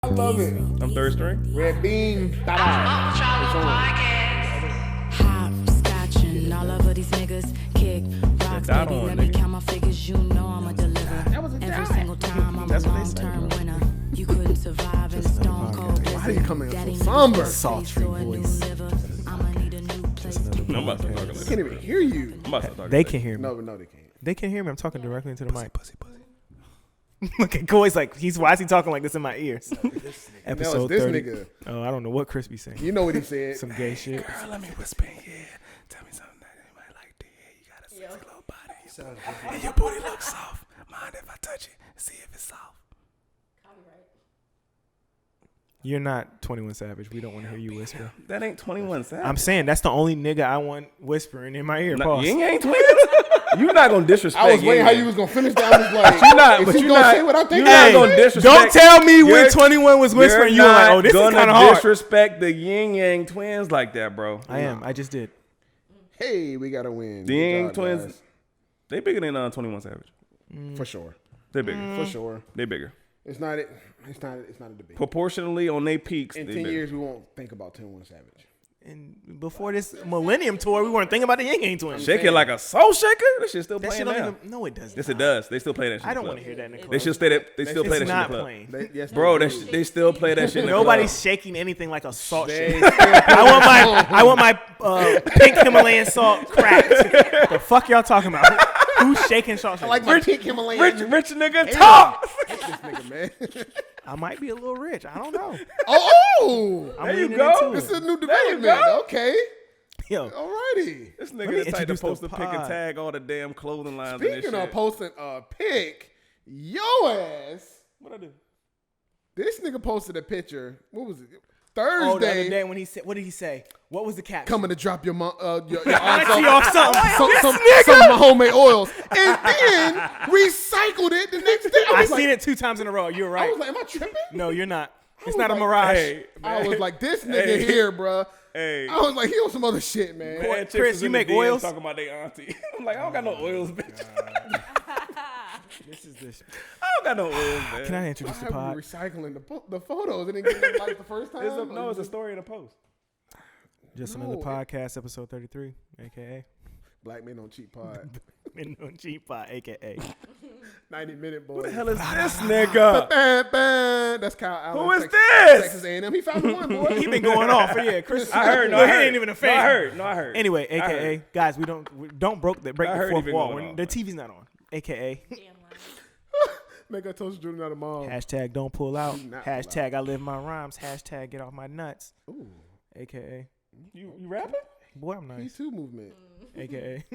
I love it. I'm third string. Red bean. Hopscotch and all over these niggas kick rocks, Dot baby. on, Let me nigga. count my figures. You know I'ma deliver. That was a Every dot. single time I'm a That's what they say, long-term bro. winner. You couldn't survive in stone cold blizzard. Why do you come in so Daddy somber? needs a Sultry face or a new voice. liver. I'ma need a new place to I'm about to talk I like can't that. even hear you. I'm about to talk They like can hear me. No, they can't. They can hear me. I'm talking directly into the mic. Pussy. Look at Koi's like, why is he talking like this in my ears? Episode this 30. nigga. Oh, I don't know what Crispy saying. You know what he said. Some gay shit. Girl, let me whisper in your ear. Tell me something that you might like to hear. You got a sexy little body. And your booty looks soft. Mind if I touch it? See if it's soft. You're not 21 Savage. We don't want to hear you whisper. That ain't 21 Savage. I'm saying that's the only nigga I want whispering in my ear. Nah, Pause. Ying Yang Twins? You not gonna disrespect. I was waiting Yin how Yang. you was gonna finish that. I was like, You not, is but he you gonna not. say what I think? You he not gonna gonna say? disrespect. Don't tell me when You're- 21 was whispering. You You're were like, not oh, this is gonna kind of hard. disrespect the Yin Yang Twins like that, bro. I am. I just did. Hey, we gotta win. The Good Yin Yang job, Twins, guys. they bigger than 21 Savage. For sure. They bigger. For sure. They bigger. It's not it. It's not a debate. Proportionally on their peaks, In they 10 bigger. years, we won't think about 10-1 Savage. And before this Millennium Tour, we weren't thinking about the Ying Yang Twins. Shake it like a soul shaker. That shit still That playing shit don't now. even. No, it doesn't. Yes, it does. They still play that shit. I in the don't want to club. hear that in the club. They should stay that. They still play that It's shit in not the club. playing. Yes, Bro, they they still play that shit in the Nobody's club. shaking anything like a salt They shake. still play I want my pink Himalayan salt cracked. The fuck y'all talking about? Who's shaking salt shake? I like my pink Himalayan. Rich nigga talk. This nigga, man. I might be a little rich. I don't know. Oh, I'm There you leaning go. into this it. is a new There you development. go. Okay, Yo, alrighty. This me nigga the type to introduce the post a pick and pod. tag all the damn clothing lines and this Speaking shit. of posting a pic, yo ass. What I do? This nigga posted a picture. What was it? oh, the other Thursday. day when he said, what did he say? What was the caption? Coming to drop your your Auntie off something. some of my homemade oils, and then recycled it the next day. I was seen like, it 2 times in a row. You're I right. was like, am I tripping? No, you're not. It's was not a like, mirage. Hey, I was like, this nigga Hey. here, bruh. Hey. I was like, he on some other shit, man. Man, chicks Chris, was you in the make DMs oils? talking about their auntie. I'm like, I don't got no oils, bitch. This is this. I don't got no oils, man. Can I introduce the I pod? was recycling the photos and then get them like the first time. It's a story in a post. Just No, another it- podcast, episode 33, a.k.a. Black Men Don't Cheat Pod. Men on Cheap Pod, a.k.a. 90-minute boy. Who the hell is this nigga? That's Kyle Allen. Who is Texas, this? Texas A&M. He found one, boy. He been going off. Yeah, Chris. I heard. No, Look, I he heard. ain't even a fan. No, I heard. Anyway, I heard. a.k.a. Guys, we don't break the I heard he fourth been wall. going When off, the man. TV's not on. A.k.a. Make a toast Junior not a mom. Hashtag don't pull out. Do not pull Hashtag I live my rhymes. Hashtag get off my nuts. Ooh, A.k.a. You rapping? Boy, I'm nice. P2 movement. A.k.a.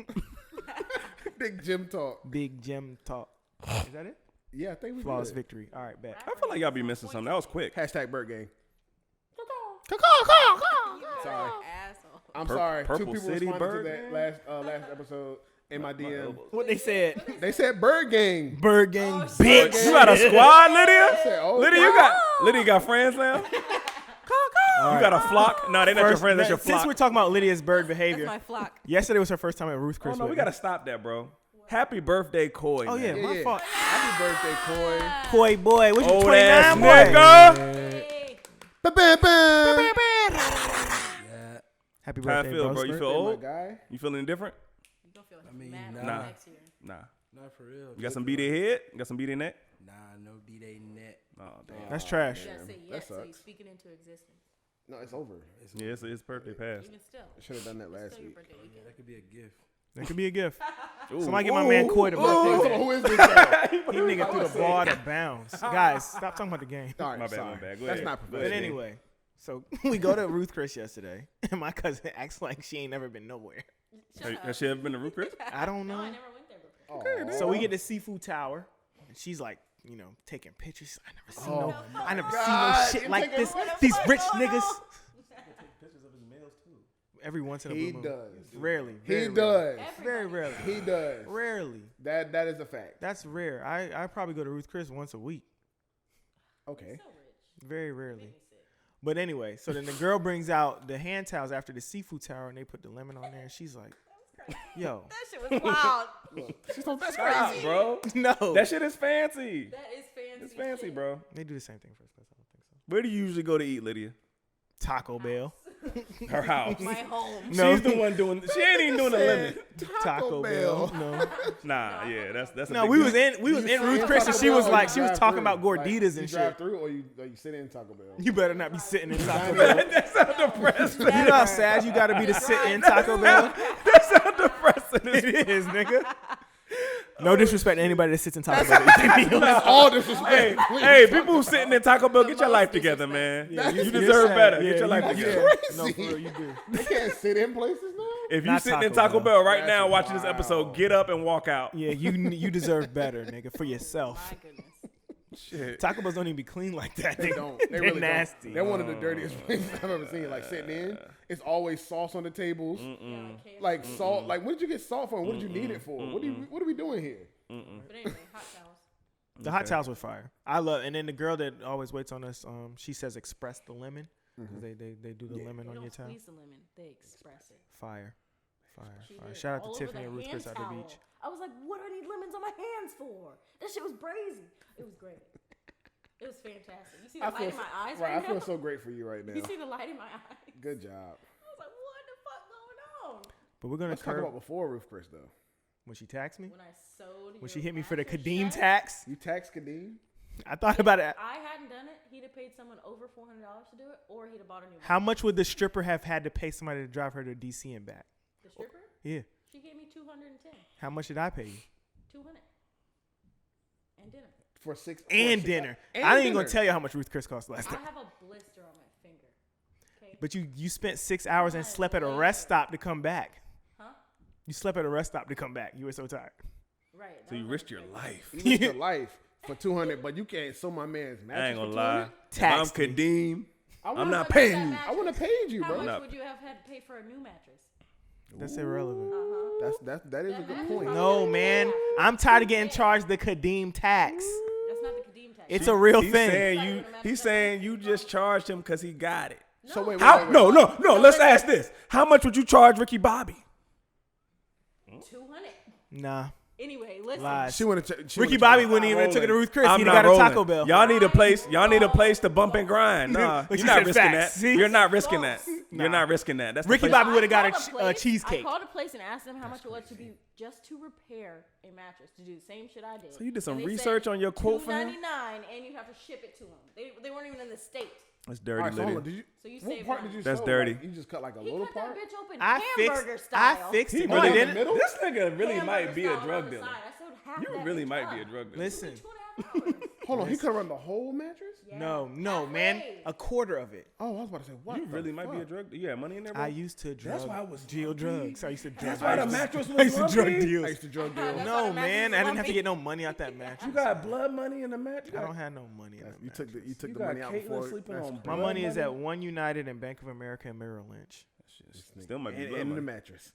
Big Jim talk. Big Jim talk. Is that it? Yeah, I think we Flawless did. victory. All right, bet. I feel like y'all be missing something. That was quick. Hashtag Bird Gang. Sorry. Asshole. I'm Pur- sorry. Purple Two people City responded Bird to that last episode in my DM. What they said? They said Bird Gang. Bird gang, bitch. You got a squad, Lydia? said, oh, Lydia got friends now? You got a flock? No, they not your friends. That's your Since flock. we're talking about Lydia's bird That's behavior, my flock. yesterday was her first time at Ruth Oh Chris. no, we with gotta me. stop that, bro. Happy birthday, Koi. Oh yeah, man. my fault. Happy birthday, Koi. Koi boy, what you Old 29 ass boy? nigga. Hey. Ba-ba-ba. Happy How I birthday, feel, bro. bro? You feel Birthday, my old? guy. You feeling different? You gonna feel mean, mad nah. about next year. Nah. Not for real. You got some B-Day head? You got some B-Day neck? Nah, no B-Day net. Oh damn. That's trash. You gotta say that yes, so you sucks. speak it into existence. No, it's over. Yeah, it's his birthday passed. Even still. I should have done that last Still your week. birthday weekend. That could be a gift. That could be a gift. Ooh. Somebody get my man Koi the birthday. Who is this guy? He nigga threw the ball out of bounds. Guys, stop talking about the game. All right, My bad, sorry. my bad. Go That's ahead. not Go But ahead. professional. anyway, so we go to Ruth Chris yesterday, and my cousin acts like she ain't never been nowhere. Has she ever been to Ruth Chris? I don't No, know. I never went there before. So we get to Seafood Tower, and she's like, you know, taking pictures. I never seen Oh, I never God. seen no shit You like taking this. photos? These rich What's niggas. going on? Every once in a He blue moon. does. Rarely. He Very does. rarely. Very rarely. He does. Rarely. That is a fact. That's rare. I probably go to Ruth Chris once a week. Okay. Very rarely. But anyway, so then the girl brings out the hand towels after the Seafood Tower, and they put the lemon on there, and she's like, yo, That shit was wild. She's like, that's Stop, crazy. bro. no. That shit is fancy. That is fancy. It's fancy, shit. bro. They do the same thing first class. I don't think so. Where do you usually go to eat, Lydia? Taco Bell. Her house. My home. No. She's the one doing. She ain't even doing the lemon. Taco Bell. No. Nah, yeah, that's. No, a we big was deal. in Ruth Chris, and she was like, she was talking about gorditas and You drive shit. through or you sit in Taco Bell? You better not be sitting in Taco Bell. That sounds depressing. You know how sad you gotta be to sit in Taco Bell? That sounds depressing. It is, nigga. No disrespect to anybody that sits in Taco Bell. That's all disrespect. Hey, people who sitting in Taco Bell, get your life together, man. You deserve better. Get your life together. No, for real, you do. They can't sit in places now? If you Not sitting in Taco Taco Bell right That's now watching this wild. episode, get up and walk out. Yeah, you deserve better, nigga, for yourself. My goodness. Shit. Taco Bells don't even be clean like that. They don't. They They're really nasty. Don't. They're one of the dirtiest places I've ever seen. Like sitting in, it's always sauce on the tables. Like salt. Like what did you get salt for? And what did you need it for? What are we doing here? But anyway, hot towels. The hot towels with fire. I love, and then the girl that always waits on us, she says express the lemon. 'Cause they do the lemon They on don't your towel. squeeze the lemon. They express it. Fire. She Fire. did. Shout out All to over Tiffany the and Ruth hand Chris at the towel. beach. I was like, what do I need lemons on my hands for? That shit was brazy. It was great. It was fantastic. You see the light in my eyes right I now? feel so great for you right now. You see the light in my eyes? Good job. I was like, what the fuck going on? But we're gonna Let's talk curb about before Ruth Chris though. when she taxed me. When I sewed When your she hit me for the mattress Kadeem shut, tax. You tax Kadeem? I thought about it. I hadn't done it, he'd have paid someone over $400 to do it, or he'd have bought a new How one. much would the stripper have had to pay somebody to drive her to DC and back? The stripper? Yeah. She gave me $210. How much did I pay you? $200. And dinner. For six And for dinner. and I ain't even gonna dinner. tell you how much Ruth Chris cost last I time. have a blister on my finger. Okay? But you spent 6 hours and slept at a rest stop to come back. Huh? You slept at a rest stop to come back. You were so tired. Right. So you risked your life. You risked your life for 200, but you can't sew my man's mattress. I ain't gonna for lie. 200? If I'm Taxed me. Kadeem. I'm not How much paying was that you. mattress? I wouldn't have paid you, How bro. much would you have had to pay for a new mattress? That's irrelevant. That is a good point. No, man. I'm tired of getting charged the Kadeem tax. That's not the Kadeem tax. It's a real He's thing. saying he's saying you just charged him because he got it. So wait, How? wait. No. Let's ask this. How much would you charge Ricky Bobby? 200. Nah. Anyway, listen. Lies. She would have. Ricky Bobby wouldn't even have took it to Ruth Chris. I'm He'd not have got rolling. a Taco Bell. Y'all need a place. Y'all need a place to bump and grind. Nah, But you're you not said risking facts. that. See? You're not risking that. Nah. You're not risking that. That's the Ricky place- Bobby would have got I a called place- cheesecake. I called a place and asked them how much it was to be just to repair a mattress, to do the same shit I did. So you did some And they research said on your quote for him? $299, and you have to ship it to them. They weren't even in the state. That's All dirty, right, so hold on. Lydia. Did you? So you What saved part money. did you? That's sew? dirty. Like, you just cut like a He little cut that part. bitch open I hamburger style. fixed He it. really- No, I didn't. This nigga really Hamburger might be a style drug on the dealer. side. I sewed half You that really bitch might be a up. drug dealer. Listen. 2.5 hours. Hold on, he could have run the whole mattress. Yeah. No, man. Halfway. A quarter of it. Oh, I was about to say, what? You the really might be a fuck? drug dealer. You had money in there, bro? I used to drug. That's why I was deal lumpy. drugs. I used to drug. That's why the I mattress used was to drug lumpy. I deals. used to drug deal. That's why No, the mattress man. is I didn't have to lumpy. get no money out that mattress. You got blood money in the mattress? I don't have no money. In that You took the mattress. you took You the got money out Caitlyn before. sleeping that's on crazy. My blood money is money? at One United and Bank of America and Merrill Lynch. Still might be and, blood and the money. mattress.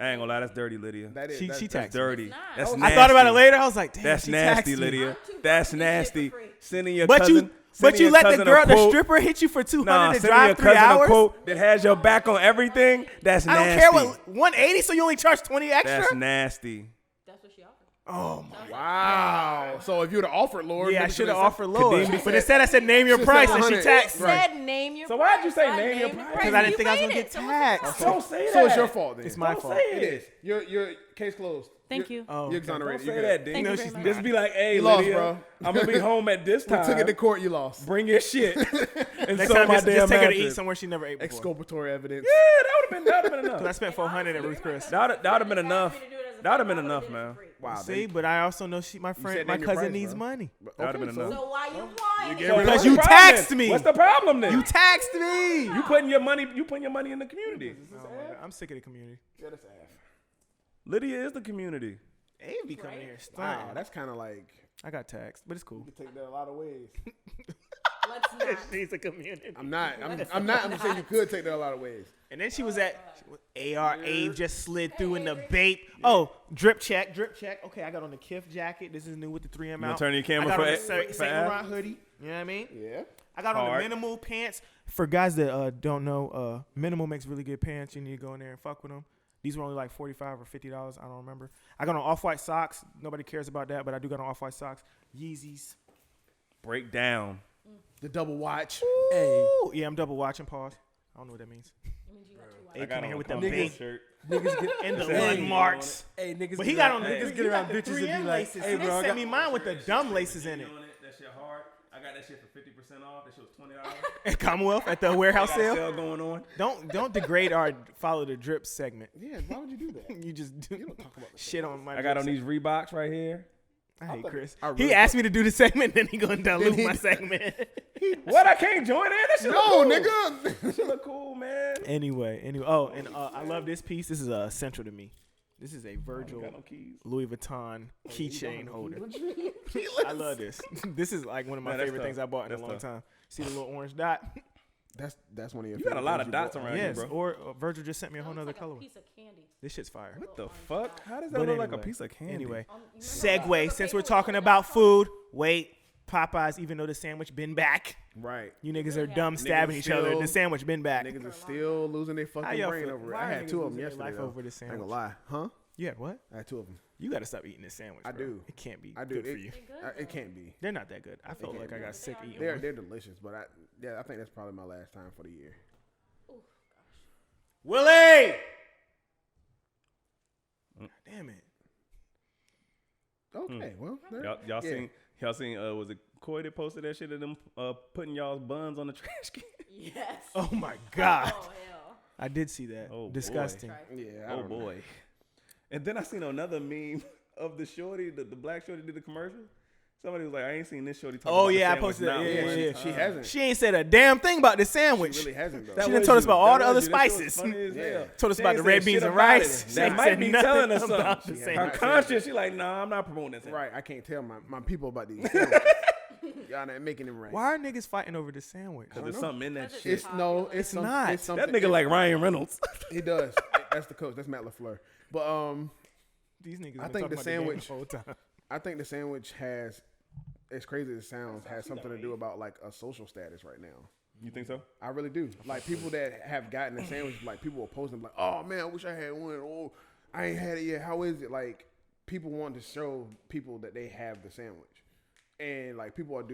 I ain't gonna lie, that's dirty, Lydia. That is She that's taxed me. Dirty. It's not. That's I nasty. I thought about it later. I was like, damn, That's she nasty, taxed me. Lydia. I'm too That's broke to get shit nasty. for free. Sending your But cousin. you sending your let the cousin a girl, the quote- stripper, hit you for $200 Nah, to sending your drive 3 cousin a hours. quote that has your back on everything. That's I nasty. don't care what 180, so you only charge 20 extra. That's nasty. That's what she offered. Oh my. Wow. So if you would have offered, Lord, Yeah, I maybe should have said- offered lower. Kadeem But instead, I said name your She said price, and she 100. taxed me. Right. Said name your So price. why'd you say I name your named the price? Because I didn't You think I was made gonna it. get So what's the taxed. problem? Don't say that. So it's your fault then. It's my Don't fault. say It is. Your case closed. Thank You're- you. Oh, You're okay. exonerated. Don't You're say good. that, dude. Thank you No, very she's much. Just be like, hey, You lost, Lydia, bro. I'm gonna be home at this We time. took it to court. You lost. Bring your shit. And Next sew time, my just damn take her to eat mattress. somewhere she never ate before. Exculpatory evidence. Yeah, that would have been enough. Because I spent $400 at Ruth Chris. That would have been enough. That would have been enough, man. Wow. See, but I also know my said friend, my name your cousin price, needs bro. money. That would've been enough. So why you lying? gave So her- Because what's you the problem taxed then? me. What's the problem then? You taxed me. You putting your money in the community. Oh my God, I'm sick of the community. Yeah, that's F. Lydia is the community. Abe be coming here. Wow, Wow, that's kind of like I got taxed, but it's cool. you can take that a lot of ways. Let's not. She's a community. I'm not. I'm not. I'm saying you could take that a lot of ways. And then she was at AR. Abe just slid through in the bape. Oh, drip check. Okay, I got on the Kif jacket. This is new with the 3M You gonna out. turn your camera I got for on for the Saint Av? Laurent hoodie. You know what I mean? Yeah. I got on Hard. the minimal pants. For guys that don't know, minimal makes really good pants. You need to go in there and fuck with them. These were only like $45 or $50. I don't remember. I got on off-white socks. Nobody cares about that, but I do got on off-white socks. Yeezys. break down. The double watch. Hey. Yeah, I'm double watching. Pause. I don't know what that means. It means you got two I wives. got here on with a the Converse big shirt. Niggas get and the Hey. landmarks. Hey, niggas. But get he got around- on niggas the get around bitches and be 3M like, laces. hey, He bro, I sent got me mine with the dumb laces in it. That shit hard. I got that shit for 50% off. That shit was $20. At Commonwealth at the warehouse Got a sale. sale going on. Don't degrade our follow the drip segment. Yeah, why would you do that? You just do Don't talk about the shit on my. I got drip on these Reeboks right here. I hate Chris. I really He asked me to do the segment, then he gonna dilute he- my segment. What? I can't join in? That shit No, look cool. nigga. That shit look cool, man. Anyway. Oh, and I love this piece. This is central to me. This is a Virgil Got no keys. Louis Vuitton keychain holder. I love this. This is like one of my Man, that's favorite tough. things I bought in That's a long tough. time. See the little orange dot? That's one of your. You got a favorite lot things of dots you bought. around Yes. here, bro. Or Virgil just sent me a whole Looks nother like color. a piece of candy. This shit's fire. What the Little fuck? orange How does But that look like a anyway, piece of candy? Anyway, You segue. Since we're talking about food, wait. Popeyes, even though the sandwich been back, Right. you niggas are dumb stabbing each other. still- The sandwich been back. Niggas are still losing their How fucking y'all brain feel? over it. Why I are had niggas two of them losing their yesterday. life though. over this I ain't gonna sandwich? lie. Huh? You had what? I had two of them. You got to stop eating this sandwich. I bro. do. It can't be I do. good for you. It can't be. They're not that good. I felt can't like I be. got sick eating They're one. delicious, but I think that's probably my last time for the year. Willie! Damn it. Okay, well, there- Y'all yeah. seen was it Koi that posted that shit of them putting y'all's buns on the trash can? Yes. Oh my God. Oh hell. I did see that. Oh, boy. Disgusting. Yeah. I Oh don't know. boy. And then I seen another meme of the shorty, the black shorty did the commercial. Somebody was like, I ain't seen this shorty talk Oh, about yeah, I the posted sandwich that. not Yeah, one yeah, time. She hasn't. She ain't said a damn thing about the sandwich. She really hasn't though. That She done was told us you. about all That the was other you. That shit spices. was funny as Yeah. hell. Told us She about ain't the said red beans shit and about rice. it. She That ain't might said be nothing telling us about something. the Her sandwich. conscience, she like, nah, I'm not promoting that. Right. I can't tell my people about these. sandwiches. Y'all not making them right. Why are niggas fighting over the sandwich? Because there's something in that Because shit. It's no. It's not. It's something. That nigga like Ryan Reynolds. He does. That's the coach. That's Matt LaFleur. But These niggas I been think talking the about the game sandwich- the whole time. I think the sandwich has, as crazy as it sounds, has something to do about like a social status right now. You think so? I really do. Like people that have gotten a sandwich, like people will post them like, "Oh man, I wish I had one." Oh, I ain't had it yet. How is it? Like people want to show people that they have the sandwich, and like people are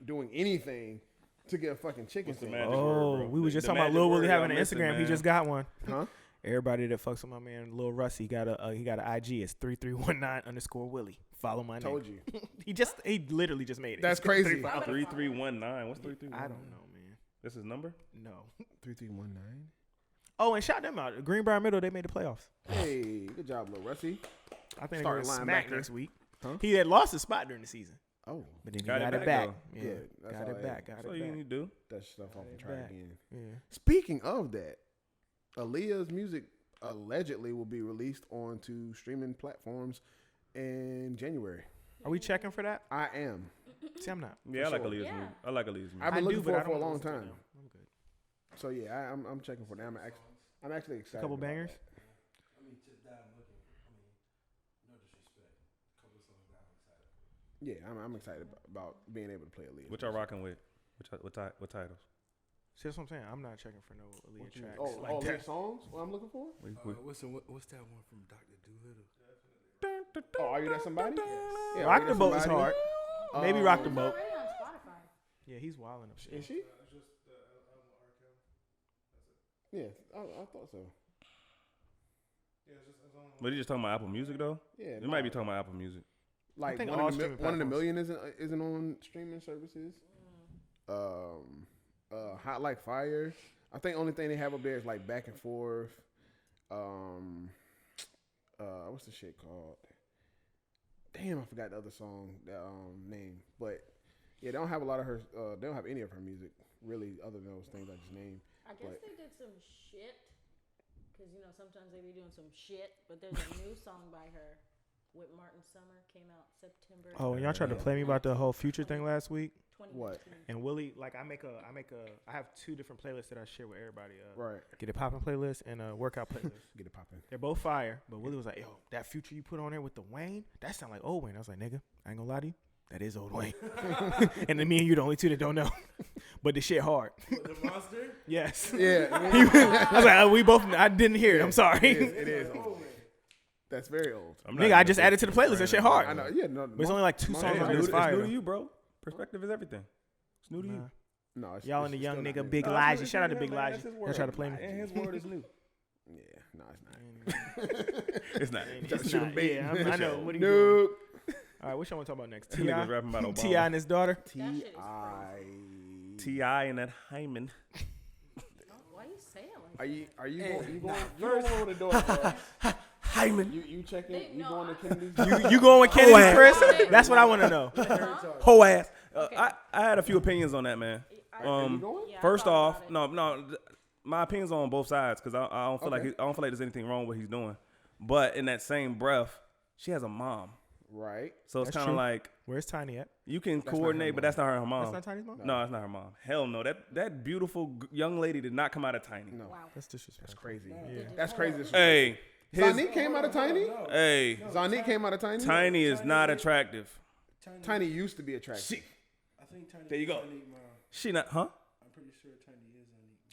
doing anything to get a fucking chicken What's the sandwich. magic word, Oh, bro? we was just The talking about magic Lil word Willie having an y'all missing, Instagram. He man. just got one. Huh? Everybody that fucks with my man Lil Russ, he got an IG. It's 3319_Willie. Follow my name. Told you. He literally just made it. That's He's got crazy. 3 followers. 3319. What's 3319? I don't know, man. That's his number? No. 3319. Oh, and shout them out. Greenbrier Middle, they made the playoffs. Hey, good job, Lil Rusty. I think they're Starting going to smack linebacker. next week. Huh? He had lost his spot during the season, Oh, but then he Got got, it it back, back. though. Yeah, Yeah, that's got all it that back. Got So it you back. need to do. dust stuff off and try back. again. Yeah. Speaking of that, Aaliyah's music allegedly will be released onto streaming platforms in January. Are we checking for that? I am. See, I'm not. Yeah, I like sure. Aaliyah's Yeah. music. I like Aaliyah's music. I've been I looking do, but for I it for a don't long listen to it time. now. I'm good. So yeah, I'm checking for that. I'm actually excited. Couple about bangers. that. I mean, just that I'm looking for. I mean, no disrespect. A couple of songs that I'm excited for. Yeah, I'm excited about being able to play Aaliyah. What y'all rocking with? What titles? See, that's what I'm saying. I'm not checking for no Aaliyah What you- tracks. Oh, like all that. their songs? What I'm looking for? What's that one from Dr. Doolittle? Oh, Are You That Somebody? Yeah, Rock Are the You That Boat is Somebody? hard. Maybe Rock the Um, Boat. Already on Spotify. Yeah, he's wilding up shit. Is she? Yeah, I thought so. But you just talking about Apple Music though? Yeah, You might be talking about Apple Music. like think one all in, the, streaming one in a platforms. million isn't on streaming services. Hot Like Fire. I think only thing they have up there is like Back and Forth. What's the shit called? Damn, I forgot the other song name. But yeah, they don't have a lot of her. They don't have any of her music really, other than those things I just named. I guess But- they did some shit. Because, you know, sometimes they be doing some shit. But there's a new song by her with Martin Summer. Came out September. Oh, and y'all tried to play me about the whole Future thing last week. 2019. What? And Willie, like I have 2 different playlists that I share with everybody. Right. Get a poppin' playlist and a workout playlist. Get it popping. They're both fire, but Willie was like, "Yo, that Future you put on there with the Wayne, that sound like old Wayne." I was like, "Nigga, I ain't gonna lie to you, that is old Wayne." And then me and you the only 2 that don't know, but the shit hard. The monster? Yes. Yeah. I was like, we both. I didn't hear it. I'm sorry. It is old. That's very old. I'm not Nigga, even I just gonna added to the say playlist. That shit hard. I know. Yeah. No, But it's only like 2 songs Monster on It's this new, fire. it's new though. to you, bro. Perspective is everything. It's new to you. No, it's, Y'all it's, and the it's young still not nigga, new. Big No, Elijah. it's Shout out to new, Big man. Elijah. That's his They word. try to play me. And his word is new. Yeah, no, it's not. It's not. It's shoot not, him bait. yeah, I know. What are you doing? Nope. All right, which one want to talk about next? That nigga was rapping about Obama. T.I. and his daughter. T.I. T.I. and that hymen. Why you say it like Are you going to the door? Hymen. You checking? They- You no, going to I- Kennedy's? You going with Kennedy, ass. Chris? That's what I want to know. Whole ass. Okay. I had a few opinions on that, man. going? Yeah, I First thought off, about it. no. My opinions on both sides because I don't feel Okay. I don't feel like there's anything wrong with what he's doing. But in that same breath, she has a mom, Right. so it's That's kind of true. like Where's Tiny at? you can not her coordinate, but mom. that's not her mom. That's not Tiny's mom? No, that's not her mom. Hell no. That beautiful young lady did not come out of Tiny. No, Wow. That's disrespectful. that's crazy. Yeah. That's crazy. Hey, Zanique came out of Tiny. hey, Zanique came out of Tiny. Tiny is not attractive. Tiny used to be attractive. I think Tiny. There you go. Tiny, She not, huh? I'm pretty sure Tiny is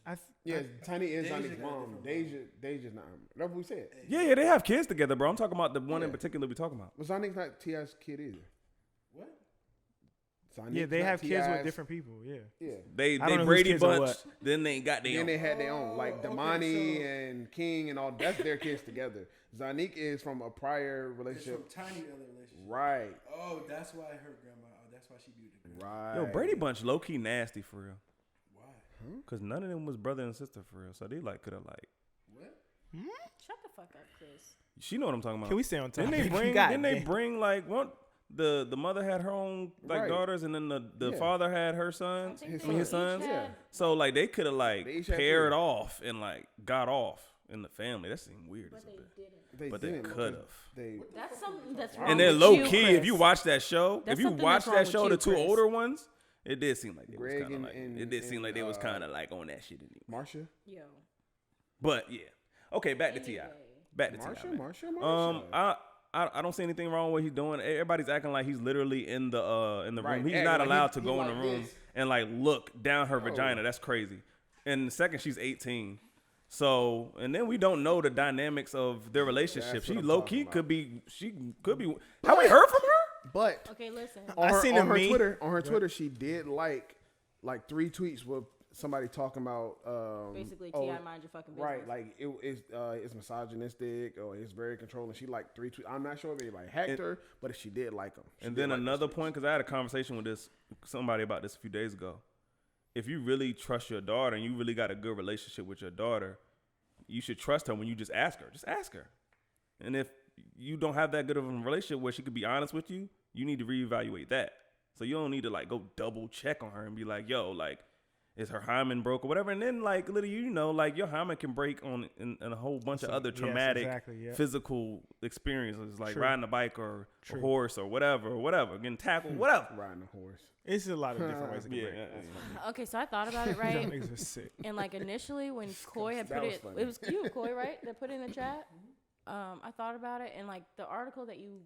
Tiny. Yeah, Tiny is Deja Zanique's got a mom. different Deja's not her. That's what we said. Yeah, they have kids together, bro. I'm talking about the one in Yeah. particular we talking about. But Zanique's not T.I.'s kid either. What? Zanique's Yeah, they not have kids with T.I.'s different people. Yeah. Yeah. They I don't know whose Brady kids are bunch. what. Then they got their Then own. they had their own, like okay, Damani so- and King and all. That's their kids together. Zanique is from a prior It's relationship. from Tiny other relationship. Right. Oh, that's why her grandma. Oh, that's why she be with the grandma. Right. Yo, Brady bunch low key nasty for real. Why? Cause none of them was brother and sister for real. So they like could have like. What? Shut the fuck up, Chris. She know what I'm talking about. Can we stay on topic? Didn't they bring? God Didn't they damn. bring like one? The mother had her own like Right. daughters, and then the Yeah. father had her sons. think His they son. his each sons? had- Yeah. So like they could have like They each had paired three. off and like got off in the family. That seemed weird But as a they bit. didn't. But they didn't could because have. They That's something that's wrong And then with low you, key, Chris. if you watch that show, That's if you something watch that's wrong that with show, you, the two Chris. older ones, it did seem like they was Greg kind of and- like and- it did seem and, like they was kind of like on that shit anyway. Marsha. Yo. But yeah, okay, back to Ti. Anyway. Back to Ti. man. Marsha. I don't see anything wrong with what he's doing. Everybody's acting like he's literally in the Right, room. He's acting not like allowed he- to he go in the like room this. and like look down her No. vagina. That's crazy. And the second she's 18. So, and then we don't know the dynamics of their relationship. That's She what I'm low talking key about. could be. She could be. Have we heard from her? But Okay, listen. on her, seen on a her meme. Twitter, she did like 3 tweets with somebody talking about Basically, oh, T.I. mind your fucking business. right, like it's misogynistic or it's very controlling. She like 3 tweets. I'm not sure if anybody hacked her, but if she did like them. And then another point, because I had a conversation with somebody about this a few days ago. If you really trust your daughter and you really got a good relationship with your daughter, you should trust her when you just ask her. Just ask her. And if you don't have that good of a relationship where she could be honest with you, you need to reevaluate that. So you don't need to like go double check on her and be like, yo, like, is her hymen broke or whatever? And then like, Litty, you know, like your hymen can break on in a whole bunch of other yes, traumatic exactly, yeah. physical experiences, like True. riding a bike or a True. horse or whatever, getting tackled, whatever. riding a horse. It's a lot of different ways to get Yeah, break. yeah, Okay, so I thought about it, That right? makes us sick. And like initially when Koi had That put was it, funny. it was cute, Koi, right? That put it in the chat. I thought about it, and like the article that you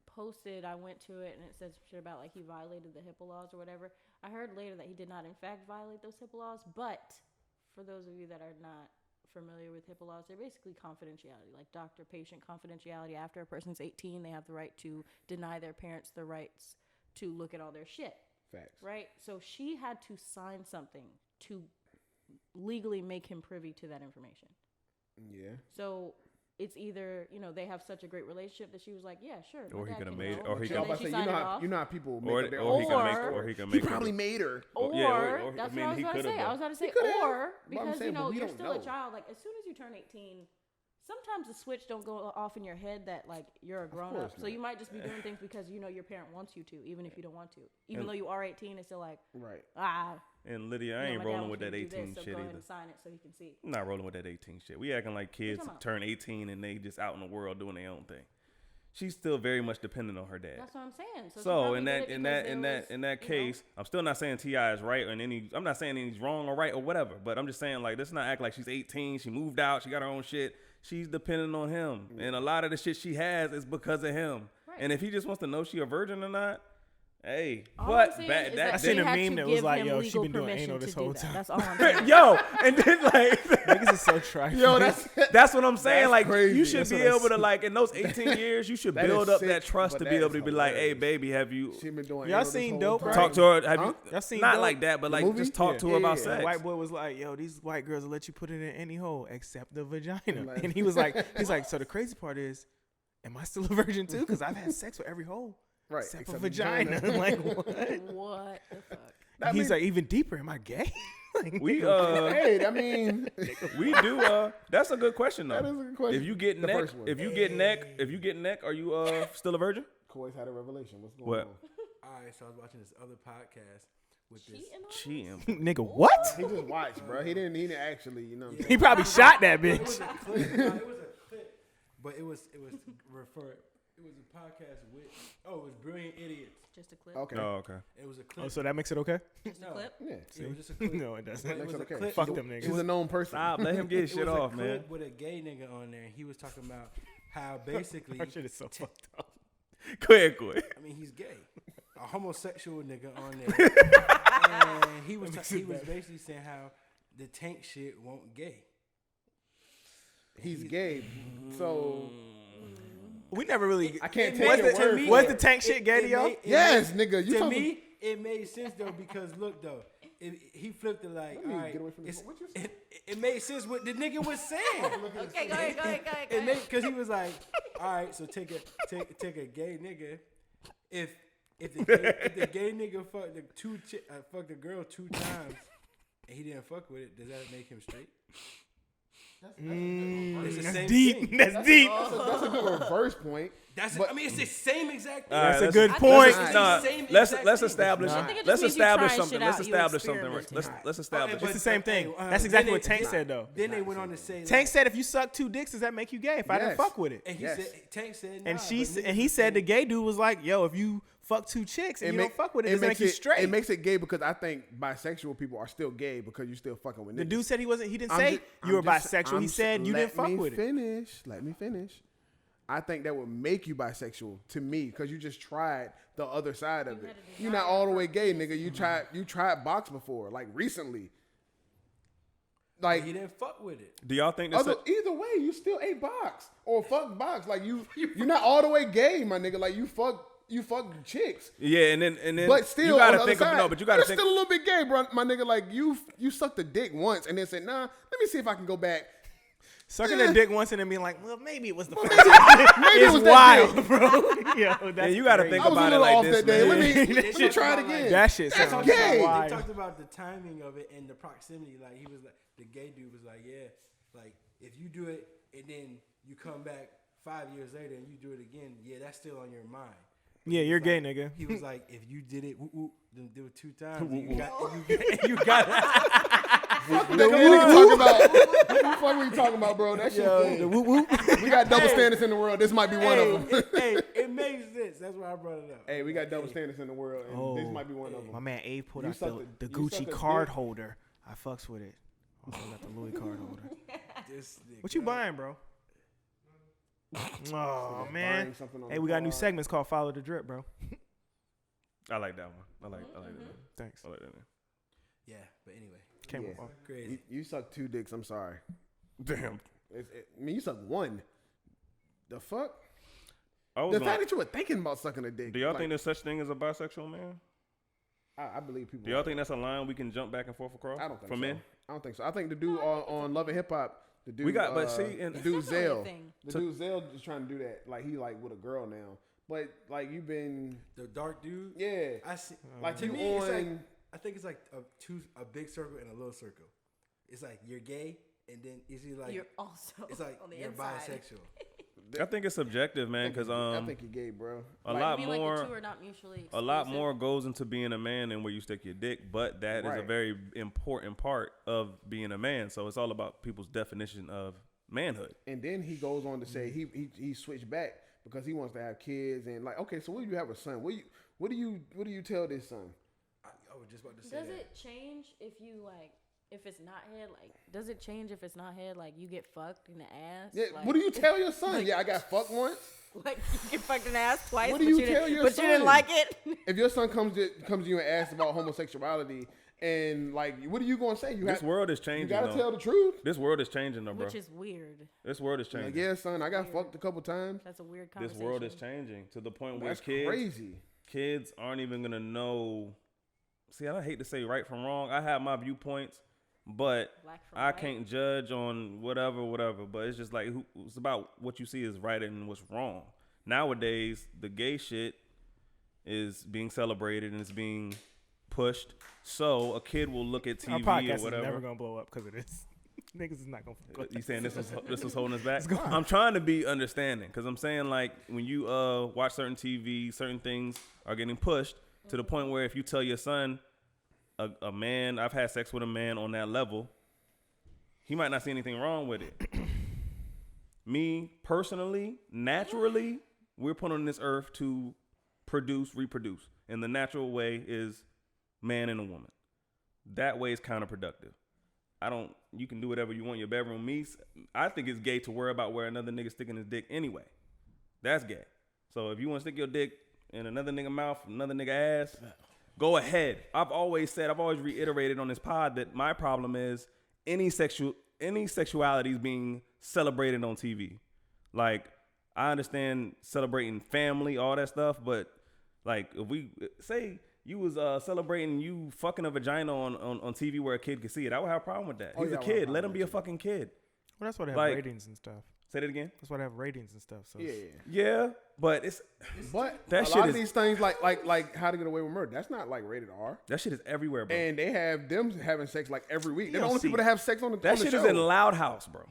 posted, I went to it, and it says shit about like he violated the HIPAA laws or whatever. I heard later that he did not in fact violate those HIPAA laws, but for those of you that are not familiar with HIPAA laws, they're basically confidentiality, like doctor-patient confidentiality. After a person's 18, they have the right to deny their parents the rights to look at all their shit. Facts. Right? So she had to sign something to legally make him privy to that information. Yeah. So it's either, you know, they have such a great relationship that she was like, yeah, sure. my Or he dad coulda can made know. it- or he And Yeah, I coulda- was then she about to say, signed it off. you know how people make Or, up their or own he can make, Or- or he can He make. probably made her. Or, Yeah, or- that's I mean, what I was he about to could've, say. I though. was about to say, could've. or, But I'm because, saying, you but know, we you're don't still a know. child. Like, as soon as you turn 18, sometimes the switch don't go off in your head that, like, you're a grown up. course So not. you might just be doing things because, you know, your parent wants you to, even if you don't want to. Even And- though you are 18, it's still like, Right. And Lydia, you I know, ain't my dad rolling wants with me that to do 18 this, so shit go ahead either. and sign it so he can see. I'm not rolling with that 18 shit. We acting like kids talking about? turn 18 and they just out in the world doing their own thing. She's still very much dependent on her dad. That's what I'm saying. So, she So probably in did that it in because that there in was, that in that you know, case, I'm still not saying T.I. is right or I'm not saying he's wrong or right or whatever. But I'm just saying like let's not act like she's 18. She moved out. She got her own shit. She's dependent on him, and a lot of the shit she has is because of him. Right. And if he just wants to know she a virgin or not, Hey, All what? I'm saying Bad, is that, I that seen they a had meme to that was give like, him yo, she legal been doing permission anal this to whole do that. time. That's all I'm saying. Yo, and then like Niggas is so trifling. Yo, that's what I'm saying. That's Like crazy. you should That's be what I able to see. like in those 18 years, you should That build is up sick, that trust but to that be able is to be like, hey, hilarious. baby, have you She been doing Y'all anal this seen whole Dope, time. right? talked to her? Have Huh? you Y'all seen not Dope? like that, but The like movie? just talk Yeah. to her about Yeah. sex. The white boy was like, yo, these white girls will let you put it in any hole except the vagina. Like- And he was like, so the crazy part is, am I still a virgin too? Because I've had sex with every hole Right, except for except vagina. like what? What the fuck? That He's mean- like, even deeper, am I gay? Like, We Hey, I mean, we do that's a good question though. that is a good question. If you get The neck, first one. if you get neck, are you still a virgin? Koi's had a revelation. What's going What? on? All right, so I was watching this other podcast with this. Cheating on Cheating. nigga, what? He just watched, bro. He didn't actually, you know what I'm saying? He probably shot that It bitch. was a clip. No, it was a clip, but it was referred. It was a podcast with. Oh, it was Brilliant Idiots. just a clip. Okay. Oh, okay. It was a clip. Oh, so that makes it okay? Just a No. clip. Yeah. It was just a clip. No, it doesn't. It Makes was it a okay. clip. Fuck them niggas. She's a known person. Stop. Let him get his It shit was a off, man. clip with a gay nigga on there. And he was talking about how basically, That shit is so fucked up. Go ahead, Koi. I mean, he's gay, a homosexual nigga on there, and he was basically saying how the tank shit won't gay. He's gay. So We never really. I can't It take made- your to word me- for Was it. the tank shit gay to y'all? it Yes, made- nigga. You to talking me, it made sense though because look though, he flipped it like, Let me all right, get away from this. it's- What you say? it made sense what the nigga was saying. Okay, go ahead. It made because he was like, all right, so take a gay nigga. If the gay nigga fucked the girl 2 times and he didn't fuck with it, does that make him straight? It's the That's same deep. thing. That's deep. That's a good reverse point. I mean, it's the same exact thing. All right, That's a let's- good I point. think It's Nah, the same let's exact thing. establish. I think it just Let's means you establish trying something. shit Let's out, you establish something. experimenting. Let's establish. Okay, It's the same thing. That's then exactly they- what Tank then- said though. Then they went on to say, Tank said if you suck 2 dicks, does that make you gay? If I didn't Yes. fuck with it. and Yes. Tank said, And nah, she but said, niggas and he was said the saying- gay dude was like, yo, if you fuck 2 chicks and you don't fuck with it, does that make you straight? It makes it gay because I think bisexual people are still gay because you're still fucking with niggas. The dude said he wasn't. He didn't I'm say ju- you were I'm just- bisexual. I'm He said you didn't fuck with it. Let me finish. I think that would make you bisexual to me because you just tried the other side of it. You're not all the way gay, nigga. You tried box before, like recently. Like he didn't fuck with it. Do y'all think this? either way, you still ate box or fuck box. Like you're not all the way gay, my nigga. Like you fuck chicks. Yeah, and then But still, you on gotta the think other of side, no, but you gotta you're think. still a little bit gay, bro, my nigga. Like you sucked a dick once and then said, nah, let me see if I can go back. Sucking a dick once and then being like, well, maybe it was the first Maybe time. it It's was that wild, bro. Yo, that's And you gotta crazy. think I was a about it little like off this, that day. man. Let me try it again. That shit That's sounds gay. wild. They talked about the timing of it and the proximity. Like he was like, the gay dude was like, yeah, like if you do it and then you come back 5 years later and you do it again, yeah, that's still on your mind. Yeah, you're gay, nigga. He was like, if you did it, then do it 2 times. And you got Nigga, what the fuck we talking about, bro? That shit. The whoop whoop. We got double standards in the world. This might be one of them. Hey, it makes sense. That's why I brought it up. Hey, we got double standards in the world, and this might be one of them. My man Abe pulled You out suck the you Gucci suck a card dick. holder. I fucks with it. Also got the Louis card holder. This nigga. What you buying, bro? Oh man. Buying something on Hey, we got new card. segments called Follow the Drip, bro. I like that one. I like that. Thanks. I like that. Yeah, but anyway, Came Yeah. up. crazy. You suck 2 dicks. I'm sorry. Damn. I mean, you suck 1. The fuck? I was The gonna- fact that you were thinking about sucking a dick. do y'all like, think there's such thing as a bisexual man? I believe people. Do y'all think that's a line we can jump back and forth across? I don't think for so. men? I don't think so. I think the dude on Love and Hip Hop, the dude. We got- but see, and- the It's dude definitely a Zell, thing. the dude Zell is trying to do that. Like he like with a girl now, but like you've been, The dark dude. yeah, I see. like To you me, it's like on. I think it's like a big circle and a little circle. It's like you're gay, and then is he like You're also it's like on the you're inside. bisexual. I think it's subjective, man, because I think you're gay, bro. a Like, lot I mean, like the more. two are not mutually A lot exclusive. more goes into being a man than where you stick your dick, but that is a Right. very important part of being a man. So it's all about people's definition of manhood. And then he goes on to say he switched back because he wants to have kids and like, okay, so what do you have a son? What do you tell this son? I was just about to say Does that. it change if you like if it's not head? Like, does it change if it's not head? Like, you get fucked in the ass? Yeah, Like, what do you tell your son? Yeah, I got fucked once. Like you can fuck an ass twice, What do you but tell your you son? didn't like it. If your son comes to you and asks about homosexuality, and like, what are you gonna say? This world is changing. You gotta though. tell the truth. This world is changing, though, bro. Which is weird. This world is changing. Like, yeah, son, I got fucked a couple times. That's a weird This conversation. world is changing to the point where That's crazy. kids aren't even gonna know. See, I hate to say right from wrong. I have my viewpoints, but Black from I white. can't judge on whatever. But it's just like it's about what you see is right and what's wrong. Nowadays, the gay shit is being celebrated and it's being pushed. So a kid will look at Our TV podcast or whatever. is never gonna blow up because of this. Niggas is not gonna. You saying this was holding us back? I'm trying to be understanding because I'm saying like when you watch certain TV, certain things are getting pushed to the point where if you tell your son, a man, I've had sex with a man on that level, he might not see anything wrong with it. Me personally, naturally, we're put on this earth to reproduce, and the natural way is man and a woman. That way is counterproductive. You can do whatever you want in your bedroom. I think it's gay to worry about where another nigga sticking his dick anyway. That's gay. So if you want to stick your dick in another nigga mouth, another nigga ass, go ahead. I've always reiterated on this pod that my problem is any sexuality is being celebrated on TV. Like, I understand celebrating family, all that stuff, but like if we say you was celebrating you fucking a vagina on TV where a kid could see it, I would have a problem with that. He's a kid. Let him be a fucking kid. Well, that's why they have Like- ratings and stuff. Say that again. That's why they have ratings and stuff. So Yeah, but But That a shit lot is- of these things, like How to Get Away with Murder, that's not like rated R. that shit is everywhere, bro. And they have them having sex like every week. They're the don't only see people that have sex on the that on the shit show. is in Loud House, bro.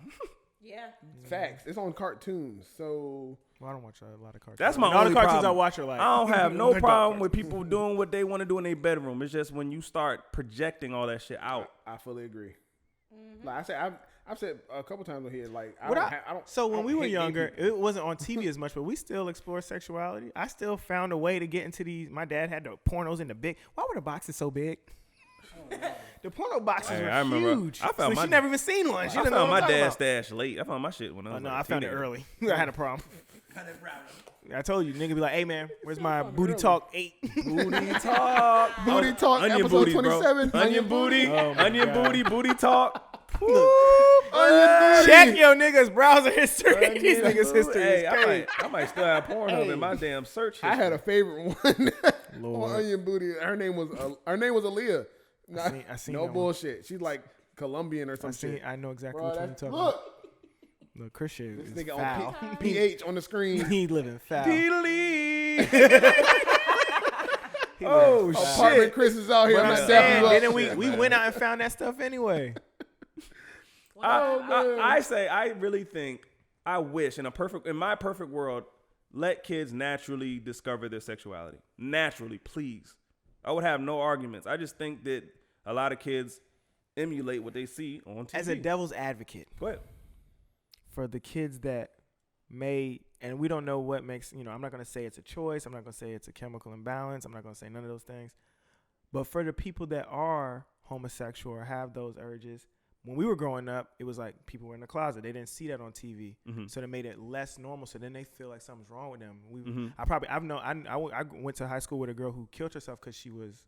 Yeah. Facts. It's on cartoons. So well, I don't watch a lot of cartoons. That's my all only the cartoons problem. I watch are like. I don't have no adult problem with cartoons. people doing what they want to do in their bedroom. It's just when you start projecting all that shit out. I fully agree. Like I said, I've said a couple times on here, like I What don't. So I when don't we were hate gay younger, people. it wasn't on TV as much, but we still explore sexuality. I still found a way to get into these. My dad had the pornos in the big. Why were the boxes so big? The porno boxes Hey, were I remember- huge. I found so my- she never even seen one. She I didn't know found what my I'm talking dad's about. stash late. I found my shit when I was No, like I found it teenager. early. I had a problem. I told you, nigga be like, hey man, where's my booty talk 8? Booty talk. Booty Talk, Onion episode booty, 27. bro. Onion booty. Oh my Onion God. booty talk. Check your niggas' browser history. These niggas' history Hey, is crazy. I might still have Pornhub in my damn search history. I had a favorite one Lord. on Onion Booty. Her name was Aaliyah. I seen no that one. bullshit. She's like Colombian or some I shit. I know exactly Bro, which one you're that's, talking about. look, Look, Chris shit this is nigga foul. on PH on the screen. He living foul. Delete. Oh Apartment shit! Chris is out here. But I'm I'm not saying, dapping you then up. we went out and found that stuff anyway. I really think I wish in my perfect world, let kids naturally discover their sexuality. Naturally, please. I would have no arguments. I just think that a lot of kids emulate what they see on TV. As a devil's advocate Go ahead. for the kids that may, and we don't know what makes, I'm not going to say it's a choice. I'm not going to say it's a chemical imbalance. I'm not going to say none of those things. But for the people that are homosexual or have those urges, when we were growing up, it was like people were in the closet. They didn't see that on TV. So they made it less normal. So then they feel like something's wrong with them. I went to high school with a girl who killed herself because she was,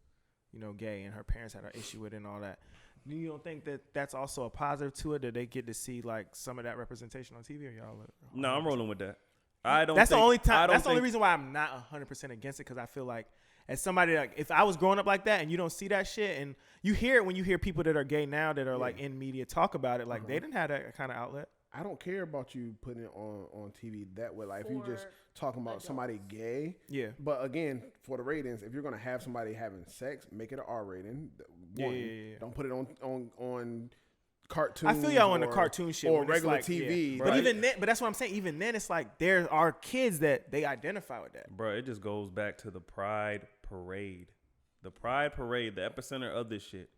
gay, and her parents had an issue with it and all that. You don't think that that's also a positive to it, that they get to see like some of that representation on TV? Or y'all? No, I'm rolling with that. I don't. That's think, the only time. I don't That's the only think- reason why I'm not 100% against it, because I feel like as somebody, like, if I was growing up like that and you don't see that shit, and you hear it when you hear people that are gay now that are like in media talk about it, like they didn't have that kind of outlet. I don't care about you putting it on TV that way. Like if you just For talking about somebody gay. Yeah. But again, for the ratings, if you're gonna have somebody having sex, make it an R rating. One, Yeah. don't put it on cartoons. I feel y'all on the or- cartoon shit or when it's regular like, TV. yeah. But Right. even then, but that's what I'm saying. Even then, it's like there are kids that they identify with that. Bro, it just goes back to the pride parade. The Pride Parade, the epicenter of this shit.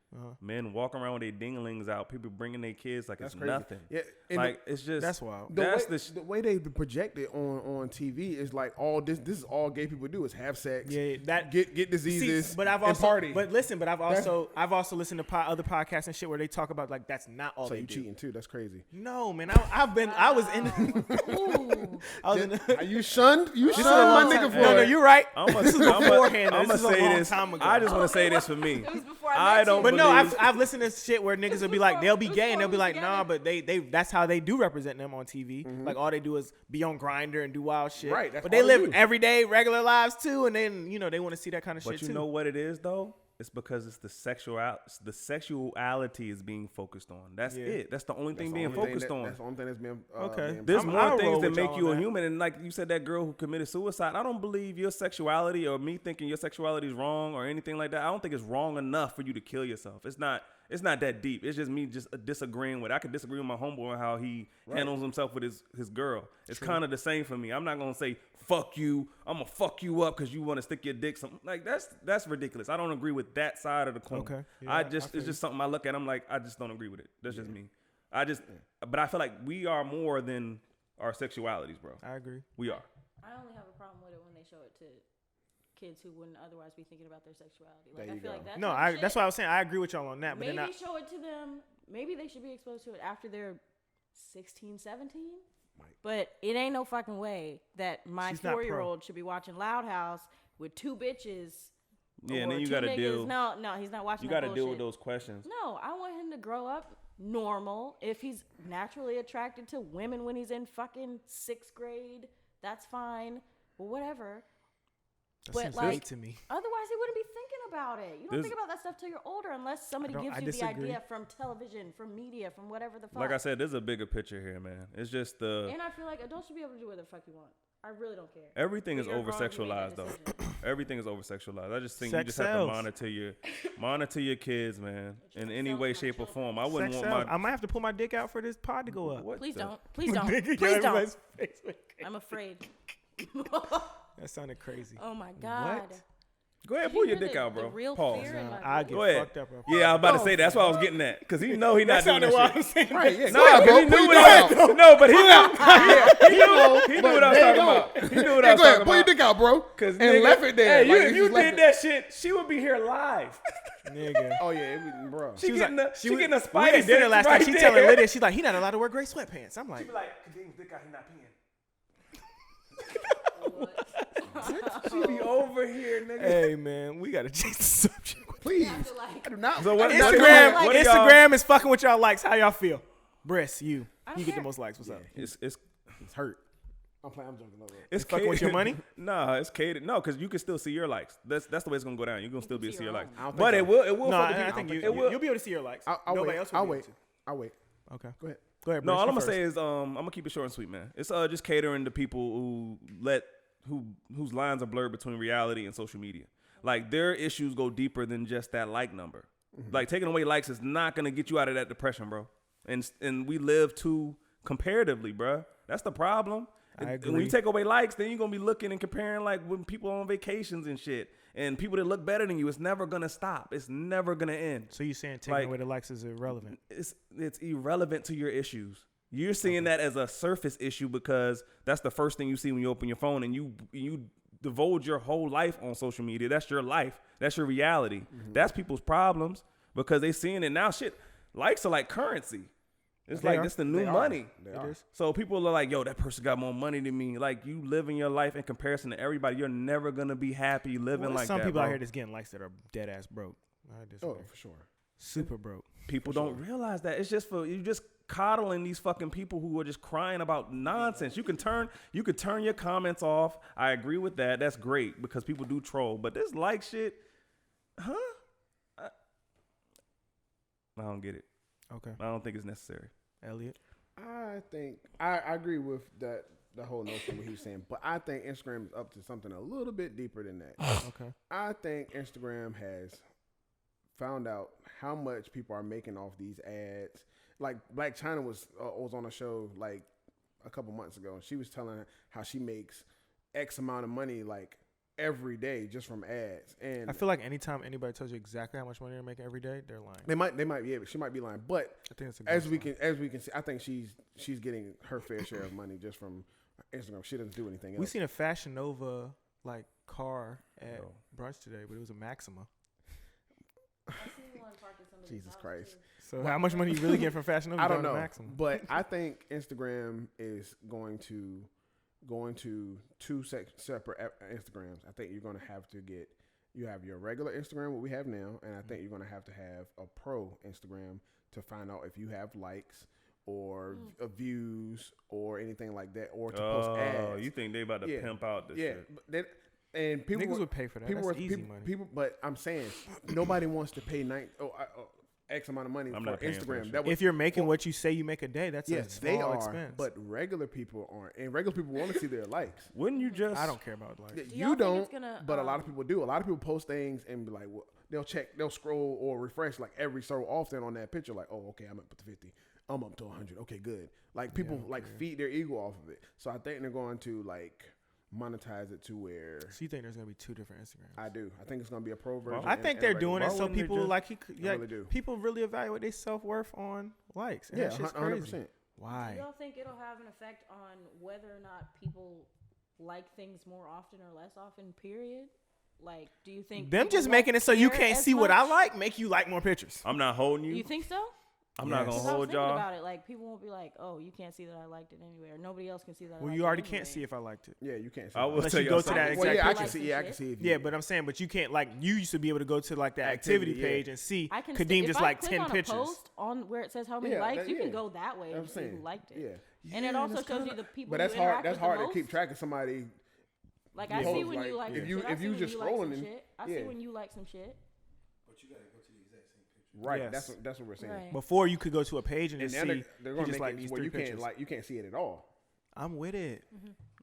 Men walking around with their dinglings out. People bringing their kids like That's it's crazy. nothing. Yeah, and Like it's just That's wild. The way they project it on TV is like all this is all gay people do is have sex. Yeah, that get diseases. See, but I've and also party. But listen, but I've also listened to other podcasts and shit where they talk about like that's not all so they you do. cheating too? That's crazy. No, man, I was in. Ooh. I was in. Are you shunned? You This is shunned a my long nigga time. for No, it. you're right. I'm This is beforehand. I'm This gonna is a say long this. time ago. I just want to say this for me. It was before I I met don't you. But no, believe- I've listened to shit where niggas will be like, they'll be gay and they'll be like, together. nah, but they that's how they do represent them on TV. Like all they do is be on Grindr and do wild shit. Right, that's But all they they live do. everyday regular lives too, and then they want to see that kind of But shit you too. know what it is though? It's because it's the sexuality is being focused on. That's Yeah. it. That's the only thing That's the being only thing focused on. That's the only thing that's being Okay. being There's promoted. more I'll things roll that with make y'all you on a that. human. And like you said, that girl who committed suicide, I don't believe your sexuality or me thinking your sexuality is wrong or anything like that. I don't think it's wrong enough for you to kill yourself. It's not that deep. It's just me disagreeing with. I could disagree with my homeboy on how he handles himself with his girl. It's kind of the same for me. I'm not gonna say fuck you. I'm gonna fuck you up because you want to stick your dick. Something like that's ridiculous. I don't agree with that side of the coin. Okay. Yeah, It's just something I look at. I'm like, I just don't agree with it. That's just me. But I feel like we are more than our sexualities, bro. I agree. We are. I only have a problem with it when they show it to kids who wouldn't otherwise be thinking about their sexuality. Like There I you feel go. like that's No, some shit. that's why I was saying I agree with y'all on that. But Maybe then show it to them. Maybe they should be exposed to it after they're 16, 17. But it ain't no fucking way that my She's not pro. 4-year-old should be watching Loud House with 2 bitches. Yeah, and or then you 2 got to niggas. deal. No, he's not watching. You got got to to deal with those questions. No, I want him to grow up normal. If he's naturally attracted to women when he's in fucking 6th grade, that's fine. Well, whatever. that But seems like, late to me. otherwise he wouldn't be thinking about it. You don't think about that stuff till you're older, unless somebody gives you the disagree. idea from television, from media, from whatever the fuck. Like I said, there's a bigger picture here, man. It's just And I feel like adults should be able to do whatever the fuck you want. I really don't care. everything is But you're over grown, you made sexualized that though. decision. Everything is over sexualized. I just think Sex you just have sells. to monitor your kids, man, in any way, shape, or form. I wouldn't Sex want sells. my. I might have to pull my dick out for this pod to go up. What Please the- don't. Please don't. Nigga, Please don't. everybody's face went crazy. I'm afraid. That sounded crazy. Oh my god. Go ahead, Did pull you your hear dick the- out, the bro. real Pause. fear in my I voice? get Go ahead. fucked up. Yeah, I was about to say that's what I was getting at because he know he not doing Sounded that wild. shit. I'm saying Right, yeah. No, Go ahead, because bro. he Pull knew your what I dick out. No, but he knew what I was There talking you about. go. He knew what I Hey, was go ahead, talking pull your about. dick out, bro. Cause And nigga, left it there. Hey, Like, if you just left did it. that shit, she would be here live. Nigga. Oh yeah, it was, bro. She getting a we getting a we spider had dinner sense last right night. She there. telling Litty, she's like, he not allowed to wear gray sweatpants. I'm like, She be like, Kadeem's dick out, he not peeing. She be over here, nigga. hey man, we gotta change the subject. Please. I feel like I do not. So what- I do not- Instagram, what do y'all- Instagram is fucking with y'all likes. How y'all feel? Briss, you don't get the care. most likes. What's up? It's It's hurt. I'm playing. I'm joking. No, no. it's fucking with your money? Nah, it's catered. No, because you can still see your likes. That's the way it's gonna go down. You're gonna still be able to see your likes. I don't think But so. it will. No, fuck with I you. think it will. you'll be able to see your likes. I'll Nobody wait. else will I'll be wait. able to. I'll wait. Okay, Go ahead. go ahead. No, Briss, all you I'm gonna first. say is I'm gonna keep it short and sweet, man. It's just catering to people whose lines are blurred between reality and social media. Like their issues go deeper than just that like number. Like taking away likes is not gonna get you out of that depression, bro. And we live too comparatively, bro. That's the problem. I And when agree. you take away likes, then you're gonna be looking and comparing like when people are on vacations and shit, and people that look better than you. It's never gonna stop. It's never gonna end. So you saying taking like- away the likes is irrelevant? It's irrelevant to your issues. You're seeing that as a surface issue because that's the first thing you see when you open your phone, and you divulge your whole life on social media. That's your life. That's your reality. That's people's problems because they seeing it now. Shit, likes are like currency. It's They like are. this the new They are. money. They It are. is. So people are like, yo, that person got more money than me. Like you living your life in comparison to everybody. You're never gonna be happy living Well, like some that. people bro. out here that's getting likes that are dead ass broke. I disagree. Oh, for sure. Super broke. People don't realize that. It's just for you just coddling these fucking people who are just crying about nonsense. You can turn your comments off. I agree with that. That's great because people do troll. But this like shit, huh? I don't get it. Okay, I don't think it's necessary. Elliot. I think I agree with that. The whole notion what he was saying, but I think Instagram is up to something a little bit deeper than that. Okay. I think Instagram has found out how much people are making off these ads. Like Black China was on a show like a couple months ago, and she was telling how she makes X amount of money like every day just from ads. And I feel like anytime anybody tells you exactly how much money they're making every day, they're lying. they might be able. She might be lying, but I think it's a as ghost we line. can see, I think she's getting her fair share of money just from Instagram. She doesn't do anything else. We seen a Fashion Nova like car at Yo. brunch today, but it was a Maxima. I seen one parked in somebody's Jesus house, Christ. too. So how much money you really get from Fashion Nova? I don't driving a know, Maxima? but I think Instagram is going to two separate Instagrams. I think you're going to have to get. You have your regular Instagram, what we have now, and I think you're going to have a pro Instagram to find out if you have likes or views or anything like that, or to post ads. You think they about to pimp out this shit? But and people Niggas would pay for that. People That's were, easy people, money. people, but I'm saying nobody wants to pay X amount of money I'm for not paying for that Instagram. shit. That was, If you're making what you say you make a day, that's a yes, small they are, expense. but regular people aren't, and regular people want to see their likes. Wouldn't you just? I don't care about like. Do y'all You think don't, it's gonna, but a lot of people do. A lot of people post things and be like, well, they'll scroll or refresh like every so often on that picture. Like, oh, okay, I'm up to 50. I'm up to 100. Okay, good. Like people feed their ego off of it. So I think they're going to like monetize it to where So you think there's gonna be two different Instagrams? I do. I think it's going to be a pro version. I think and they're a doing regular. it Why so wouldn't they people just- like I really do. people really evaluate their self worth on likes. And Yeah, that shit's 100%. crazy. Why? Do y'all think it'll have an effect on whether or not people like things more often or less often? Period. Like, do you think Them people just won't making it so you care can't as see what I much? like, make you like more pictures. I'm not holding you. You think so? I'm not Yes. gonna 'Cause I was hold thinking y'all. about it. Like, people won't be like, "Oh, you can't see that I liked it anyway," or nobody else can see that. I Well, liked you it already anyway. can't see if I liked it. Yeah, you can't see I that. will Unless tell you y'all go to that something. exact Well, yeah, I like can some see. Yeah, I shit. can see. If you, Yeah, but I'm saying, but you can't like you used to be able to go to like the activity Activity, yeah. page and see I can Kadeem if just I like click 10 on a pictures. post on where it says how many Yeah, likes, that- you can yeah. go that way I'm and see who saying, liked it. yeah. And it Yeah, also that's shows kinda- you the people. But that's you hard. interact That's with the hard to most. keep track of somebody. Like I Yeah. see when you Like, like if some you- shit. I if see you when just you like some scrolling and- shit. I yeah. see when you like some shit. But you gotta go to the exact same picture. Right. Yes. That's what we're saying. Right. Before you could go to a page and And just now see they're he going to just make like it these where 3 you pictures. can't you can't see it at all. I'm with it.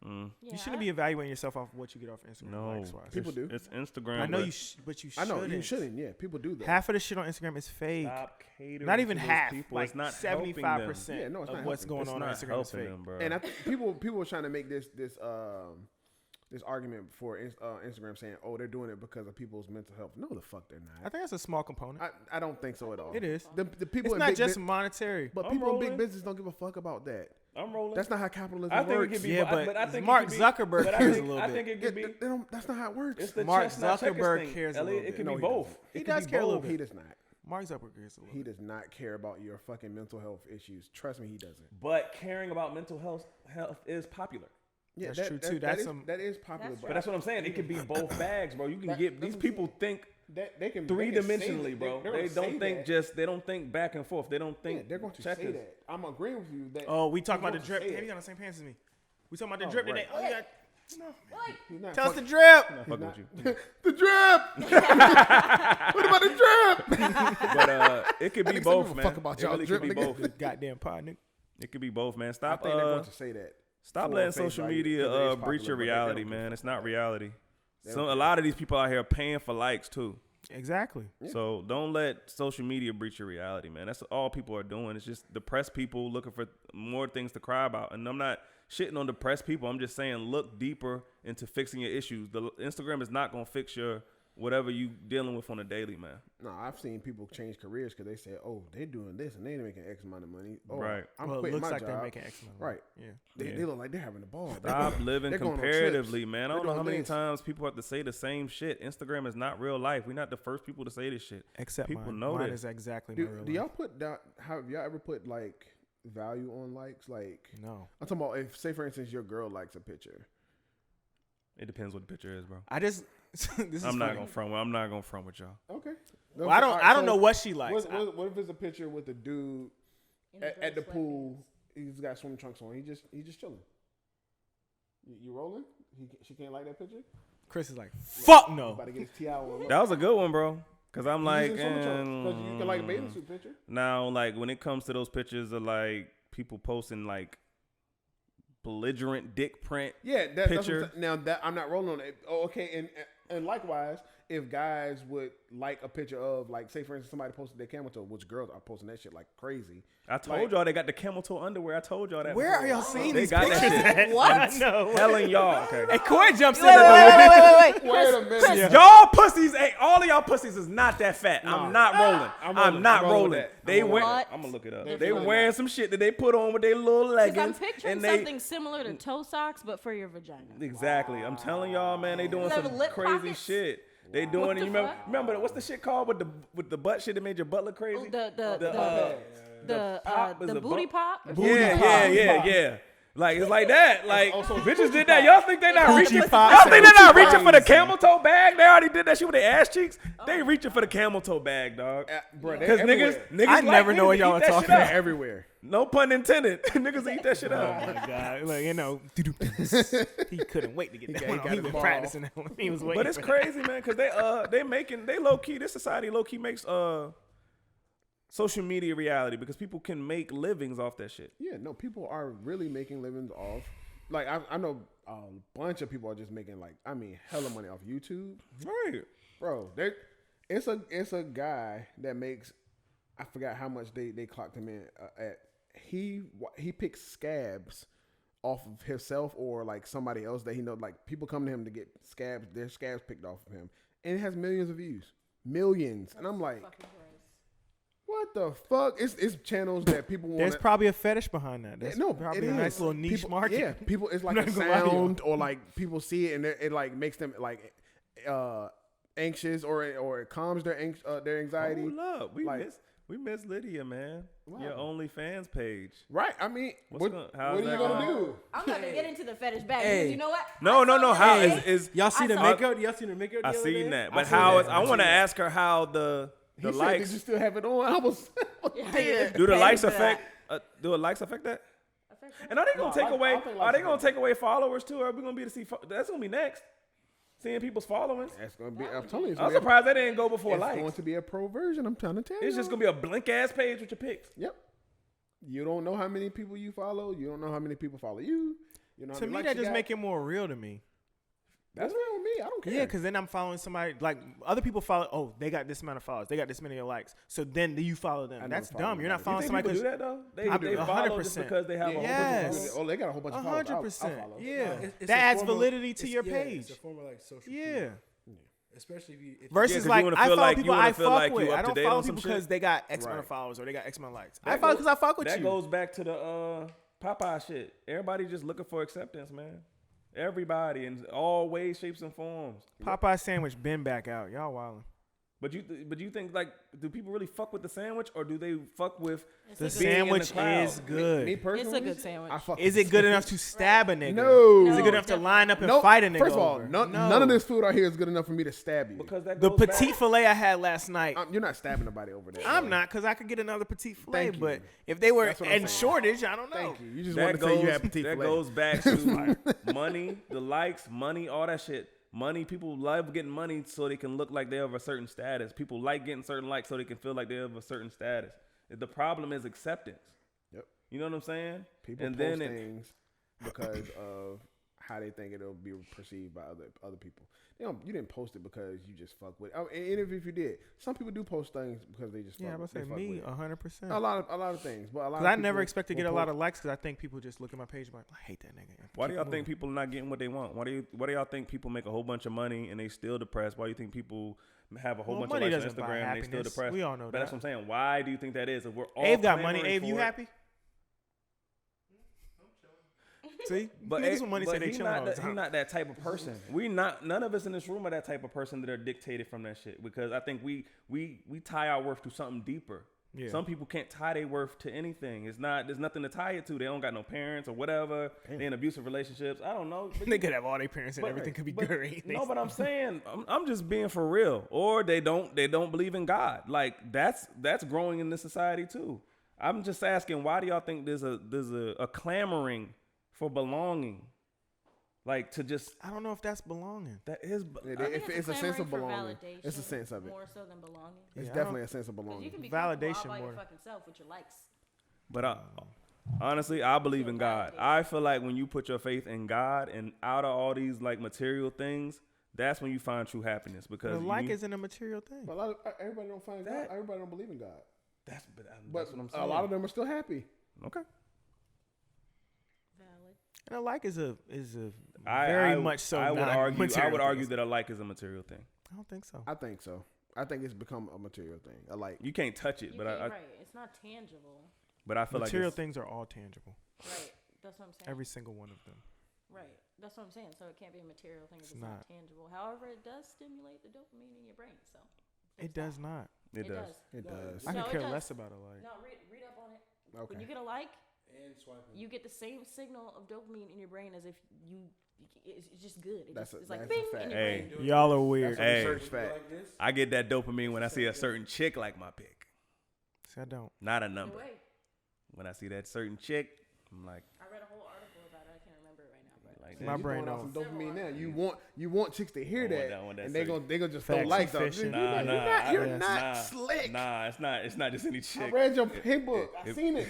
Mm. Yeah, You shouldn't be evaluating yourself off what you get off Instagram. No, likes-wise. People do. It's Instagram. I know but you, but you I shouldn't. know you shouldn't. Yeah, people do that. Half of the shit on Instagram is fake. Stop catering Not even to those half. people. Like It's not 75% Yeah, no, it's of not what's helping. going on not Instagram is helping fake. them, bro. And I think people are trying to make this argument for Instagram saying, oh, they're doing it because of people's mental health. No, the fuck they're I not. think that's a small component. I don't think so at all. It is. The people It's in not big just bu- monetary. but I'm people in rolling. big business don't give a fuck about that. I'm rolling. That's not how capitalism I think works. it could be. Yeah, I but think Mark it could be, Zuckerberg but I cares a think- little I bit. think it could be. That's not how it works. It's the Mark chestnut checkers Zuckerberg thing, cares a Elliot. little It could bit. be No, he both. doesn't. It He could does be care a little both. bit. He does not. Mark Zuckerberg cares a little He bit. does not care about your fucking mental health issues. Trust me, he doesn't. But caring about mental health is popular. Yeah, That's true, too. That's that is popular. That's But that's what I'm saying. It could be both bags, bro. You can That- get that's these what I'm people saying. think they can three they can say dimensionally, that. bro. They're They gonna say don't think that. just. They don't think back and forth. They don't Yeah, think. they're going to checkers. say that. I'm agreeing with you. That Oh, we talking they're about the going to drip. say Damn, it. you got the same pants as me. We talking about the Oh, drip right. today. Oh, yeah. He's not Tell us the fuck- drip. I'm not fucking with you. the drip. What about the drip? But it could I be think some both, people man. fuck about It y'all really drip, could be nigga. both. Goddamn pod, nigga. It could be both, man. I Stop. think they're going to say that. Stop for letting face social value, media 'cause it is breach popular, your but they reality, don't man. give a It's not reality. They So don't a lot of these people out here paying for likes too. Exactly. Yeah. So don't let social media breach your reality, man. That's all people are doing. It's just depressed people looking for more things to cry about. And I'm not shitting on depressed people. I'm just saying look deeper into fixing your issues. The Instagram is not gonna fix your whatever you dealing with on a daily, man. No, I've seen people change careers because they said, "Oh, they're doing this and they're making X amount of money." Oh, Right. I'm Well, it quitting looks my like job. they're making X amount of money. Right. Yeah. They look like they're having a ball. Stop living they're going on comparatively, trips. man. I They're don't know how doing many this. times people have to say the same shit. Instagram is not real life. We're not the first people to say this shit. Except People mine. know Mine this. is exactly my real Do y'all life. put down? Have y'all ever put like value on likes? Like No. I'm talking about if, say, for instance, your girl likes a picture. It depends what the picture is, bro. I just this is I'm not funny. gonna front with y'all. Okay. Well, I don't know what she likes. What if it's a picture with a dude In the at the girl's pool? sweatpants. He's got swim trunks on. He just chilling. You rolling? She can't like that picture. Chris is like, fuck He's no. about to get his towel on. That was a good one, bro. Cause I'm like, Because you can like a bathing suit picture. now, like when it comes to those pictures of like people posting like belligerent dick print. Yeah, that's what I'm Picture. saying. Now that I'm not rolling on it. Oh, okay, and likewise, if guys would like a picture of, like, say for instance, somebody posted their camel toe, which girls are posting that shit like crazy. I told y'all they got the camel toe underwear. I told y'all that. Where before. are y'all seeing They these got pictures that shit. at? What? I know. Telling y'all. Okay. Hey, Koi jumps in. Wait. Wait a minute. Yeah. Y'all pussies ain't all of y'all pussies is not that fat. I'm not rolling. I'm not rolling rolling. with that. They I'm wear. rolling. I'm gonna look it up. They're They really wearing not. some shit that they put on with their little Because I'm leggings. picturing and they something similar to toe socks, but for your vagina. exactly. I'm telling y'all, man, they doing Does it have some lip crazy pockets? shit. They What doing. the You fuck? remember what's the shit called with the butt shit that made your butt look crazy? The booty pop. Yeah. Like it's like that. Like bitches did that. Y'all think they not reaching? pop Y'all think they not sounds reaching for the crazy. camel toe bag? They already did that shit with their ass cheeks. They reaching for the camel toe bag, dog. Bro, Because niggas I never know what niggas y'all eat are that talking shit about. up. They're everywhere. No pun intended. Niggas eat that shit Oh up. my god! Like he couldn't wait to get that he one got on. He the was ball. practicing that one. He was waiting. But it's for crazy, man, because they low key. This society low key makes social media reality because people can make livings off that shit. Yeah, no, people are really making livings off. Like I know a bunch of people are just making hella money off YouTube. Right. Bro, it's a guy that makes, I forgot how much they clocked him in at. He picks scabs off of himself or like somebody else that he knows. Like people come to him to get their scabs picked off of him, and it has millions of views, millions. And I'm like, what the fuck? It's channels that people want. There's probably a fetish behind that. That's no, probably it a is. nice little niche People- market. Yeah, people. It's like I'm a not gonna lie to you. sound, or like people see it and it like makes them like anxious, or it calms their anxiety. Hold up. We miss Lydia, man. Wow. Your OnlyFans page. Right. I mean, How's what that are you gonna going? do? I'm not gonna get into the fetish bag. Hey. Because you know what? No. How Hey. is Y'all see I the saw- makeup? Y'all seen the makeup? I the other seen day? that, I but seen how that. is? I want to ask her how the He said, likes. did you still have it on? I was. Do the likes Pay for affect? Do the likes affect that? And are they gonna No, take I away? think Are likes they gonna affect take away followers too? Or are we gonna be to see? That's gonna be next. Seeing people's followings. That's gonna be. I'm telling you. I'm surprised that didn't go before It's likes. going to be a pro version. I'm trying to tell you. It's just gonna be a blank ass page with your pics. Yep. You don't know how many people you follow. You don't know how many people follow you. You know how To many me, likes that you just got. make it more real to me. That's real with me. I don't care. Yeah, because then I'm following somebody like other people follow. Oh, they got this amount of followers. They got this many likes. So then you follow them. I That's never follow dumb. You're not nobody. You following think somebody people do because that though? I They do, follow just 100%. because they have a whole bunch of Yes. followers. Oh, they got a whole bunch of followers. I'll 100%. follow. Yeah, It's that a adds form of- validity to it's- your yeah, page. It's a form of like social Yeah. proof. Especially if you Versus 'cause you like wanna I feel follow like- you people wanna I feel fuck like you with. up I to don't date follow on some people because shit. they got X amount Right. of followers or they got X amount of likes. That I follow goes- because I fuck with That you. goes back to the Popeye shit. Everybody just looking for acceptance, man. Everybody in all ways, shapes, and forms. Popeye sandwich been back out. Y'all wildin'. But you think like, do people really fuck with the sandwich or do they fuck with It's The a good- being in the sandwich crowd? is good. Me personally, good sandwich. I fuck Is with it good enough to stab a nigga? No. Is it No, good enough to definitely. line up and Nope. fight a nigga? First of all, over? none of this food out here is good enough for me to stab you. Because that The goes back- petite fillet I had last night. You're not stabbing nobody over there. I'm bro. not, because I could get another petite fillet. Thank you. But if they were That's what I'm in saying. shortage, I don't know. Thank you. You just that want to goes, say you have petite that fillet. goes back to money, the likes, money, all that shit. Money, people love getting money so they can look like they're of a certain status. People like getting certain likes so they can feel like they're of a certain status. The problem is acceptance. Yep. You know what I'm saying? People and post then it, things because of how they think it'll be perceived by other people. You didn't post it because you just fuck with it. And even if you did, some people do post things because they just Yeah, I'm fuck, about to they say fuck me with it. 100%. A lot of things, but a lot. Because Of I never people expect to will get a lot post- of likes because I think people just look at my page and be like, I hate that nigga. why do y'all Keep think moving. people are not getting what they want? Why do y'all think people make a whole bunch of money and they still depressed? Why do you think people have a whole Well, bunch money of likes on doesn't buy Instagram and they still happiness. depressed? We all know But that's that. what I'm saying. Why do you think that is? If we're all Abe got money. clamoring Abe, you for it- happy? See? But Niggas Abe- with money but say they he chilling all the He's time. not that type of person. None of us in this room are that type of person that are dictated from that shit. Because I think we tie our worth to something deeper. Yeah. Some people can't tie their worth to anything. There's nothing to tie it to. They don't got no parents or whatever. They in abusive relationships. I don't know. They could have all their parents and But- everything could be but- great. No, but I'm saying I'm just being for real. Or they don't believe in God. Like that's growing in this society too. I'm just asking, why do y'all think there's a clamoring for belonging? Like to just I don't know if that's belonging. that is. It's a sense of belonging. validation It's a sense of it. more so than belonging. It's Yeah, I definitely a sense of 'Cause you belonging. can be Validation comfortable all by more. your fucking self with your likes. But honestly, I believe in God. I feel like when you put your faith in God and out of all these like material things, That's when you find true happiness because The like isn't a material thing. But everybody don't find God. Everybody don't believe in God. that's But what I'm saying. a lot of them are still happy. Okay. Valid. And a like is a I very much so. I would argue. I material would argue thing. that a like is a material thing. I don't think so. I think so. I think it's become a material thing. I like. You can't touch it, You but can't- I right. It's not tangible. but I feel Material like things are all tangible. Right. That's what I'm saying. Every single one of them. Right. That's what I'm saying. So it can't be a material thing if It's it's not not. tangible. However, it does stimulate the dopamine in your brain. So It does not. it does. It does. I No, could it care does. less about a like. No, read up on it. Okay. When you get a like, And swiping. you get the same signal of dopamine in your brain as if it's just good. That's It's a like fact. bing in your Hey. brain. Y'all are weird. That's a Hey. research fact. Like this. I get that dopamine when I see a certain chick like my pick, See, I don't. not a Either number. way, When I see that certain chick, I'm like, I read a whole article about it. I can't remember it right now. But like My You brain throwing out don't. some dopamine now. You want chicks to hear I want that, that one, that and they certain- gonna just throw Facts likes out. efficient. You're Nah, not nah, slick. Nah, it's not just any I chick. read your playbook. I seen it.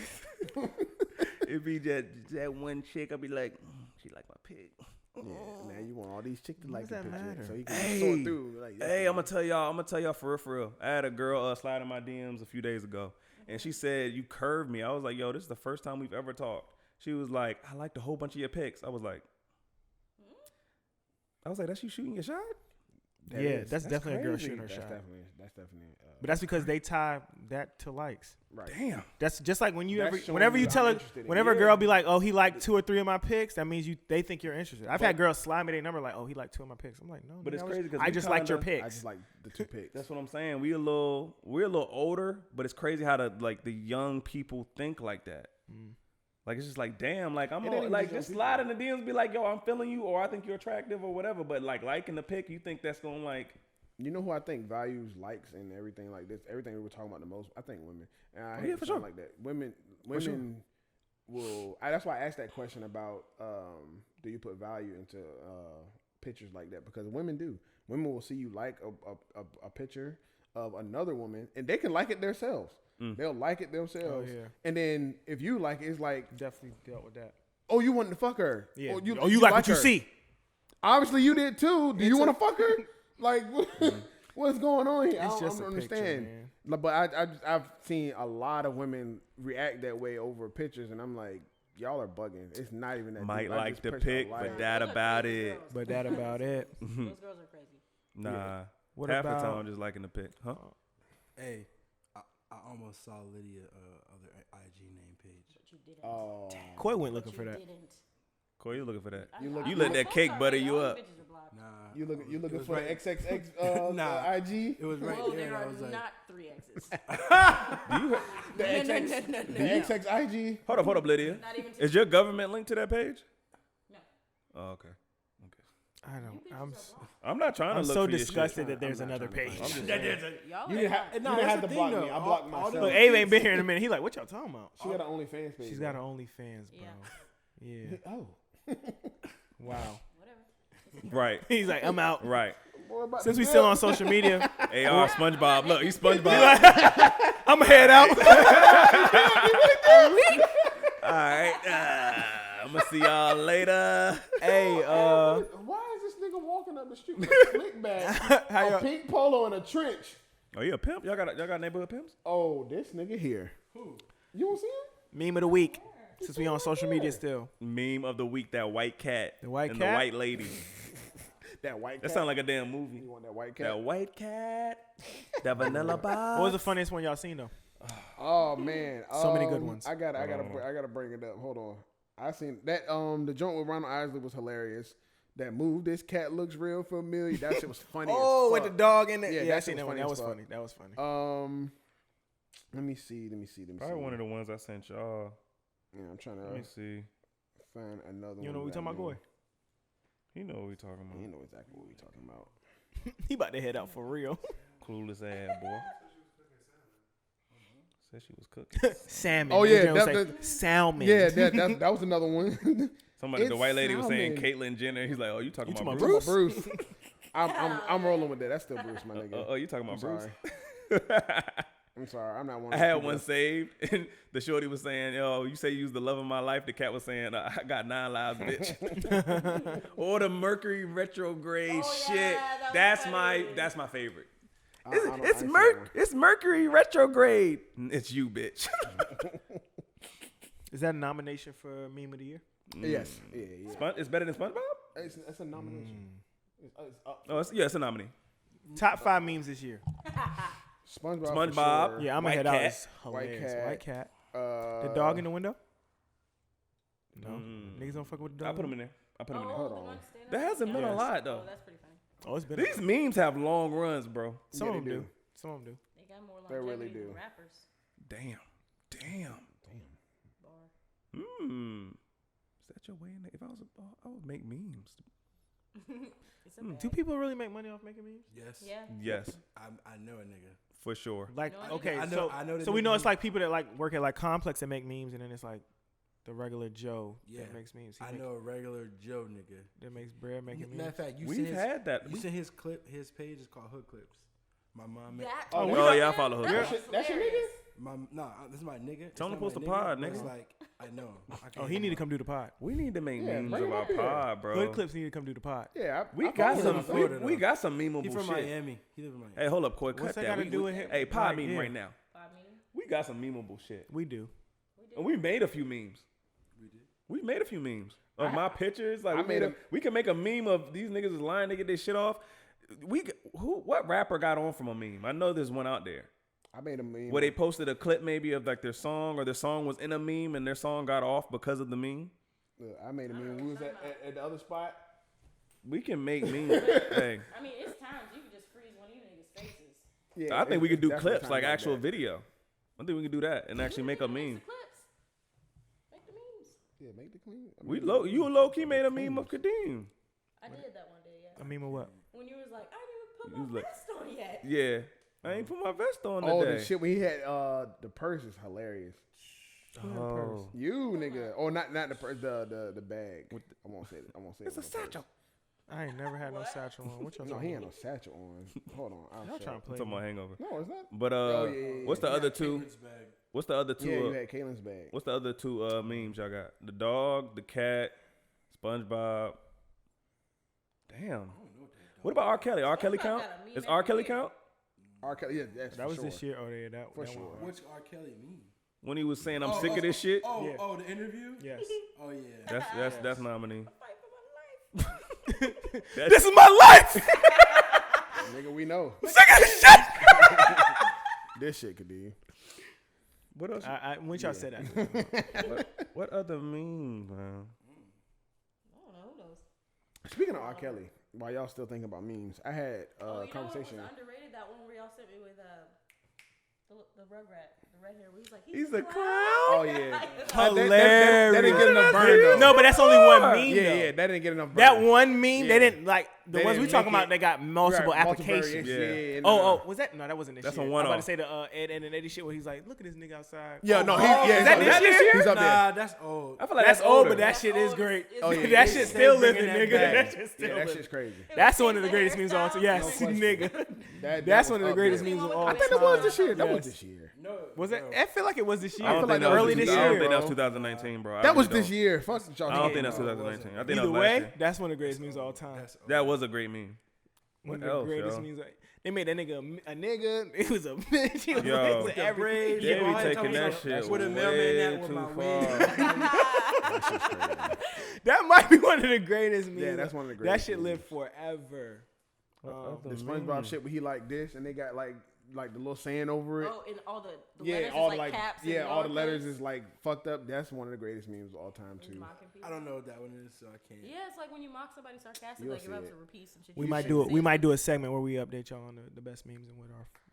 It be that one chick. I'll be like, she like my pick. Yeah, man, you want all these chicks to What like does the that picture, matter? so you can Hey. sort through. Like, Hey, I'm gonna tell y'all for real. I had a girl slide in my DMs a few days ago, and she said, "You curved me." I was like, "Yo, this is the first time we've ever talked." She was like, "I liked a whole bunch of your pics." I was like, "That's you shooting your shot?" That Yeah, is- that's definitely a girl crazy. shooting her That's shot. Definitely. But that's because they tie that to likes. Right. Damn. That's just like when you That's ever, showing whenever you you I'm tell a, interested in whenever a you. girl be like, "Oh, he liked 2 or 3 of my pics," that means they think you're interested. I've had girls slide me their number like, "Oh, he liked 2 of my pics." I'm like, "No, But nigga, it's I was- crazy 'cause I we just liked your kinda- pics." I just like the 2 pics. That's what I'm saying. We're a little older, but it's crazy how the young people think like that. Like it's just like, damn, like I'm It ain't all, even like just young just people. slide in the DMs, be like, yo, I'm feeling you, or I think you're attractive, or whatever. But like liking the pic, you think that's gonna like. You know who I think values likes and everything like this? Everything we were talking about the most. I think women. And I hate yeah, to for sound sure. like that. Women sure. will. That's why I asked that question about do you put value into pictures like that? Because women do. Women will see you like a picture of another woman, and they can like it themselves. They'll like it themselves. Oh, yeah. And then if you like it, it's like, Definitely dealt with that. oh, you wanted to fuck her. Yeah. Oh, you like what you her. see. Obviously, you did too. Do you want to fuck her? Like, what's going on here? It's I just don't a picture, understand. man. Like, but I've seen a lot of women react that way over pictures, and I'm like, y'all are bugging. It's not even that. Might deep. I like just the pressed pic, like. but that Those are about crazy it. girls. But that about it. Those girls are crazy. Nah. What Half about- the time I'm just liking the pic, huh? Hey, I almost saw Lydia other IG name page. But you didn't. Oh, Koi went But looking you for that. Didn't. Cool, you looking for that? You You let that cake butter All you these up. bitches are blocked. Nah, you looking it was for the right, XXX Nah. IG? It was right Well, there. there And I are was like, not 3 X's. The XX, no. the XXIG. Hold up, Lydia. Not even Is your government linked to that page? No. Oh, okay. I don't. I'm not trying to I'm look so for your shit. disgusted that there's I'm not another trying page. to find it. I'm just saying. Y'all You are didn't have, not- you No, didn't that's have the to thing, block though. me. I blocked All myself. the- Look, Abe ain't been here in a minute. He like, what y'all talking about? She got an OnlyFans page. She's got her bro. OnlyFans, bro. Yeah. Oh. Wow. Whatever. Right, He's like, I'm out. right. Boy, about Since to we dip. still on social media, AR SpongeBob. Look, he's SpongeBob. I'm gonna head out. All right. I'm gonna see y'all later. Hey, Why is this nigga walking up the street with a slick bag, how a y'all? pink polo, and a trench? Oh, you a pimp? Y'all got neighborhood pimps? Oh, this nigga here. Who? You don't see him? Meme of the week. Since we on social media still. Meme of the week: that white cat. The white and cat? the white lady. That white cat. That sounds like a damn movie. You want that white cat? That white cat. That vanilla box. What was the funniest one y'all seen though? Oh man, So many good ones. I gotta bring it up. Hold on. I seen that. The joint with Ronald Isley was hilarious. That move, this cat looks real familiar. That shit was funny. Oh, as with fuck. the dog in it. Yeah, Yeah, I that seen shit that was one. funny That as was fuck. funny. That was funny. Let me see. Probably one of the ones I sent y'all. Yeah, I'm trying Let me to see. find another one. You know what we talking about, Goy? He know what we talking about. You know exactly what we talking about. He about to head out for real. Clueless ass boy. Said she was cooking. Salmon. Oh, yeah, That that- say, salmon. Yeah, that was another one. Somebody, the It's white lady was saying salmon. Caitlyn Jenner. He's like, oh, you talking You about talking Bruce? about Bruce. I'm rolling with that. That's still Bruce, my nigga. Oh, you talking I'm about Bruce? sorry. I'm sorry, I'm not one. I of those had people one saved, and the shorty was saying, "Yo, you say you was the love of my life." The cat was saying, "I got 9 lives, bitch." Or the Mercury retrograde shit. that was That's my favorite. I ain't It's seen that one. It's Mercury retrograde. It's you, bitch. Is that a nomination for meme of the year? Yes, yeah. It's better than SpongeBob. It's a nomination. It's up. Oh, it's a nominee. Top 5 memes this year. SpongeBob. For SpongeBob. sure. Yeah, I'm White gonna head out. cat. It's hilarious. White cat. The The dog in the window. No, niggas don't fuck with the dog. I put him in there. Hold on. There hasn't been a lot though. Oh, that's pretty funny. Oh, it's been. These memes have long runs, bro. Some Yeah, of them they do. do. Some of them do. They got more They really longevity do. than rappers. Damn. Bar. Is that your way? If I would make memes. It's a bag. Do people really make money off making memes? Yes. Yeah. Yes, I know a nigga. for sure. Like, No, I okay, I know- so I know the so we know niggas it's like people that like work at like Complex that make memes, and then it's like the regular Joe Yeah. that makes memes. I know a regular Joe nigga. That makes bread making Matter memes. of fact, you We've seen his, had that. You seen his clip? His page is called Hood Clips. My mom. That, Oh, yeah, I follow her. That's your nigga? This is my nigga. Tell him It's to post not the my pod, but it's nigga. like I know. Oh, he need to come do the pod. We need to make Yeah, memes bring of him our up here. pod, bro. Hood Clips need to come do the pod. Yeah, We I got follow some. him. Florida, We though. got some memeable He from shit. Miami. He live in Miami. Hey, hold up, Coy. What's Cut that that. gotta We- do we- with him? Hey, pod Like, meme yeah. right now. We got some memeable shit, We do. and we made a few memes. We did. We made a few memes of my pictures. Like I we made made we can make a meme of these niggas is lying to get their shit off. What rapper got on from a meme? I know there's one out there I made a meme. where they posted a clip maybe of like their song, or their song was in a meme and their song got off because of the meme. Look, I made a meme. We was at the other spot. We can make memes. Hey, I mean, it's times you can just freeze one of you niggas' faces. Yeah, I think we could do definitely clips times like actual that. video. I think we can do that and actually make a meme. Clips. Make the memes. Yeah, make the clean. I We mean, you low key made a meme of Kadeem. I did that one day, yeah. A meme of what? When you was like, I didn't You even was put my like- vest on yet. Yeah, I ain't put my vest on Oh, today. the shit when he had the purse is hilarious. Oh, You nigga. Oh, not the purse. The bag. I won't say it. I won't say it's a it. no purse. satchel. I ain't never had no satchel on. What y'all No, talking he ain't about? no satchel on. Hold on. I'll Y'all show trying you. to play? I'm talking me. about hangover. No, it's not. But yeah. what's the other two? Caitlin's bag. What's the other two? Yeah, you had Kaylin's bag. What's the other two memes y'all got? The dog, the cat, SpongeBob. Damn. What about R. Kelly? R. Kelly count? got a meme Is R. every Kelly year. count? R. Kelly, yeah, that's That for was sure. this year. Oh yeah, that For that sure. one. What's R. Kelly mean? When he was saying I'm sick of this shit. Oh, Yeah. oh, the interview. Yes. Oh yeah. That's nominee. Fight for my life. This is my life. Nigga, we know. Sick of this shit. This shit could be. What else? When y'all said that, What other memes, man? I don't know. Who knows? Speaking of R. Kelly, while y'all still thinking about memes, I had Oh, a you conversation. know what was underrated? That one where y'all sent me with the Rugrat, the red hair. Where he's like, He's a clown. Oh yeah, Hilarious. That didn't get enough burn though. no, but that's only one meme. yeah, though. yeah, that didn't get enough burn. That one meme, Yeah. they didn't like the They ones we didn't talking make about. it- They got multiple Right, applications. variations, Yeah. no. Was that? No, that wasn't this That's year. a I'm one-off. about to say the Ed and Eddie shit where he's like, look at this nigga outside. Yeah, no, Oh, he's is yeah, that he's up this there. year? He's up there. Nah, that's old. I feel like That's that's old, older. but that shit is old. great. Oh, yeah, that yeah, shit's yeah. still Bringing living, that nigga. back. That shit's still Yeah, that living. shit's crazy. That's one of the the greatest memes of all time. hairstyle. Yes, No question. nigga. That That's was one of the up greatest there. memes of I all I time. think that was this year. That Yes. was this year. No, Was it? no. I feel like it was this year. I don't feel think like that early was this I year, don't think that was bro. 2019, bro. I That was really this don't. year. Fuck y'all. I don't think that's No, it 2019. I think that Either was last way, year. that's one of the greatest memes of all time. That's old. That was a great meme. One What of the else, greatest yo? memes. They made that nigga a nigga. It was a bitch. He was Yo. like, With the every braids, They Yeah, be I taking told that you shit with a mailman way hat with too my far. That might be one of the greatest memes. Yeah, that's one of the That greatest shit memes. lived forever. The SpongeBob shit where he like this and they got like the little saying over it. Oh, and all the Yeah, letters all is like caps. yeah, and all the letters lowercase. is like fucked up. That's one of the greatest memes of all time He's too. mocking people. I don't know what that one is, so I can't. Yeah, it's like when you mock somebody sarcastic, You'll like you're see about it. to repeat some shit. We you might shouldn't do it. say. We might do a segment where we update y'all on the best memes and what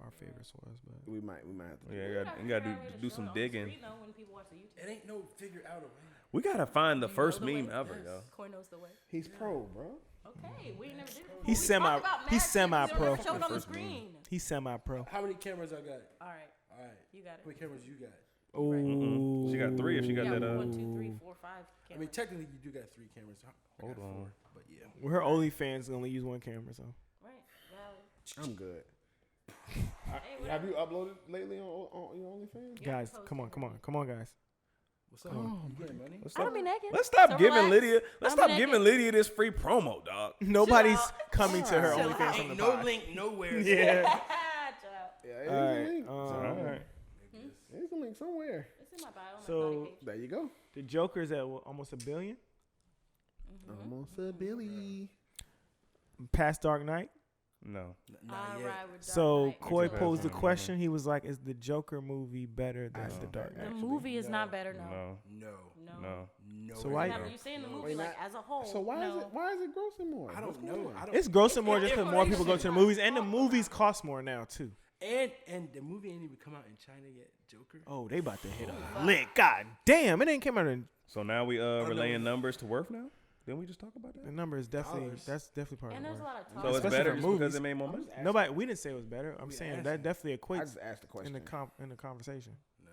our favorites was. But We might have to. Yeah, you gotta do some digging. When people watch the YouTube. It ain't no figure out a way. We gotta find the You first know the meme way. ever, Yes. yo. Coy knows the way. He's pro, bro. Okay, we ain't never did it before. He's We semi- talk about he's mad shit, semi-pro. we don't show it on the First meme. screen. he's semi-pro. How many cameras I got? All right, All right. you got How many it. cameras you got? Ooh. She got 3 if she got Yeah, that. 1, 2, 3, 4, 5. I mean, technically, you do got 3 cameras. I Hold got on. 4, but yeah. Well, her OnlyFans only use one camera, so right, valid. I'm good. Have you uploaded lately on your OnlyFans? Guys, come on, guys. What's up? Oh, You getting money? Let's I don't be stop, naked. let's stop So giving relax. Lydia. Let's I'm stop naked. giving Lydia this free promo, dog. Nobody's out. coming to her Chill OnlyFans on the Ain't no pod. link nowhere. Yeah. Chill out. Yeah, All right. link. All right. There's a link somewhere. It's in my bio. On my So- body page. There you go. The Joker's at almost $1 billion. Almost a Billy. Past Dark Knight. No. Not I yet. ride with Dark So Knight. Koi It's posed the better. question. He was like, "Is the Joker movie better than That's the Dark The Knight?" movie is No. not better. No. No. No. No. No. No. So why- Now, you saying the movie Wait, like not- as a whole? So why no. is it grossing more? I What's don't going know. on? I don't. It's grossing more just because more people go to the information. movies, and the movies cost more now too. And the movie ain't even come out in China yet. Joker. Oh, they about to hit a lick. God damn, it ain't came out in. So now we know. relaying numbers to worth now. Didn't we just talk about The that? number is definitely Dollars. that's definitely part And of there's the a word. lot of talk. So it's Especially better for just because movies. it made more money. Nobody, we didn't say it was better. I'm We saying asked that him. definitely I equates just asked the question. in the conversation. Nah,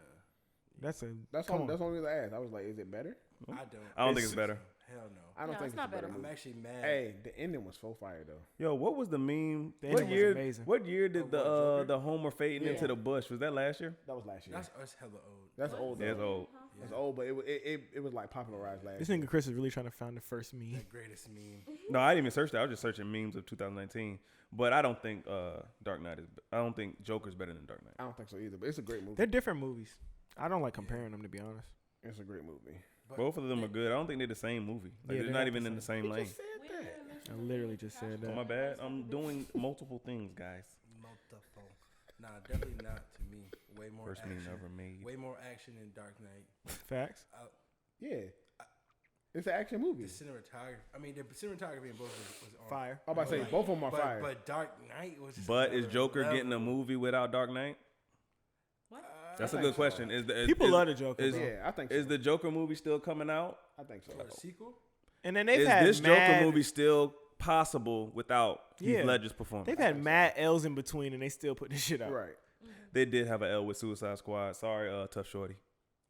That's a That's come all. on. That's the only reason I asked. I was like, is it better? I don't. I don't think it's better. Hell no. I don't No, think it's not a better better. I'm movie. actually mad. Hey, the ending was so fire though. Yo, what was the meme? The What ending was year? amazing. What year did Oh, what, Joker? the Homer fading Yeah. into the bush? Was that last year? That was last year. That's us hella old. That's old. Yeah, it's though. old. It's old, but it was like popularized last This year. nigga Chris is really trying to find the first meme. The greatest meme. No, I didn't even search that. I was just searching memes of 2019. But I don't think Dark Knight is. I don't think Joker's better than Dark Knight. I don't think so either, but it's a great movie. They're different movies. I don't like comparing them to be honest. It's a great movie. But Both of them are good. I don't think they're the same movie. Like, Yeah, they're they're not not even the in the same lane. We didn't even mention I literally just said Oh, that. my bad. I'm doing multiple things, guys. Multiple. Nah, definitely not to me. Way more First action. meme ever made. Way more action in Dark Knight. Facts. Yeah, it's an action movie. The cinematography. I mean, the cinematography in both was on Fire. I'm about to say Like, both of them are fire. But Dark Knight was. Just But is another Joker level. getting a movie without Dark Knight? What? That's a I good think question. Is the People is, love the Joker, Is, bro. yeah, I think so. is the Joker movie still coming out? I think so. For a sequel? And then they've Is had this mad, Joker movie still possible without Heath Yeah. Ledger's performance? They've had mad L's in between, and they still put this shit out. Right. They did have an L with Suicide Squad. Sorry, Tough Shorty.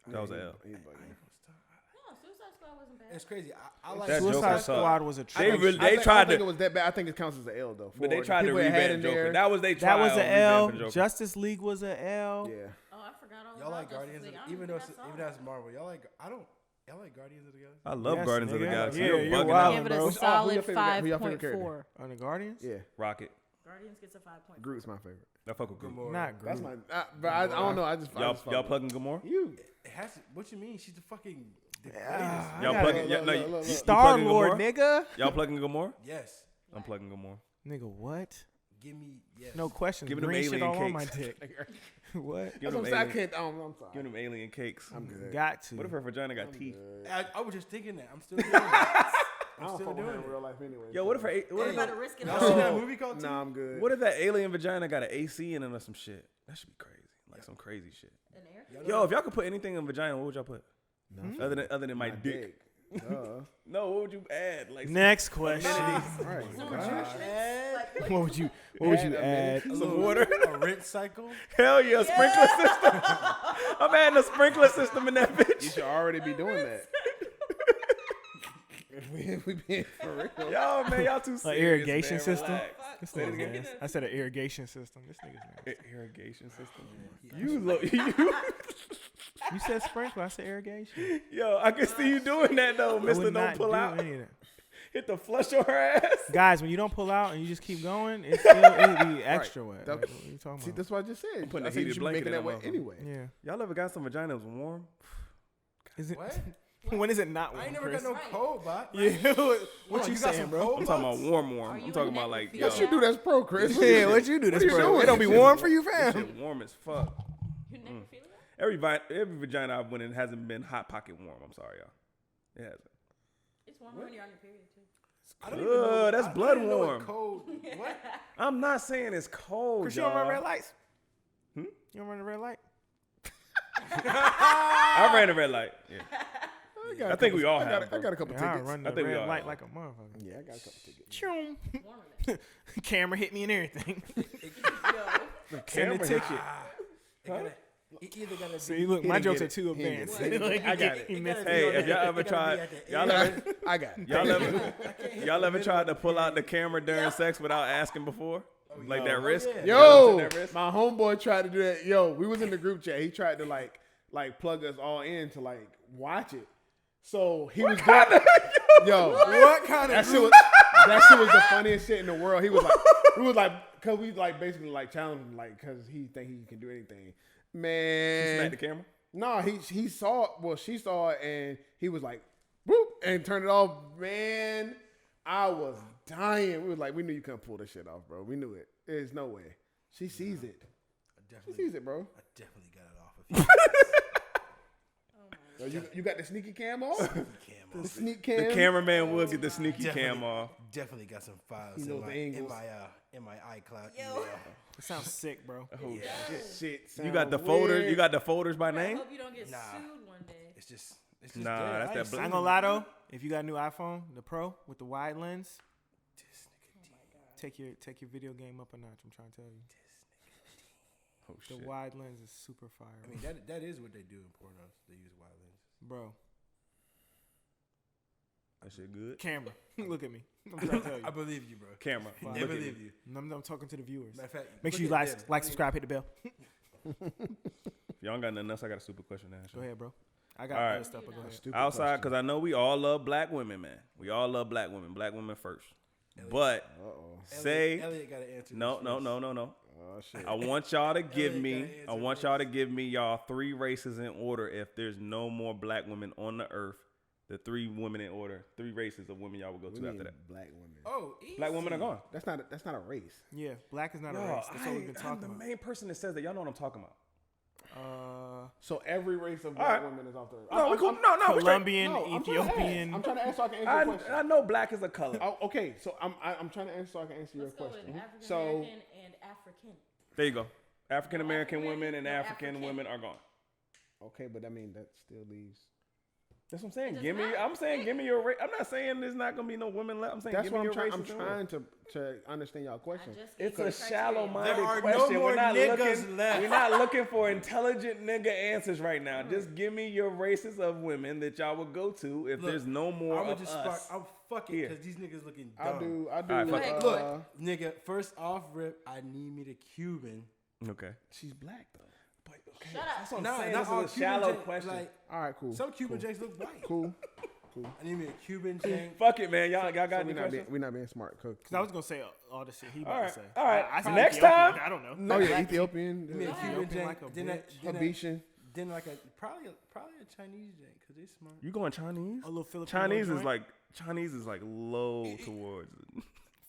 That was an L. He's bugging. No, Suicide Squad wasn't bad. It's crazy. I like That Joker Suicide sucked. Squad was a They trash. really- I tried don't think to- it was that bad. I think it counts as an L though. But they For tried the to people that had revamp in Joker. there. That was they That was trial an on L. revamping Joker. Justice League was an L. Yeah. Oh, I forgot all Y'all about like Justice Guardians, League. I don't even think though I saw even it. though it's Marvel. Y'all like Guardians of the Galaxy? I love Yes, Guardians of the nigga. Galaxy. Yeah, You're you're bugging wild, out. Give it bro. a Who's your solid favorite- who your favorite character? 5.4. On the Guardians? Yeah. Rocket. Guardians gets a 5.4. Groot's my favorite. I fuck with Groot. Gamora. Not That's Groot. my. But I don't know. I just Y'all fuck with plugging Gamora? you. It has to, what you mean? She's the fucking the greatest. I Y'all gotta- plugging? Yeah, no, you Star plugging Lord, Gamora? nigga. Y'all plugging Gamora? Yes. I'm plugging Gamora. Nigga, what? Give me yes. No questions. Give me them Green shit alien all on my cakes. dick. What? That's Give what I'm them saying. I alien, can't. I'm sorry. give them alien cakes. I'm good. Got to. What if her vagina got teeth? I was just thinking that. I'm still doing that. I I'm don't still fuck with her doing in it. real life anyway. Yo, what if her? What if You gotta that? risk it Y'all all. seen that movie called Nah, I'm good. What if that alien vagina got an AC in it or some shit? That should be crazy. Like some crazy shit. An air? Yo, if y'all could put anything in vagina, what would y'all put? Nothing. Other than my dick. Duh. No, what would you add? Like Next question. Right. What would you add? some water? A rinse cycle. Hell yeah, sprinkler system. I'm adding a sprinkler system in that You bitch. should already be doing that. if we being for real. Y'all, man, y'all too An serious. irrigation man. system? Relax. This Say it nigga's again. nasty. I said an irrigation system. This nigga's nasty. Irrigation system. You You said sprinkler. I said irrigation. yo, I can see you doing that though, I Mister. would Don't not pull do out. any of that. Hit the flush on her ass. Guys, when you don't pull out and you just keep going, it'd be extra wet. That- Like, what are you talking See, about? that's what I just said. putting I a said you heated should be blanket making in that that way motherfucker. anyway. Yeah. Y'all ever got some vagina that was warm? Is it? What? When is it not warm, I ain't never Chris? got no cold, bot. Yeah. what What you you got saying, some bro? cold I'm talking about bots? warm. Are I'm you talking in about that like for yo, What you do? That's pro, Chris. Yeah, what you do? That's you bro. doing? It don't be warm for you, fam. shit warm as fuck. You never feel it? Every vagina I've went in hasn't been hot pocket warm. I'm sorry, y'all. It hasn't. It's warmer when you're on your period too. I don't even know. That's I don't blood even know what warm. Cold. What? I'm not saying it's cold, Chris, you y'all. don't run red lights? Hmm? You don't run the red light? I ran a red light. Yeah. I think we all have. I bro. got a couple Yeah, I tickets. run I the think we red all light are. like a motherfucker. Yeah, I got a couple tickets. Choom. Warmer than Camera hit me and everything. Yo. Send camera the hit ticket. It either gotta be. See, look, He my didn't jokes get are it. too He didn't advanced. get it. Like, I got it. He missed Hey, it. if y'all ever tried, y'all ever tried to pull out the camera during sex without asking before? Like that wrist. yeah. Yo, That wrist? my homeboy tried to do that. Yo, we was in the group chat. He tried to like plug us all in to like watch it. So he was doing. Yo, What kind of that shit was the funniest shit in the world. He was cause we like basically like challenged him like cause he think he can do anything. Man, Smack the camera. no, he saw it. Well, she saw it and he was like, whoop, and turned it off. Man, I was dying. We was like, we knew you couldn't pull this shit off, bro. We knew it. There's no way. She sees it. She sees it, bro. I definitely got it off of you. So you got the sneaky cam off? The sneak cam. The cameraman will get the sneaky cam off. Definitely got some files He knows the in angles. my iCloud email. It sounds sick, bro. Oh, Shit. You got the sounds folders. weird. You got the folders by I name. hope you don't get Nah. sued one day. It's just Nah, there. that's I that ain't black- I ain't seen gonna it. lie though. If you got a new iPhone, the Pro with the wide lens, take your video game up a notch. I'm trying to tell you. Oh The shit. wide lens is super fire, I mean that is what they do in pornos. They use wide lenses. bro. That shit good. Camera, look at me. I'm trying to tell you. I believe you, bro. Camera. I Look at believe me. you. I'm talking to the viewers. Matter of fact, Make look sure you at them. like, subscribe, hit the bell. If y'all ain't got nothing else, I got a stupid question to ask Go you. ahead, bro. I got All right. other stuff, but go ahead. Stupid Outside, question. because I know we all love black women, man. We all love black women. Black women first. But Uh-oh. say Elliot got to answer. no. this first. Oh shit. I want y'all to give Elliot me. gotta answer I want y'all to give me y'all 3 races in order. If there's no more black women on the earth, the 3 women in order, 3 races of women y'all will go We to after mean that. black women. Oh, easy. Black women are gone. That's not a race. Yeah, black is not a Yo, race. That's what we've been I'm talking the about. main person that says that. Y'all know what I'm talking about. So every race of black All right. women is off the. No, we cool. No, we straight. Colombian, No, I'm trying to ask. Ethiopian. I'm trying to answer so I can answer your question. I know black is a color. Oh, okay, so I'm trying to answer so I can answer your Let's go question. with African So American and African. There you go. African American African, women and no, African African. women are gone. okay, but I mean that still leaves. That's what I'm saying. It Give me. does not. I'm saying give me your race. I'm not saying there's not gonna be no women left. I'm saying That's give what me I'm your trying. races I'm in order. trying to understand y'all question. I just gave It's you a the criteria. shallow-minded There are no question. more We're not niggas looking. left. We're not looking for intelligent nigga answers right now. Just give me your races of women that y'all would go to if Look, there's no more I'm of just us. I'm fucking Here. because these niggas looking I dumb. do. All right, fuck it. Look, nigga. First off, rip. I need me the Cuban. Okay. She's black though. Shut up. That's what I'm Nah, saying. not This all is a Cuban shallow jank, question. Like All right, cool. some Cuban janks look white. Cool. I need me a Cuban jank. Fuck it, man. Y'all got So any questions? we're not being smart. Cook. Cause I was gonna say all the shit he about All right, to say. all right. I said Next Ethiopian, time- I don't know. Oh yeah, Black Ethiopian. Give me a Yeah. Cuban Ethiopian jank. like a Then bitch. Habitian. then like a probably a Chinese jank because they smart. You going Chinese? A little Filipino. Chinese is joint. like low towards it. What you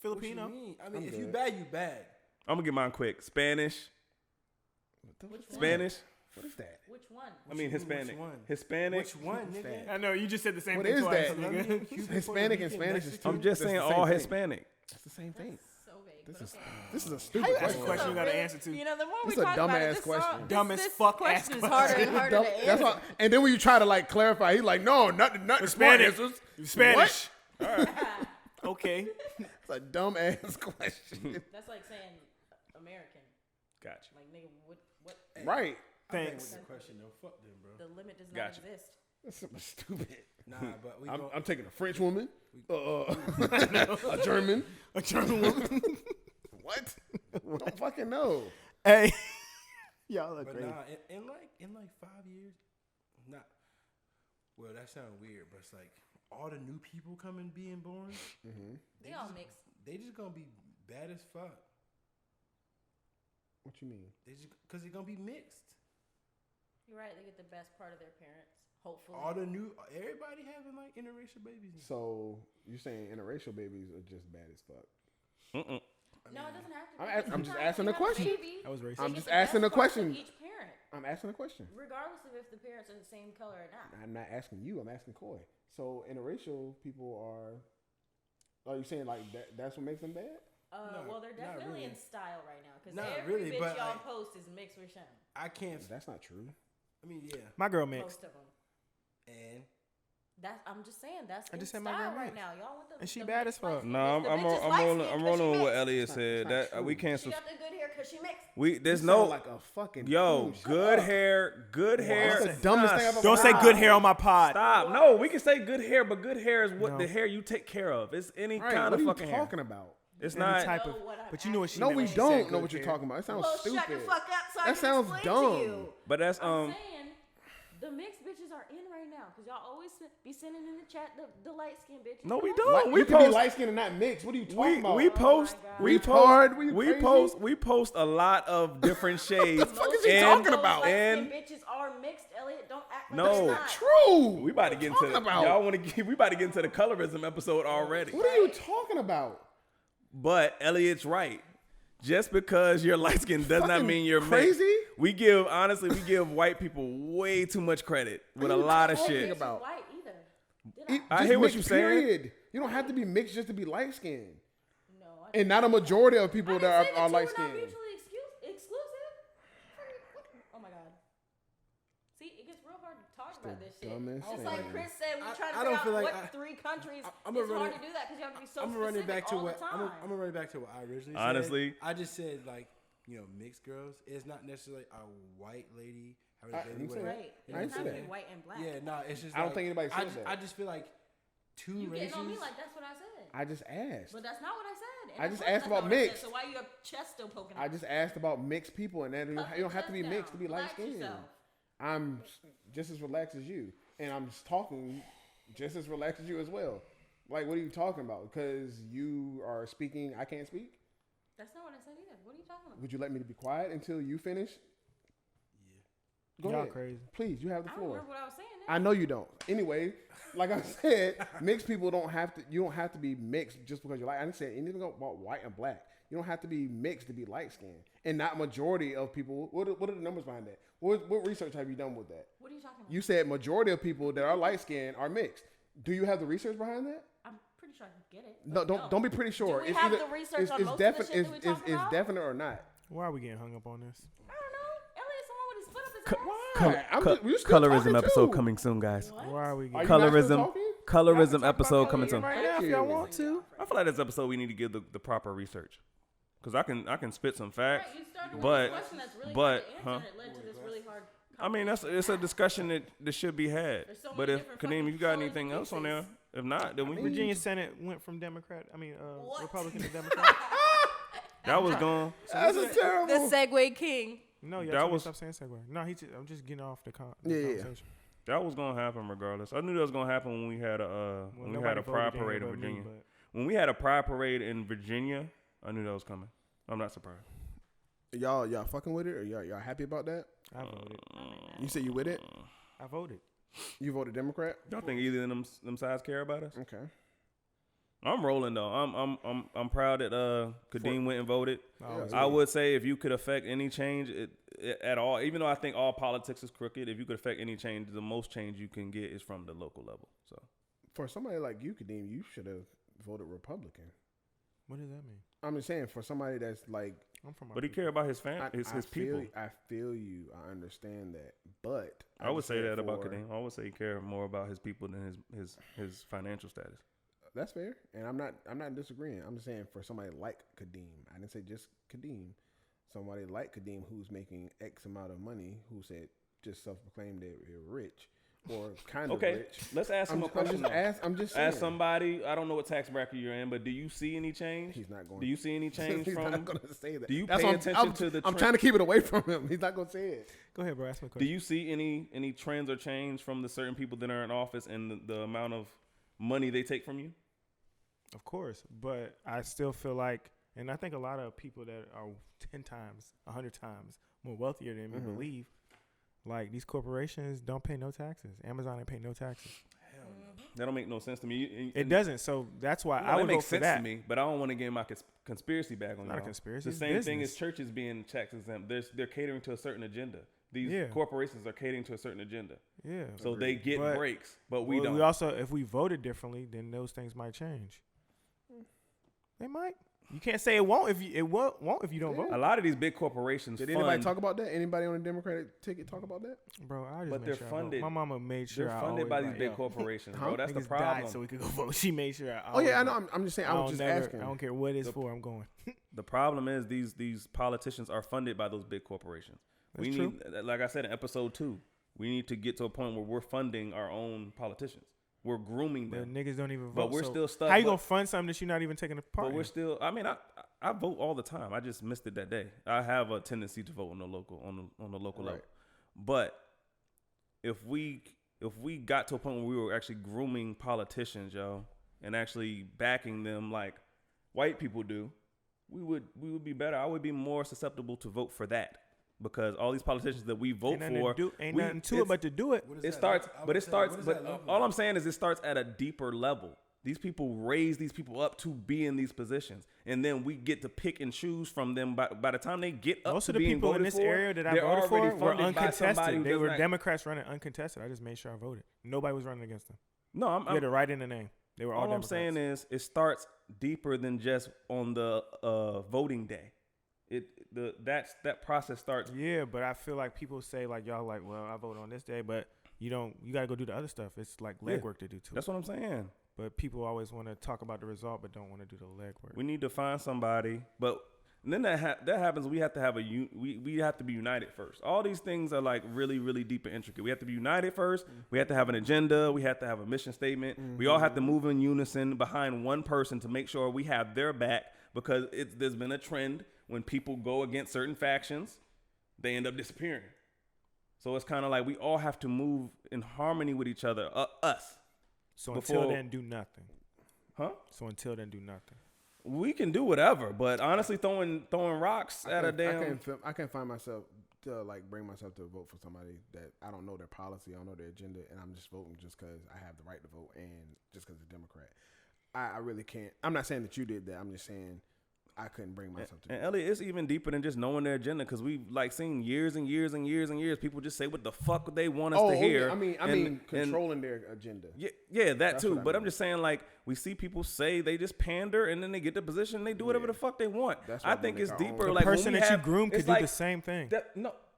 Filipino. mean? I mean, I'm if you good. bad, you bad. I'm gonna get mine quick. Spanish. Which one? Spanish. What is that? Which one? I mean Which Hispanic. one? Hispanic. Which one, nigga? I know you just said the same What thing is twice, that? nigga. Cuban, Hispanic and Puerto Rican, Spanish is Mexican. I'm just That's saying the same all thing. Hispanic. That's the same thing. So vague. This but is okay. this is a stupid That's a question. question you gotta answer to. You know, the more This we a talk about dumbass it, this question. song, Dumb this, as this fuck question ass is harder and harder to That's answer. why. And then when you try to like clarify, he's like, no, nothing Spanish. Spanish. Spanish. Okay. It's a dumb ass question. That's like saying American. Gotcha. Like, nigga, what? Right. Thanks. With the question, though. Fuck them, bro. The limit does Gotcha. not exist. That's so stupid. Nah, but we I'm go. taking a French woman, a German. A German woman. What? Don't fucking know. Hey. Y'all are But great. nah, in like 5 years, not. Well, that sounds weird, but it's like all the new people coming being born. They all mix. They just gonna be bad as fuck. What you mean? They just because they're gonna be mixed. You're right. They get the best part of their parents. Hopefully. All the new, everybody having like interracial babies. Now. So you're saying interracial babies are just bad as fuck? Mm-mm. No, it doesn't have to. I'm be. ask- I'm just Sometimes asking you a have a question. baby, That was racist. they I'm get just the best asking a parts of question. Each parent, I'm asking a question. regardless of if the parents are the same color or not. I'm not asking you. I'm asking Koi. So interracial people are you saying like that's what makes them bad? No, Well, they're not definitely really. in style right now because Not every really, bitch but y'all I- post is mixed with Shem. I can't. That's not true. I mean, yeah, My girl mixed. Most of them. and I'm just saying that's I in just said my style girl right mixed. now. Y'all want the And she the bad mixed as fuck. light skin. No, If the I'm bitch is rolling. light skinned 'cause I'm rolling she with what mixed. Elliot It's said. not That true. we can't. She got the good hair because she mixed. There's You no. sound like a fucking Yo, fool. Shut good up. hair. Good hair. That's the dumbest thing I've ever Don't say heard. good hair on my pod. Stop. No, we can say good hair, but good hair is what No. the hair you take care of. It's any Right, kind what of are you fucking hair. talking about? It's any not. type of. Know what I'm But you know what she No, meant we when she don't said know good what you're care. talking about. It sounds Well, stupid. shut the fuck up so I That can sounds explain dumb. to you. But that's I'm saying the mixed bitches are in right now because y'all always be sending in the chat the light skinned bitches. No, we Come don't. on. We We can be post. light skinned and not mixed. What are you talking about? We post. God. We Retard, post. were you We crazy? post. We post a lot of different shades. What the fuck is he and, talking about? And Light-skinned bitches are mixed, Elliot. Don't act like No. it's not. True. we about to get into. talking about? Y'all want to get? We about to get into the colorism episode already. What are you talking about? But Elliot's right. Just because you're light skinned does not Fucking mean you're crazy? mixed. We give white people way too much credit with a lot of All shit. bitches about? white either. Did It- I just hear what mixed, you're saying. period. You don't have to be mixed just to be light skinned. No, I And not a majority of people I that didn't say are the light two are not skinned. mutually exclusive. Oh my god. See, it gets real hard to talk about this shit. dumbest Just thing. like Chris said, we're trying to I figure don't out feel like what three countries. I'm It's gonna hard run to do that because you have to be so I'm gonna run it specific back to all what the I'm time. gonna run it back to what I originally Honestly. said. I just said like mixed girls. It's not necessarily a white lady having a I baby didn't say with. that. Right. I It didn't doesn't say have to that. be white and black. Yeah, no, it's just. I don't like, think anybody says that. I just feel like two You races. getting on me like that's what I said. I just asked. But that's not what I said. And I at just first asked that's about not what I said, mixed. So why your chest still poking out? I just asked about mixed people, and then you Puff don't your have to be chest mixed to be down. light Relax skinned. yourself. I'm just as relaxed as you, and I'm just talking just as relaxed as you as well. Like, what are you talking about? Because you are speaking, I can't speak. That's not what I said either. What are you talking about? Would you like me to be quiet until you finish? Go Y'all ahead. crazy. Please, you have the I don't floor. remember what I was saying. Now. I know you don't. Anyway, like I said, mixed people don't have to. You don't have to be mixed just because you're light. I didn't say anything about white and black. You don't have to be mixed to be light skinned. And not majority of people. What are the numbers behind that? What research have you done with that? What are you talking about? You said majority of people that are light skinned are mixed. Do you have the research behind that? I'm pretty sure I can get it. No, but don't be pretty sure. Do we have the research on most of the shit that we talking about? It's definite or not. Why are we getting hung up on this? I don't know. Elliot, someone with his foot up his ass. You still Colorism talking episode too. coming soon, guys. What? Why are we Are getting you not still Colorism. talking? Colorism episode coming soon. right Thank now if y'all you. want to? I feel like this episode we need to give the proper research, because I can spit some facts. Right, you started with But- a question that's really but, hard to answer, huh? and it led to this really hard. I mean, it's a discussion that should be had. There's so But many if different Kadeem, fucking you got colored anything else on there? races. If not, then we Virginia Senate went from Democrat. What? Republican to Democrat. that was gone. That's a terrible. The Segway King. No, y'all That told me to was- stop saying segue. No, I'm just getting off the Yeah. conversation. That was gonna happen regardless. I knew that was gonna happen when we had Well, when we nobody had a pride voted in parade in but me, Virginia. but- When we had a pride parade in Virginia, I knew that was coming. I'm not surprised. Y'all fucking with it, or y'all happy about that? I voted. You say you with it? I voted. You voted Democrat? Don't think either of them sides care about us. Okay. I'm rolling though. I'm proud that Kadeem went and voted. always I would say if you could affect any change at all, even though I think all politics is crooked, if you could affect any change, the most change you can get is from the local level. So For somebody like you, Kadeem, you should have voted Republican. What does that mean? I'm just saying, for somebody that's like, I'm from. but he care about his family, his people. I feel you. I understand that, but I would just say said that about for- Kadeem. I would say he care more about his people than his financial status. That's fair, and I'm not disagreeing. I'm just saying, for somebody like Kadeem, I didn't say just Kadeem. Somebody like Kadeem who's making X amount of money, who said just self-proclaimed they're rich or kind of Okay, rich. let's ask him a question. I'm just saying. Ask somebody. I don't know what tax bracket you're in, but do you see any change? He's not going. Do you see any change He's from? not going to say that. Do you That's pay why attention to the I'm trend? trying to keep it away from him. He's not going to say it. Go ahead, bro. Ask me a Do question. you see any trends or change from the certain people that are in office and the amount of money they take from you? Of course, but I still feel like, and I think a lot of people that are 10 times, 100 times more wealthier than me believe, like these corporations don't pay no taxes. Amazon ain't pay no taxes. That don't make no sense to me. It doesn't. So that's why Well, I that would vote makes for sense that. to me, but I don't want to get my conspiracy back on Not a y'all. conspiracy, The it's same thing as business. churches being tax exempt. They're catering to a certain agenda. These Yeah. corporations are catering to a certain agenda. Yeah. So they get But- breaks, but we Well, don't. We also, if we voted differently, then those things might change. They might. You can't say it won't if you won't if you don't a vote, lot of these big corporations Did fund, anybody talk about that? Anybody on the Democratic ticket talk about that? bro. I just But made they're sure funded. I vote. My mama made sure they're I funded always by these like, big yo, corporations, Huh? bro. That's the niggas problem. died so we could go vote. She made sure. Oh yeah, I always know. vote. I'm just saying. I was just asking. I don't care what it's for. I'm going. The problem is these politicians are funded by those big corporations. That's Need, like I said in episode 2, we need to get to a point where we're funding our own politicians. We're grooming The them. niggas don't even vote. But we're so still stuck. How you gonna fund something that you're not even taking a part But in? we're still. I mean, I vote all the time. I just missed it that day. I have a tendency to vote on the local level. But if we got to a point where we were actually grooming politicians, yo, and actually backing them like white people do, we would be better. I would be more susceptible to vote for that. Because all these politicians that we vote for, ain't nothing to it but to do it. It starts, all I'm saying is it starts at a deeper level. These people raise these people up to be in these positions, and then we get to pick and choose from them. By the time they get up, Most to of the being people in voted this for, area that I they're voted already for were funded by somebody uncontested. who They does were not- Democrats running uncontested. I just made sure I voted. Nobody was running against them. No, You had to write in the name. They were all all I'm Democrats. saying is it starts deeper than just on the voting day. That process starts. Yeah, but I feel like people say like y'all like, well, I vote on this day, but you gotta go do the other stuff. It's like legwork to do too. That's what I'm saying. But people always want to talk about the result, but don't want to do the legwork. We need to find somebody, but then that happens. We have to have we have to be united first. All these things are like really, really deep and intricate. We have to be united first. We have to have an agenda. We have to have a mission statement. We all have to move in unison behind one person to make sure we have their back, because there's been a trend when people go against certain factions, they end up disappearing. So it's kind of like we all have to move in harmony with each other, us. So until then, do nothing. Huh? So until then, do nothing. We can do whatever, but honestly, throwing rocks at a damn. I can't find myself to like bring myself to vote for somebody that I don't know their policy, I don't know their agenda, and I'm just voting just because I have the right to vote and just because it's Democrat. I really can't. I'm not saying that you did that. I'm just saying I couldn't bring myself to. And Elliot, it's even deeper than just knowing their agenda, because we've like seen years and years and years and years people just say what the fuck they want us to hear. Yeah. I mean, controlling their agenda. Yeah, that too. what But I I'm just saying, like, we see people say they just pander, and then they get the position, and they do whatever the fuck they want. I think it's deeper. The Like person when that you have, groom could it's do like the same thing.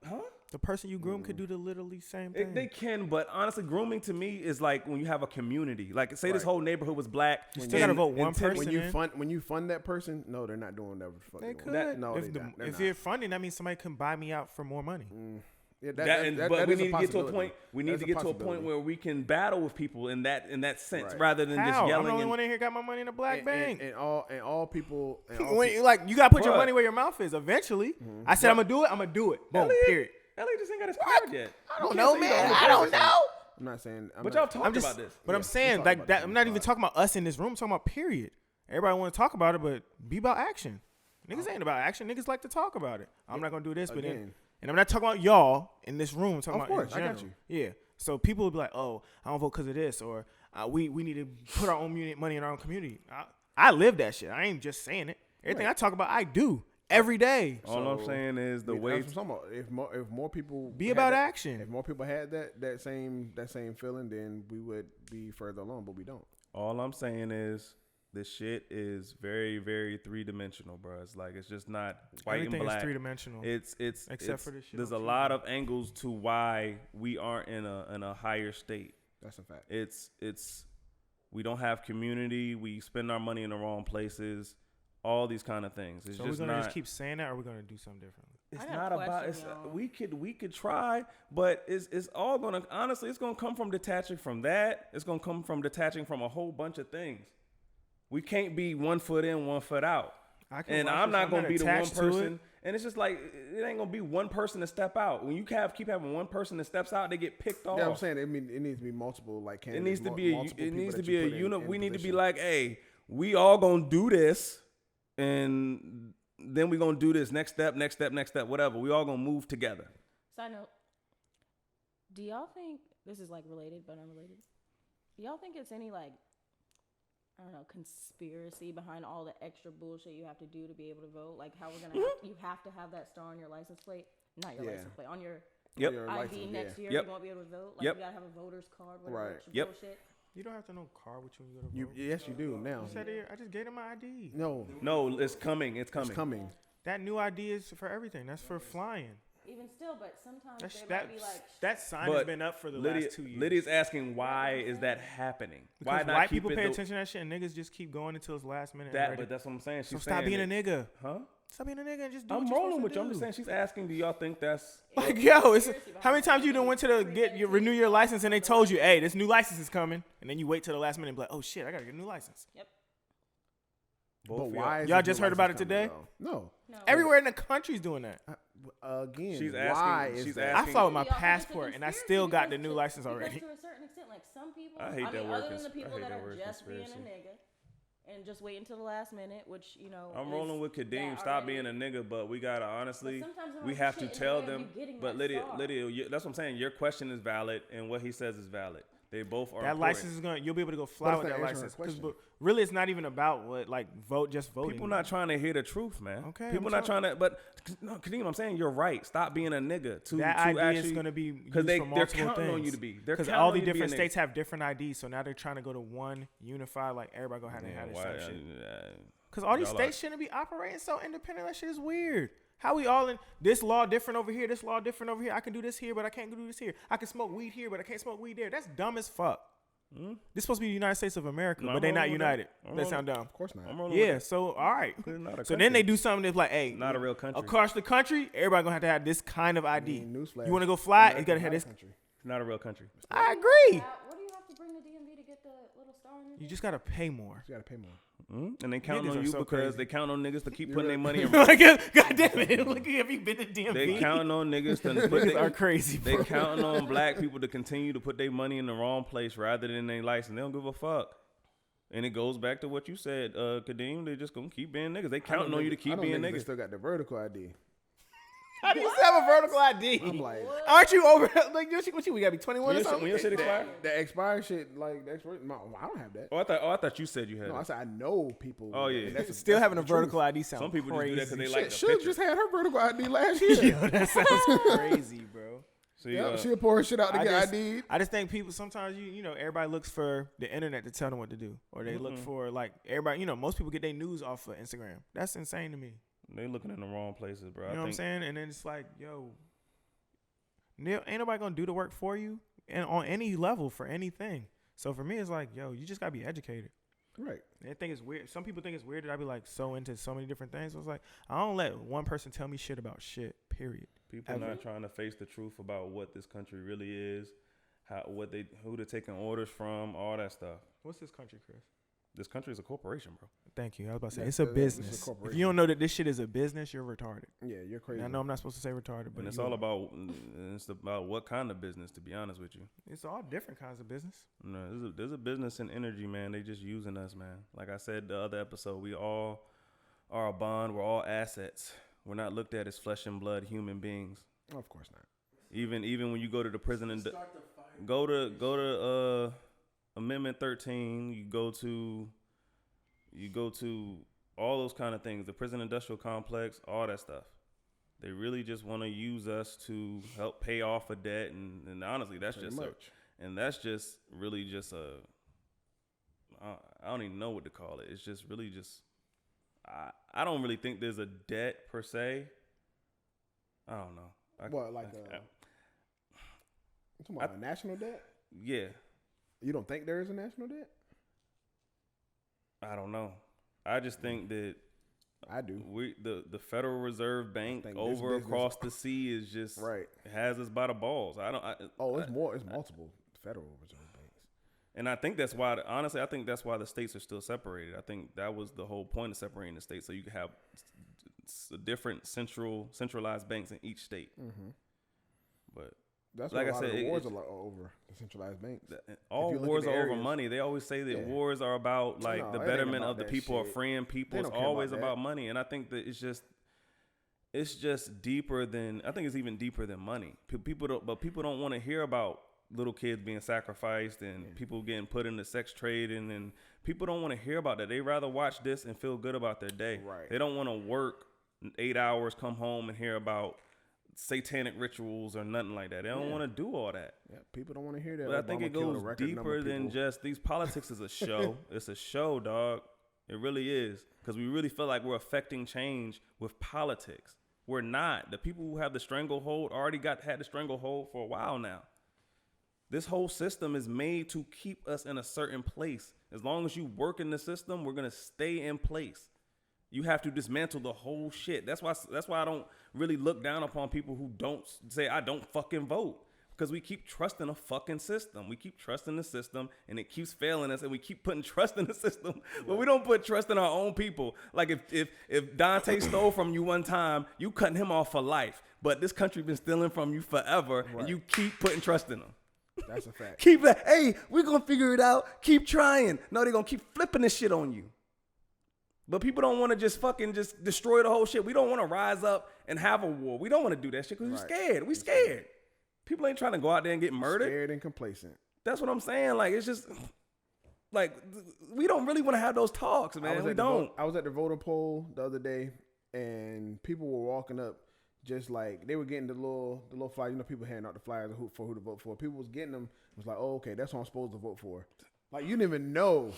Huh? The person you groom could do the literally same thing. They can, but honestly, grooming to me is like when you have a community. Like, say this whole neighborhood was black. You still gotta vote one person. When you fund that person, no, they're not doing whatever the fuck They want. could. No, If you're funding, that means somebody can buy me out for more money. Yeah, but we need to get to a point. We need to get to a point where we can battle with people in that sense, rather than just How? yelling. I'm the only one in here got my money in a black bank. And all people. You gotta put your money where your mouth is. Eventually, I said I'm gonna do it. I'm gonna do it. Boom. Period. Elliot just ain't got his card yet. I don't know, man. I don't know. I'm not saying. But y'all talked about this. But I'm saying like that. I'm not even talking about us in this room. I'm talking about period. Everybody want to talk about it, but be about action. Niggas ain't about action. Niggas like to talk about it. I'm not gonna do this, but then, and I'm not talking about y'all in this room. I'm talking about in general. I got you. Yeah. So people will be like, oh, I don't vote because of this, or we need to put our own money in our own community. I live that shit. I ain't just saying it. Everything I talk about, I do. Every day. All I'm saying is the way. If more people be about action. If more people had that same feeling, then we would be further along. But we don't. All I'm saying is this shit is very, very 3-dimensional, bro. It's like it's just not white Everything and black. Is 3-dimensional. It's except for this shit. There's a lot of angles to why we aren't in a higher state. That's a fact. It's we don't have community. We spend our money in the wrong places. All these kind of things. It's so just we're gonna not, just keep saying that, or we're gonna do something differently. It's not about. It's, we could try, but it's all gonna. Honestly, it's gonna come from detaching from that. It's gonna come from detaching from a whole bunch of things. We can't be 1 foot in, 1 foot out. And I'm not gonna be the one person. And it's just like it ain't gonna be one person to step out. When you keep having one person that steps out, they get picked off. Yeah, I'm saying it needs to be multiple. Like it needs to be a unit. We need to be like, hey, we all gonna do this. And then we're going to do this next step, whatever. We all going to move together. Side note, do y'all think, this is like related but unrelated, do y'all think it's any like, I don't know, conspiracy behind all the extra bullshit you have to do to be able to vote? Like how we're going to, you have to have that star on your license plate, not your license plate, on your ID next year, you won't be able to vote. Like you got to have a voter's card, whatever bullshit. You don't have to know car with you when you go to vote. Yes, you do now. You said it, I just gave him my ID. No, it's coming. It's coming. That new ID is for everything. That's for flying. Even still, but sometimes there might be like... That sign has been up for the last 2 years. Liddy's asking why is that happening? Because why not white people pay attention to that shit and niggas just keep going until it's last minute. But that's what I'm saying. So stop being a nigga. Huh? Stop being a nigga and just do I'm what you're rolling supposed with to you. I'm just do. saying she's asking, do y'all think that's Like, yo, it's how many times you done went to renew your license and they told you, hey, this new license is coming, and then you wait till the last minute and be like, oh shit, I gotta get a new license. Yep. both But of why? is Y'all this just new heard about license it today? coming, though? No. Everywhere in the country's doing that. No. Again, She's why asking- is she's that? I asking- fought with my Y'all think it's a passport and I still got the conspiracy new license already. Because to a certain extent, like some people, I hate that mean, word other than the cons- I people hate that that are word just being a conspiracy. nigga and just wait until the last minute, which I'm is rolling with Kadeem. that Stop already. being a nigga, but we gotta honestly, But sometimes I'm we like, have to shit, in the tell way of them. you getting But that Lydia, star. that's what I'm saying. Your question is valid, and what he says is valid. They both are. That important. license is gonna, you'll be able to go fly But with it's that not answering her license. 'Cause question. really, it's not even about what just voting. People not trying to hear the truth, man. Okay, People I'm not trying to. But no, Kadeem, I'm saying you're right. Stop being a nigga. that idea is going to be used for they're multiple counting on you things. to be. They're Because counting all on the you to be a different nigga. states have different IDs, so now they're trying to go to one unified. Like everybody gonna have to have the Why- same shit. Because all these y'all states shouldn't be operating so independent. That shit is weird. How we all in this law different over here? This law different over here. I can do this here, but I can't do this here. I can smoke weed here, but I can't smoke weed there. That's dumb as fuck. This supposed to be the United States of America, No, but I'm they not rolling with that. united. I'm That sound dumb. Of course not. I'm rolling with Yeah. So all right. It's not a So then country. they do something that's like, hey, Not a real country. across the country, everybody gonna have to have this kind of ID. Newsflash. You want to go fly? You America's gotta have not a this. country. It's not a real country. I agree. What do you have to bring to DMV to get the little star on your You just gotta pay more. You gotta pay more. And they count Niggas on are you so because crazy. they count on niggas to keep putting their money in. Like, God damn it! Look, have you been to DMV? They counting on niggas to put Niggas their, are crazy. They Bro. counting on black people to continue to put their money in the wrong place rather than their license. They don't give a fuck. And it goes back to what you said, Kadeem. They just gonna keep being niggas. They counting on you to keep being They niggas. still got the vertical ID. How do you still have a vertical ID? I'm like, Aren't you over? Like, what you? We gotta be 21 When or your something. shit expire? the expired shit, like the expired. No, I don't have that. I thought you said you had No, it. I said I know people. Oh, yeah. and that's Still that's having a the truth. vertical ID sounds Some people crazy. just do that because they like the Shit, picture. just had her vertical ID last year. Yo, that sounds crazy, bro. See, Yeah, she'll pour her shit out to get ID'd. I just think people sometimes you know everybody looks for the internet to tell them what to do, or they look for like everybody. You know, most people get their news off of Instagram. That's insane to me. they looking in the wrong places, bro. You know what I'm saying? And then it's like, yo, ain't nobody gonna do the work for you, and on any level for anything. So for me, it's like, yo, you just gotta be educated. Right. They think it's weird. Some people think it's weird that I be like so into so many different things. So it's like I don't let one person tell me shit about shit. Period. People not trying to face the truth about what this country really is, who they're taking orders from, all that stuff. What's this country, Chris? This country is a corporation, bro. Thank you. I was about to say Yeah, it's a it's a business. If corporation. you don't know that this shit is a business, you're retarded. Yeah, you're crazy. And I know I'm not supposed to say retarded, but And it's you all are. about what kind of business, to be honest with you. It's all different kinds of business. No, there's a business in energy, man. They just using us, man. Like I said the other episode, we all are a bond. We're all assets. We're not looked at as flesh and blood human beings. Of course not. Even when you go to the prison and go to Amendment 13, you go to all those kind of things, the prison industrial complex, all that stuff. They really just want to use us to help pay off a debt, and honestly, that's Pretty just much. and that's just really just I don't even know what to call it. It's just really just I don't really think there's a debt per se. I don't know. What, like you talking about a national debt? Yeah, You don't think there is a national debt? I don't know. I just think that I do. the Federal Reserve Bank think this over business- across the sea is just Right. has us by the balls. It's more. It's multiple Federal Reserve banks. And I think that's why, honestly, I think that's why the states are still separated. I think that was the whole point of separating the states, so you could have different centralized banks in each state. Mm-hmm. But That's like what I a lot said, of the wars are over the centralized banks. all you look wars at the are over areas- money. They always say that Yeah. wars are about like No, the it ain't betterment about of the that people or shit. freeing people. They It's don't care always about about that. money, and I think that it's just deeper than I think it's even deeper than money. People don't want to hear about little kids being sacrificed and people getting put in the sex trade, and people don't want to hear about that. They rather watch this and feel good about their day. Right. They don't want to work 8 hours, come home and hear about satanic rituals or nothing like that. They don't want to do all that. Yeah, people don't want to hear that. But I think Obama it killed a goes record number deeper of than people. just these politics is a show. It's a show, dog. It really is. Because we really feel like we're affecting change with politics. We're not. The people who have the stranglehold already had the stranglehold for a while now. This whole system is made to keep us in a certain place. As long as you work in the system, we're going to stay in place. You have to dismantle the whole shit. That's why I don't really look down upon people who don't say I don't fucking vote. Because we keep trusting a fucking system. We keep trusting the system, and it keeps failing us, and we keep putting trust in the system, but we don't put trust in our own people. Like if Dante stole from you one time, you cutting him off for life. But this country been stealing from you forever, and you keep putting trust in them. That's a fact. Keep like, hey, we're gonna figure it out. Keep trying. No, they're gonna keep flipping this shit on you. But people don't want to just fucking just destroy the whole shit. We don't want to rise up and have a war. We don't want to do that shit because we're scared. We scared. People ain't trying to go out there and get murdered. Scared and complacent. That's what I'm saying. Like, it's just like we don't really want to have those talks, man. We don't. I was at the voter poll the other day, and people were walking up just like they were getting the little flyer. You know, people handing out the flyers for who to vote for. People was getting them. It was like, oh, okay, that's what I'm supposed to vote for. Like, you didn't even know.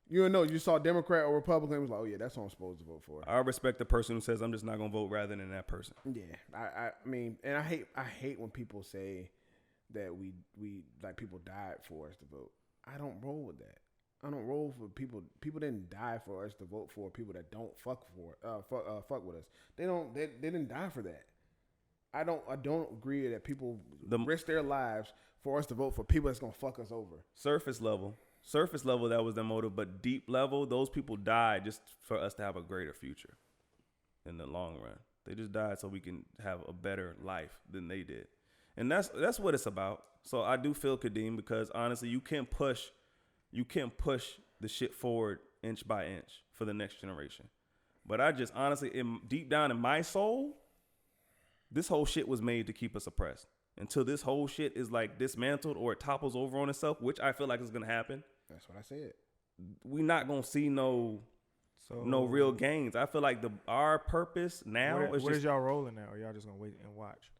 You didn't know. You saw Democrat or Republican. It was like, oh yeah, that's what I'm supposed to vote for. I respect the person who says I'm just not gonna vote rather than that person. Yeah, I mean, and I hate when people say that we like people died for us to vote. I don't roll with that. I don't roll for people. People didn't die for us to vote for people that don't fuck with us. They didn't die for that. I don't agree that people risk their lives for us to vote for people that's gonna fuck us over. Surface level, that was their motive, but deep level, those people died just for us to have a greater future in the long run. They just died so we can have a better life than they did. And that's what it's about. So I do feel Kadeem, because honestly, you can't push the shit forward inch by inch for the next generation. But I just honestly, deep down in my soul, this whole shit was made to keep us oppressed. Until this whole shit is like dismantled or it topples over on itself, which I feel like is gonna happen. That's what I said. We not gonna see no real gains. I feel like our purpose now is what is y'all rolling now? Or y'all just gonna wait and watch?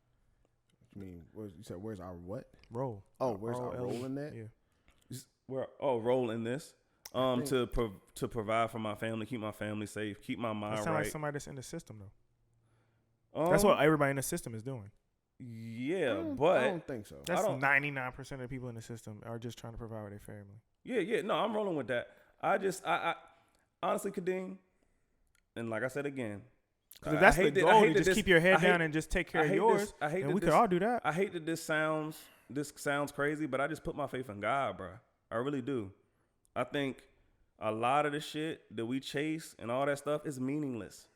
I mean, you said where's our what? Roll. Oh, where's our roll in that? Yeah. Roll in this. To provide for my family, keep my family safe, keep my mind that sound right. like somebody that's in the system though. That's what everybody in the system is doing. Yeah, but I don't think so. That's 99% of the people in the system are just trying to provide for their family. Yeah. No, I'm rolling with that. I honestly, Kadeem, and like I said again, because if that's the goal, you just keep your head down and just take care of yours. And we could all do that. I hate that this sounds crazy, but I just put my faith in God, bro. I really do. I think a lot of the shit that we chase and all that stuff is meaningless.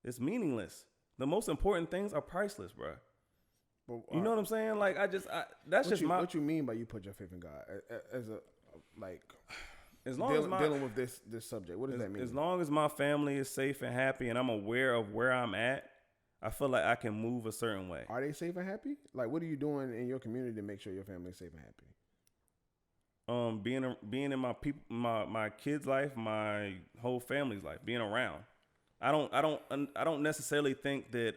It's meaningless. The most important things are priceless, bro. But, you know what I'm saying? Like, what you mean by you put your faith in God as a like as long dealing with this subject? What does that mean? As long as my family is safe and happy and I'm aware of where I'm at, I feel like I can move a certain way. Are they safe and happy? Like, what are you doing in your community to make sure your family is safe and happy? Being in my kids' life, my whole family's life, being around. I don't necessarily think that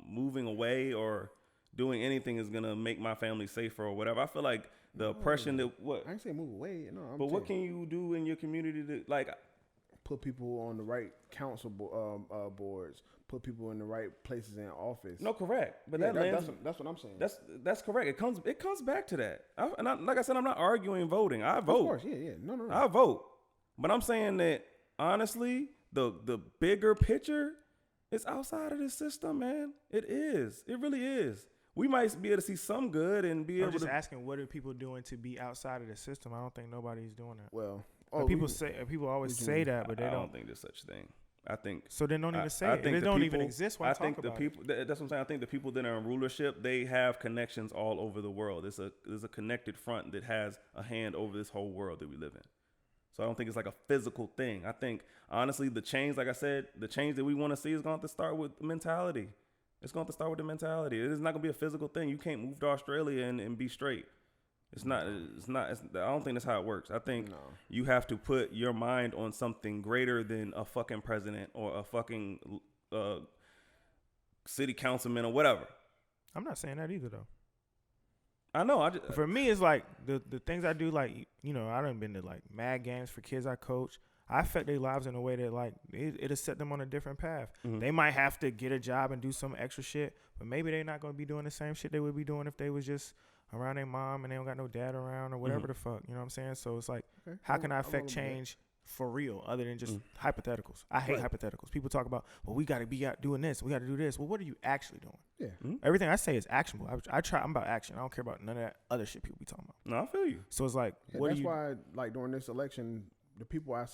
moving away or doing anything is gonna make my family safer or whatever. I feel like the oppression that what I ain't say move away. No, but what can you do in your community to like put people on the right council boards, put people in the right places in office? No, correct. But yeah, that's what I'm saying. That's correct. It comes back to that. Like I said, I'm not arguing voting. I vote. Of course, yeah. No. I vote. But I'm saying that honestly, the bigger picture is outside of this system, man. It is. It really is. We might be able to see some good and be able to. I'm just asking, what are people doing to be outside of the system? I don't think nobody's doing that. Well, people always say that, but they don't. I don't think there's such a thing. I think so. Then don't even say it. If it don't even exist, why talk about it? That's what I'm saying. I think the people that are in rulership, they have connections all over the world. There's a connected front that has a hand over this whole world that we live in. So I don't think it's like a physical thing. I think honestly, the change, like I said, the change that we want to see is going to have to start with mentality. It's going to start with the mentality. It is not going to be a physical thing. You can't move to Australia and be straight. It's not. I don't think that's how it works. I think you have to put your mind on something greater than a fucking president or a fucking city councilman or whatever. I'm not saying that either, though. I know. For me, it's like the things I do. Like, you know, I done been to like mad games for kids I coach. I affect their lives in a way that like it'll set them on a different path. Mm-hmm. They might have to get a job and do some extra shit, but maybe they're not going to be doing the same shit they would be doing if they was just around their mom and they don't got no dad around or whatever the fuck. You know what I'm saying? So it's like, how can I affect change for real, other than just hypotheticals. I hate hypotheticals. People talk about, well, we got to be out doing this. We got to do this. Well, what are you actually doing? Yeah. Everything I say is actionable. I'm about action. I don't care about none of that other shit people be talking about. No, I feel you. So it's like, Yeah, what that's do you? why, like, during this election, the people I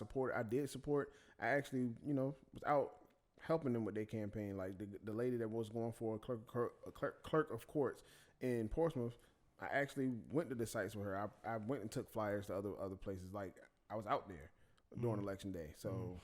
did support, I actually, was out helping them with their campaign. Like the lady that was going for a clerk of courts in Portsmouth, I actually went to the sites with her. I went and took flyers to other places. Like, I was out there during election day. So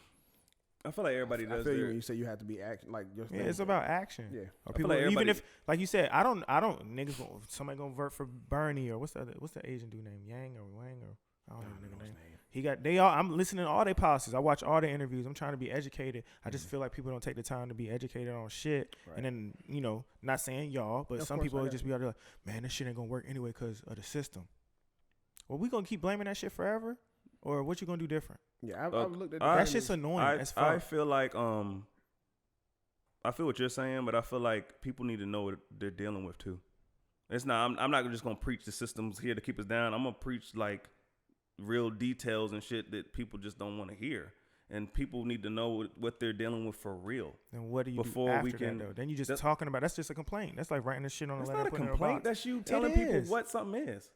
I feel like everybody does. I feel you when you say you have to be action. Like, Yeah, it's about action. Yeah. Or I feel people, like even if, like you said, I don't niggas somebody gonna vote for Bernie or what's the Asian dude name, Yang or Wang or I don't know his name. He got I'm listening to all their policies. I watch all their interviews. I'm trying to be educated. I just feel like people don't take the time to be educated on shit. Right. And then not saying y'all, but Yeah, some of course, people I will got just be out there like, man, this shit ain't gonna work anyway because of the system. Well, we gonna keep blaming that shit forever, or what you gonna do different? Yeah, I've looked at That shit's annoying as fuck. I feel like I feel what you're saying, but I feel like people need to know what they're dealing with too. It's not. I'm not just gonna preach the system's here to keep us down. I'm gonna preach like real details and shit that people just don't want to hear, and people need to know what they're dealing with for real. And what do you before do after we can? that, though? Then you just talking about that's just a complaint. That's like writing the shit on a That's letter. not a putting it in complaint. box. That's you telling It people is. what something is.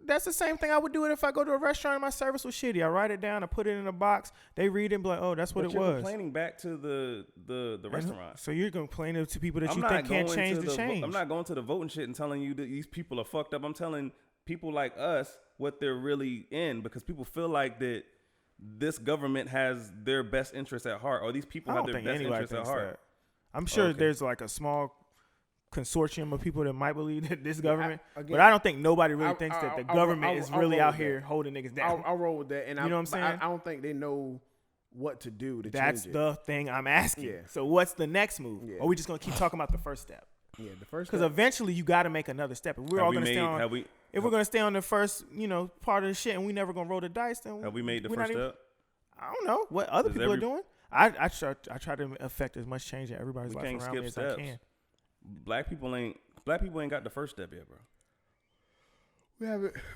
That's the same thing I would do it if I go to a restaurant and my service was shitty. I write it down, I put it in a box. They read it and be like, oh, that's what But it you're was. complaining back to the restaurant. So you're complaining to people that I'm you not think can't going change to the change. I'm not going to the voting shit and telling you that these people are fucked up. I'm telling people like us what they're really in, because people feel like that this government has their best interests at heart, or these people I have don't their think best anybody interests at thinks heart. that. I'm sure Okay. there's like a small consortium of people that might believe that this government, again, but I don't think nobody really I- thinks I- that the I'll- government I'll- is I'll really roll out with here that. holding niggas down. I'll roll with that, and You know what I'm saying? I don't think they know what to do to That's change it. the thing I'm asking. Yeah. So what's the next move? Yeah. Or are we just gonna keep talking about the first step? Yeah, the first Because step. eventually you got to make another step. If we're Have all we gonna made- stay on, have we- if we're gonna stay on the first, part of the shit, and we never gonna roll the dice, then Have we made the we're first not even- step? I don't know what other Does people every- are doing. I try to affect as much change in everybody's We life can't around me skip as steps. I can. Black people ain't got the first step yet, bro.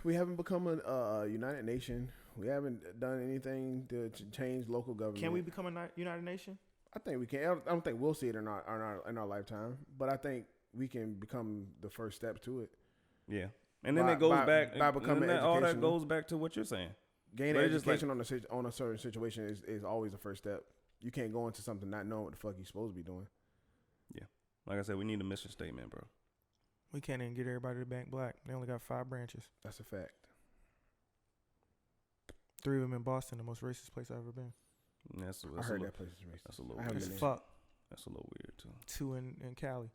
We haven't become a united nation. We haven't done anything to change local government. Can we become a United Nation? I think we can. I don't think we'll see it in our lifetime, but I think we can become the first step to it. Yeah, and then By- it goes by- back. by and becoming then all that educational. goes back to what you're saying. Gaining But it's just education on a certain situation is always the first step. You can't go into something not knowing what the fuck you're supposed to be doing. Like I said, we need a mission statement, bro. We can't even get everybody to bank black. They only got 5 branches. That's a fact. 3 of them in Boston, the most racist place I've ever been. That's I heard that place is racist. That's a little I haven't weird. As been there. fuck. That's a little weird too. 2 in Cali.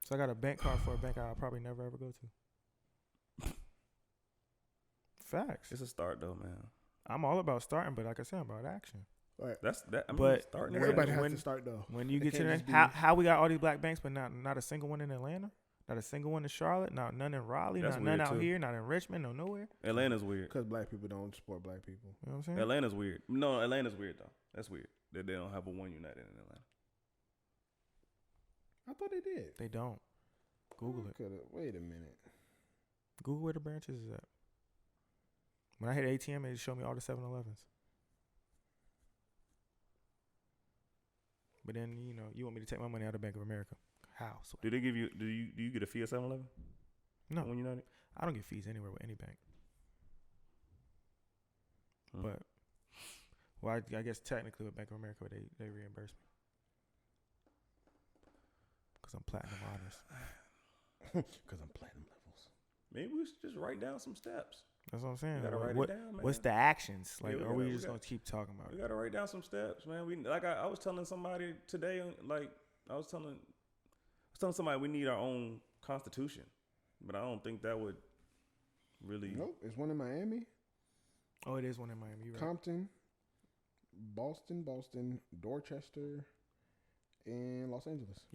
So I got a bank card for a bank I'll probably never ever go to. Facts. It's a start though, man. I'm all about starting, but like I said, I'm about action. That's that. I mean, But starting when- is Everybody action. has to start though. When you It get to can't that, just be- how we got all these black banks, but not a single one in Atlanta, not a single one in Charlotte, none in Raleigh, That's none weird, out too. here, not in Richmond, no nowhere. Atlanta's weird. Because black people don't support black people. You know what I'm saying? Atlanta's weird. No, Atlanta's weird though. That's weird that they don't have a one United in Atlanta. I thought they did. They don't. Google it. Wait a minute. Google where the branches is at. When I hit ATM, it showed me all the 7-Elevens. But then you want me to take my money out of Bank of America? How? So, Do they give you? Do you get a fee at 7-Eleven? no, One United. I don't get fees anywhere with any bank. Hmm. But well, I guess technically with Bank of America, they reimburse me because I'm platinum honors. Because I'm platinum levels. Maybe we should just write down some steps. That's what I'm saying. We gotta write What- it down, man. What's the actions? Yeah, Like, we are we gotta- just we gonna keep talking about We it? gotta write down some steps, man. I was telling somebody today, like I was telling somebody we need our own constitution, but I don't think that would really. Nope. There's one in Miami, Oh, it is one in Miami. You're right. Compton, Boston, Dorchester, and Los Angeles.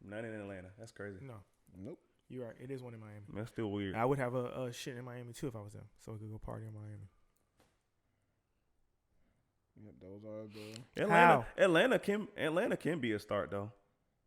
Not in Atlanta. That's crazy. No, Nope. you're right. It is one in Miami. That's still weird. I would have a shit in Miami too if I was them, so we could go party in Miami. Yep, those are the. How? Atlanta can be a start though,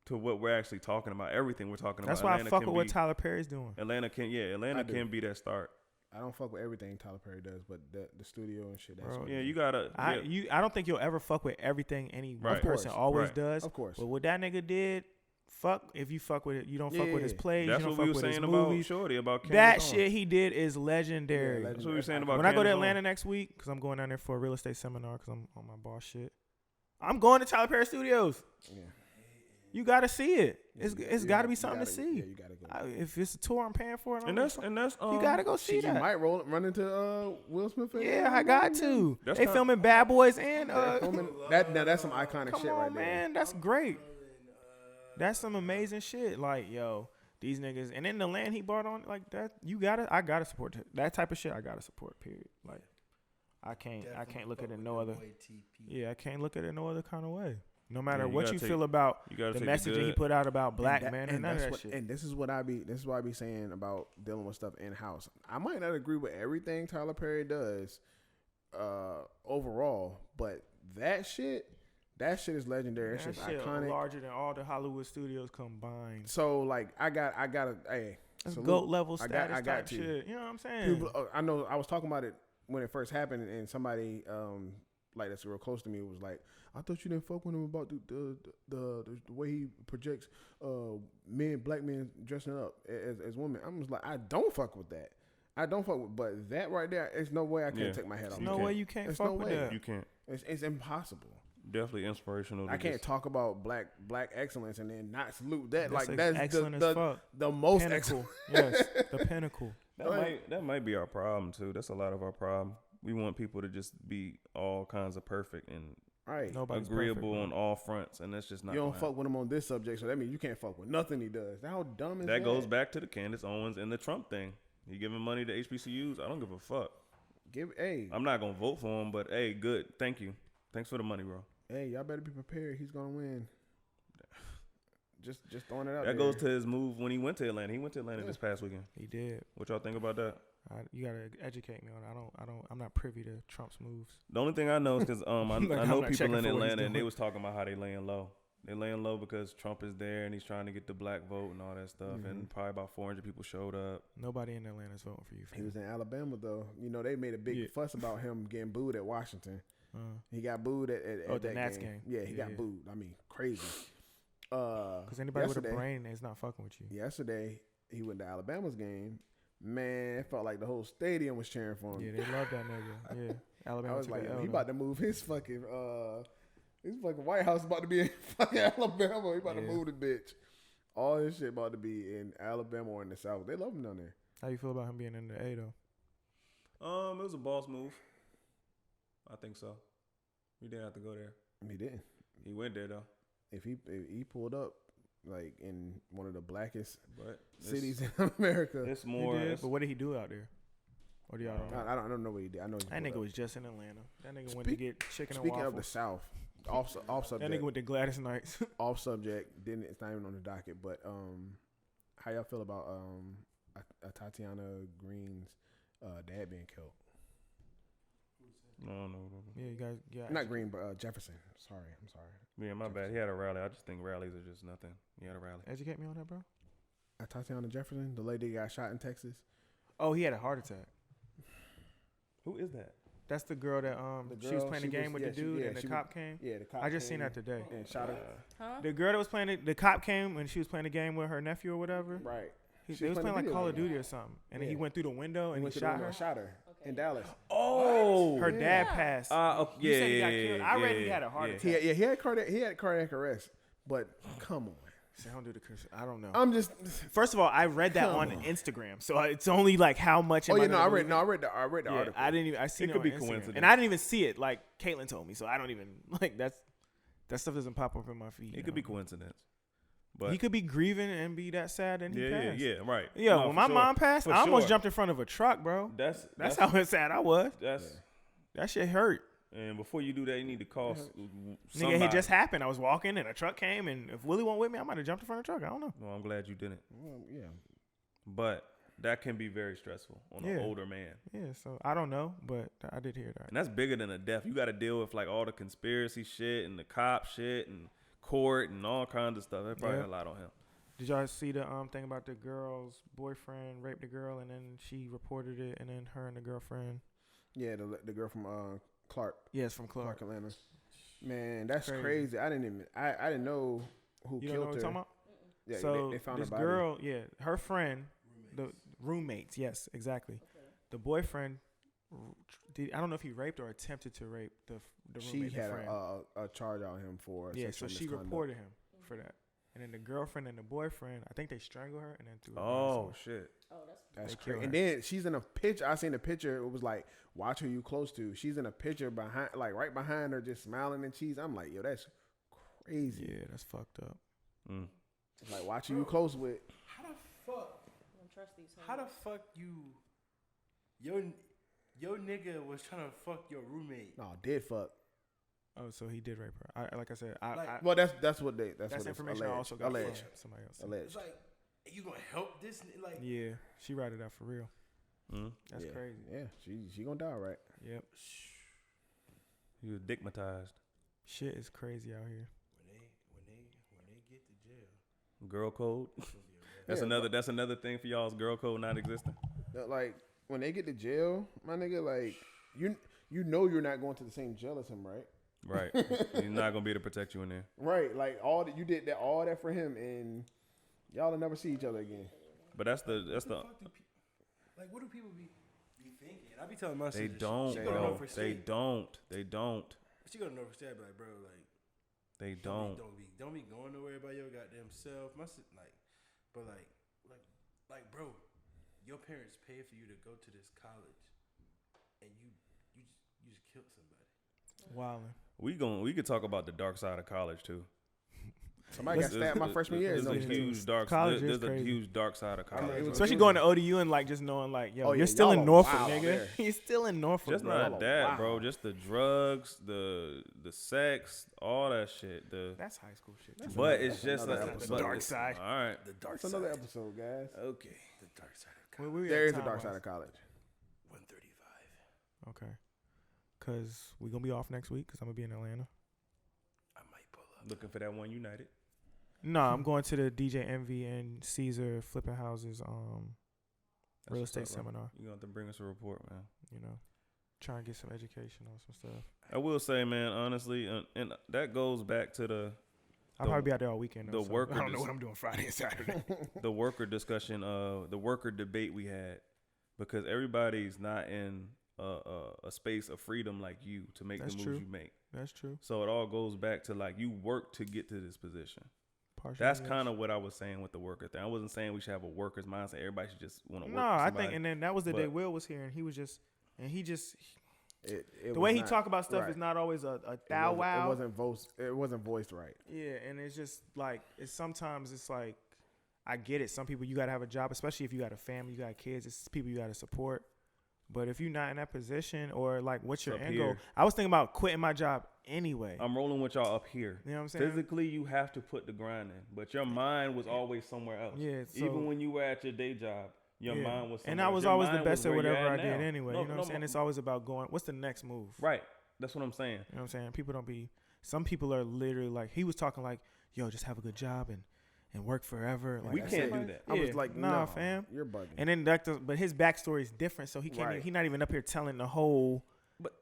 to what we're actually talking about. Everything we're talking That's about. why Atlanta I fuck can with what be- Tyler Perry's doing. Atlanta I can do. be that start. I don't fuck with everything Tyler Perry does, but the studio and shit. That's Bro, what Yeah, it you is. gotta. I don't think you'll ever fuck with everything any one Right. person Of course, always right. does. Of course. But what that nigga did, fuck if you fuck with it. You don't fuck with his Yeah. plays. That's you don't what we fuck were with his saying about movies. Shorty about Candace That Owens. shit he did is legendary. Yeah, That's what we were saying about When I go to Candace Atlanta Owens. next week, because I'm going down there for a real estate seminar, because I'm on my boss shit. I'm going to Tyler Perry Studios. Yeah. You got to see it. It's You got to be you something gotta- to see. Yeah, you gotta go. If it's a tour I'm paying for, And that's you got to go see Shit, you that. might run into Will Smith. and, Yeah, I got to. That's They kinda- filming Bad Boys and That's some iconic come shit on, right there. man, that's great. That's some amazing shit. Like, yo, these niggas, and then the land he bought on, like that. I gotta support that type of shit. I gotta support. Period. Like, I can't look at it no other. Yeah, I can't look at it no other kind of way. No matter you what gotta you take- feel about you gotta the take message that he good. put out about black And men and none of that shit. And this is what I be saying about dealing with stuff in house. I might not agree with everything Tyler Perry does overall, but that shit is legendary. That That shit's shit iconic. larger than all the Hollywood studios combined. So like I gotta hey, That's salute. GOAT level I status got type to. shit. You know what I'm saying? People, I know I was talking about it when it first happened, and somebody like that's real close to me was like, I thought you didn't fuck with him about the way he projects black men dressing up as women. I'm just like, I don't fuck with that. I don't fuck with, but that right there, there's no way I can't take my head off. There's no way you can't There's fuck no with way. that. You can't. It's impossible. Definitely inspirational. To I can't just- talk about black excellence and then not salute that. That's Like that's excellent as the fuck. the most Pinnacle. excellent. Yes, the pinnacle. That might be our problem too. That's a lot of our problem. We want people to just be all kinds of perfect and Right. Nobody's agreeable perfect, on all fronts, and that's just not. You don't gonna fuck with him on this subject, so that means you can't fuck with nothing he does. How dumb is that? That goes back to the Candace Owens and the Trump thing. He giving money to HBCUs. I don't give a fuck. Hey, I'm not gonna vote for him, but hey, good. Thank you. Thanks for the money, bro. y'all better be prepared. He's gonna win. Just throwing it out. That there. goes to his move when he went to Atlanta. He went to Atlanta this past weekend. He did. What y'all think about that? You gotta educate me on it. I'm not privy to Trump's moves. The only thing I know is because I Like, I'm know not people checking in for what he's Atlanta and they doing. was talking about how they laying low. They laying low because Trump is there and he's trying to get the black vote and all that stuff. Mm-hmm. And probably about 400 people showed up. Nobody in Atlanta's voting for you. He was in Alabama though. You know they made a big Yeah. fuss about him getting booed at Washington. Because He got booed at the that Nats game. game. Yeah, he got Yeah. booed. I mean, crazy. anybody with a yesterday- brain is not fucking with you. Yesterday he went to Alabama's game. Man, it felt like the whole stadium was cheering for him. Yeah, they love that nigga. Yeah, Alabama. I was took like, the yo, L, he though. about to move his fucking White House about to be in fucking Alabama. He about to Yeah. move the bitch. All his shit about to be in Alabama or in the South. They love him down there. How you feel about him being in the A though? It was a boss move. I think so. We didn't have to go there. He didn't. He went there though. If he pulled up like in one of the blackest But cities in America, It's He more. did, it's- but what did he do out there? What do y'all don't know? I don't know what he did. I know he That pulled nigga up. was just in Atlanta. That nigga went to get chicken and Speaking waffles. of the South, off That subject. nigga went to Gladys Knights. Off subject. Didn't it's not even on the docket. But how y'all feel about Tatiana Green's dad being killed? No. Yeah, you guys. Yeah, Not Green, but Jefferson. I'm sorry. Yeah, my bad. He had a rally. I just think rallies are just nothing. He had a rally. educate me on that, bro. Tatiana Jefferson, the lady that got shot in Texas. Oh, he had a heart attack. Who is that? That's the girl that she was playing the game with the dude and the she cop came. Yeah, the cop. I just seen came that today. and shot her. Huh? The girl that was playing the cop came when she was playing the game with her nephew or whatever. Right. They She was playing like video Call of game. Duty or something, and then he Yeah. went through the window and he Went to the shot window her. and Shot her in Dallas. Oh, Her dad passed. You yeah, said he got yeah, killed. yeah, I read yeah, he had a heart yeah. attack. He had cardiac arrest. But come on. See, I don't do the curse. I don't know. I'm just. First of all, I read that Come on on. Instagram, so it's only like how much. Oh am yeah, no, gonna I believe read. it? No, I read the Yeah, article. I didn't even. I seen It it, could on be Instagram. coincidence. and I didn't even see it. Like Caitlin told me, so I don't even like that stuff doesn't pop up in my feed. It could be coincidence. But He could be grieving and be that sad and he passed. yeah, right. Yo, No, when for my sure. mom passed, For I almost sure. jumped in front of a truck, bro. That's how sad I was. That shit hurt. And before you do that, you need to call Nigga, somebody. it just happened. I was walking and a truck came, and if Willie went with me, I might have jumped in front of the truck. I don't know. No, I'm glad you didn't. Well, yeah. But that can be very stressful on an Yeah. older man. Yeah, so I don't know, but I did hear that. And that's bigger than a death. You got to deal with like all the conspiracy shit and the cop shit and court and all kinds of stuff. That probably Yeah. had a lot on him. Did y'all see the thing about the girl's boyfriend raped the girl and then she reported it and then her and the girlfriend? Yeah, the girl from Clark. Yeah, it's from Clark. Atlanta. Man, that's crazy. I didn't know who You killed don't know what her. we're talking about? Yeah, So they found this a body. girl, her friend, the roommates, yes, exactly. The boyfriend, I don't know if he raped or attempted to rape the roommate. She had a charge on him for so sexual she misconduct. reported him for that. And then the girlfriend and the boyfriend, I think they strangled her and then threw her. Oh shit. That's They killed crazy. And her. then she's in a picture. I seen the picture. It was like, watch who you close to. She's in a picture behind, like right behind her, just smiling and cheese. I'm like, yo, that's crazy. Yeah, that's fucked up. Mm. Like, watch who you close with. How the fuck? Don't trust these How the fuck your nigga was trying to fuck your roommate? No, did fuck. Oh, so he did rape her. Like I said, Well, that's what they. That's that's what it's information I also got alleged. from somebody else. Alleged. It's like, you gonna help this? Like, Yeah, she ratted out for real. Mm. That's Yeah. crazy. Yeah, she gonna die, right? Yep. He was dickmatized. Shit is crazy out here. when they get to jail, Girl code. it's gonna be a wrap. That's another thing for y'all's girl code not existing. Like when they get to jail, my nigga, like you know you're not going to the same jail as him, right? Right. He's not gonna be able to protect you in there. Right. Like you did all that for him, and y'all will never see each other again. But that's the Like, what do people be thinking? I be telling my they sister, don't, she go to bro. Norfolk They State. don't. She go to Norfolk State, I be like, bro, like, They don't. don't be going nowhere by your goddamn self. But bro, your parents pay for you to go to this college, and you just killed somebody. Wildin'. We could talk about the dark side of college too. Somebody got stabbed my freshman year. There's a It's- huge dark. college is There's a crazy. huge dark side of college. it was- Especially going to ODU and like just knowing like, yo, Oh, yeah, you're still y'all in are Norfolk, wild nigga. there. You're still in Norfolk, Just bro. not Wow. that, bro. Just the drugs, the sex, all that shit. That's high school shit. Too. But it's just another like episode. but Dark it's- side. All right. The dark That's side. another episode, guys. Okay. The dark side of Where we There at is a dark time-wise? side of college. 135. Okay. Cause we gonna be off next week. Cause I'm gonna be in Atlanta. I might pull up. Looking for that one United. No, I'm going to the DJ Envy and Caesar Flipping Houses That's real what's estate up, bro. seminar. You gonna have to bring us a report, man. You know, try and get some education on some stuff. I will say, man, honestly, and that goes back to I'll The- probably be out there all weekend. Though, the so worker I don't know dis- what I'm doing Friday and Saturday. the worker discussion, the worker debate we had, because everybody's not in a space of freedom like you to make That's the moves true. you make. That's true. So it all goes back to like you work to get to this position. Partially, That's yes. kind of what I was saying with the worker thing. I wasn't saying we should have a worker's mindset. Everybody should just want to work. No, for I somebody. think, and then that was the day But- Will was here, and he just It the was way he not- talk about stuff right. is not always a It thou wasn't- wow. It wasn't voiced right. Yeah, and it's just like sometimes it's like I get it. Some people you gotta have a job, especially if you got a family, you got kids. It's people you gotta support. But if you're not in that position, or like, what's your Up end goal? here. I was thinking about quitting my job anyway. I'm rolling with y'all up here. You know what I'm saying? Physically, you have to put the grind in, but your mind was always somewhere else. Yeah, so- Even when you were at your day job, your Yeah. mind was somewhere and I else. was Your always the mind best was at where you're whatever I at did now. anyway. No, You know what I'm no, saying? It's always about going, what's the next move? Right. That's what I'm saying. You know what I'm saying? People don't be, some people are literally like, he was talking like, yo, just have a good job and work forever. Like, We I can't said, do that. I was Yeah. like, Nah, no, fam. you're bugging. And then but his backstory is different, so he can't. Right. He's not even up here telling the whole But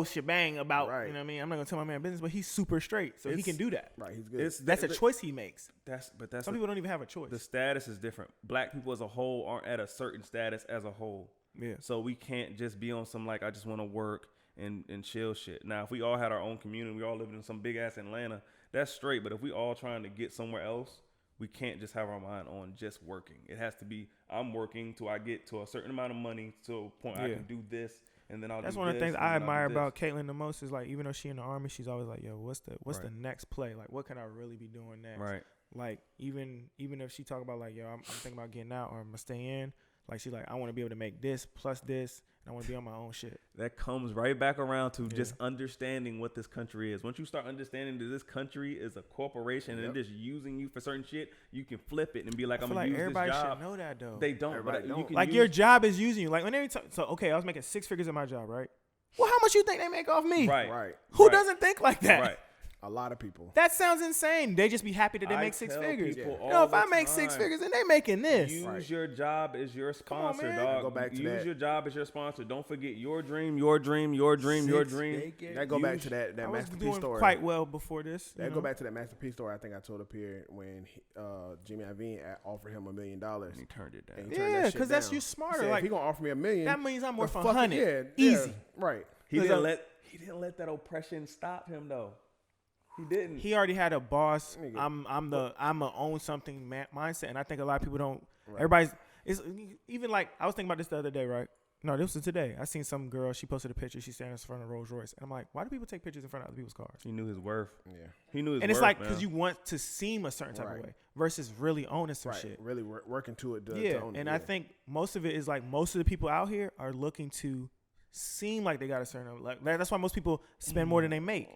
shebang about. Right. You know what I mean? I'm not gonna tell my man business, but he's super straight, so he It's- can do that. right, he's good. it's That's a choice he makes. That's Some people don't even have a choice. the status is different. Black people as a whole aren't at a certain status as a whole. Yeah. So we can't just be on some like I just want to work and chill shit. Now, if we all had our own community, we all lived in some big ass Atlanta, that's straight. But if we all trying to get somewhere else, we can't just have our mind on just working. It has to be I'm working till I get to a certain amount of money to a point I Yeah. can do this, and then I'll That's do one of the this, things and I then I'll do admire this. about Caitlyn the most is like, even though she in the army, she's always like, yo, what's the Right. next play? Like, what can I really be doing next? Right. Like, even if she talk about like, yo, I'm thinking about getting out or I'm gonna stay in. Like, she's like, I want to be able to make this plus this, and I want to be on my own shit. That comes right back around to Yeah. just understanding what this country is. Once you start understanding that this country is a corporation and just using you for certain shit, you can flip it and be like, I I'm feel gonna like use everybody this job. should know that though. They don't. Everybody But you don't. can Like, use, your job is using you. Like, when so okay, I was making 6 figures at my job, right? Well, how much you think they make off me? right, right. Who right, doesn't think like that? right. A lot of people. That sounds insane. They just be happy that they I make six tell figures. people You know, all if I the make six time, figures and they making this. Use your job as your sponsor, man. dog. Go back to Use that. your job as your sponsor. Don't forget your dream, your dream, your dream, your dream. That go back to that I was Master P doing story. quite well before this. That go back to that Master P story I think I told up here when Jimmy Iovine offered him $1 million. And he turned it down. And he turned that Yeah, shit because that's down. you He smarter. said, Like, if he gonna offer me $1 million, that means I'm worth the 100. yeah, Easy. right. He 'Cause didn't let that oppression stop him though. He didn't. He already had a boss. Nigga. I'm a own something mindset, and I think a lot of people don't. Right. Everybody's it's even like I was thinking about this the other day, right? No, this was today. I seen some girl. She posted a picture. She's standing in front of Rolls Royce, and I'm like, why do people take pictures in front of other people's cars? He knew his worth. Yeah. He knew his worth. And it's like man. because you want to seem a certain type of Right. way versus really owning some Right. shit. Really working to it. To Yeah, own it. and yeah. I think most of it is like most of the people out here are looking to seem like they got a certain like that's why most people spend more than they make,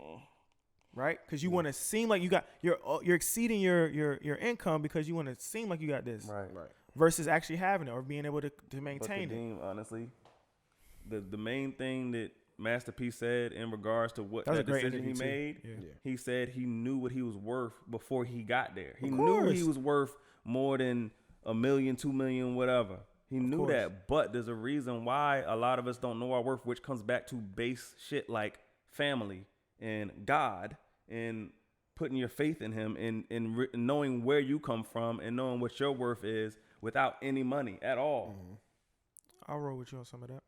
right? Because you want to seem like you got you're exceeding your income because you want to seem like you got this, right. versus actually having it or being able to But maintain it. Kadeem, honestly, the main thing that Master P said in regards to what That was that a great decision he interview, too. made, Yeah. he said he knew what he was worth before he got there. He Of knew he course. was worth more than $1 million, $2 million, whatever. He knew course. that, but there's a reason why a lot of us don't know our worth, which comes back to base shit like family and God and putting your faith in Him and knowing where you come from and knowing what your worth is without any money at all. I'll roll with you on some of that.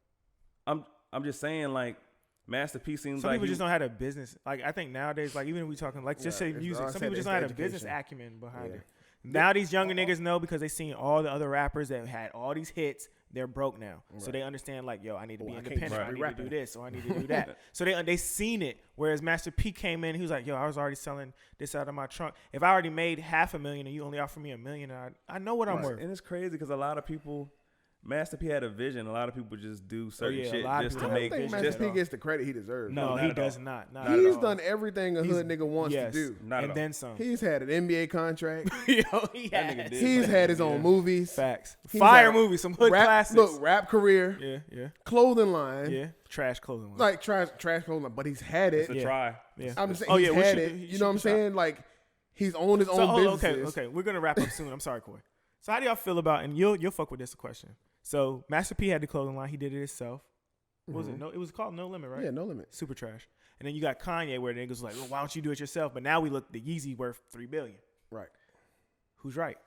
I'm just saying, like, Master P seems Some like people just don't have a business. Like I think nowadays, like even if we talking like just say Right. music, I some said people just it's don't have a education. business acumen behind Yeah. it. Now these younger niggas know because they seen all the other rappers that had all these hits. They're broke now, so they understand like, yo, I need to be I can't independent. just I be need to rapping. do this or I need to do that. So they seen it. Whereas Master P came in, he was like, yo, I was already selling this out of my trunk. If I already made $500,000 and you only offer me $1 million, I know what I'm worth. And it's crazy because a lot of people, Master P had a vision. A lot of people just do certain yeah, a shit lot of just people to I make don't think vision Master at P all. gets the credit he deserves. No, not he at all. does not. Not Not at He's all. done everything a hood nigga wants Yes. to do. Not and at then all. some. He's had an NBA contract. Yo, he That has. nigga did. He's had his own movies. Facts. He's Fire had movies, some hood rap, classics. Look, rap career, Yeah. clothing line, Yeah. Trash clothing line. like trash clothing line, but he's had it. It's a Yeah. try. Yeah. I'm just saying Oh, he's yeah, we had should it. do- he You know what I'm should do saying? Like he's owned his own So, businesses. okay. We're gonna wrap up soon. I'm sorry, Corey. So, how do y'all feel about? And you'll fuck with this question. So, Master P had the clothing line. He did it himself. What was it? No, it was called No Limit, right? Yeah, no limit. Super trash. And then you got Kanye, where the niggas was like, well, why don't you do it yourself? But now we look the Yeezy worth $3 billion. Right. Who's right?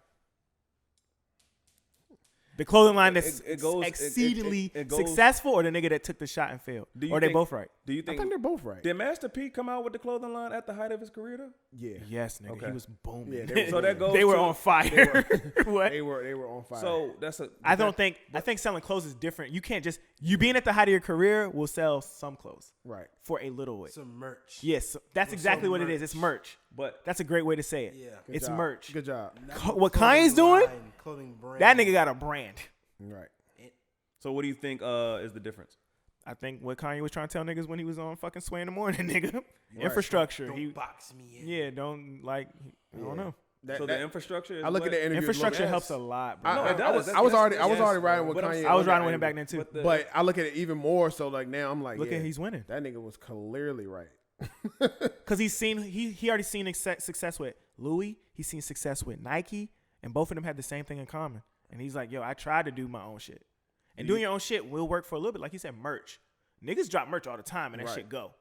The clothing line that's It goes- exceedingly it goes- successful, or the nigga that took the shot and failed, Do you or they think- both right? Do you I think, think they're both right. did Master P come out with the clothing line at the height of his career though? Yeah. Yes, nigga, Okay. he was booming. Yeah, they were So that goes they were to- on fire. What? They were on fire. So that's a. I think selling clothes is different. You can't just you being at the height of your career will sell some clothes right. for a little bit. Some merch. Yes, that's With exactly some what it is. It's merch. But That's a great way to say it. Yeah. Good It's job. merch. Good job. What Clothing Kanye's doing? line, clothing brand. That nigga got a brand. Right. so what do you think is the difference? I think what Kanye was trying to tell niggas when he was on fucking Sway in the Morning, nigga. Infrastructure. Don't He box me in. yeah, don't like I don't know. That, So that- the infrastructure is I look what? at the interview. as Infrastructure look- helps a lot, bro. No, it does. I was already Yes, riding with but I'm Kanye. saying- I was on riding that with him back angle. then too. But the- But I look at it even more so. Like now, I'm like, Look yeah, at he's winning. that nigga was clearly right. Because he already seen success with Louis. He's seen success with Nike, and both of them had the same thing in common. And he's like, yo, I tried to do my own shit. And doing your own shit will work for a little bit. Like he said, merch. Niggas drop merch all the time, and that Right. shit go.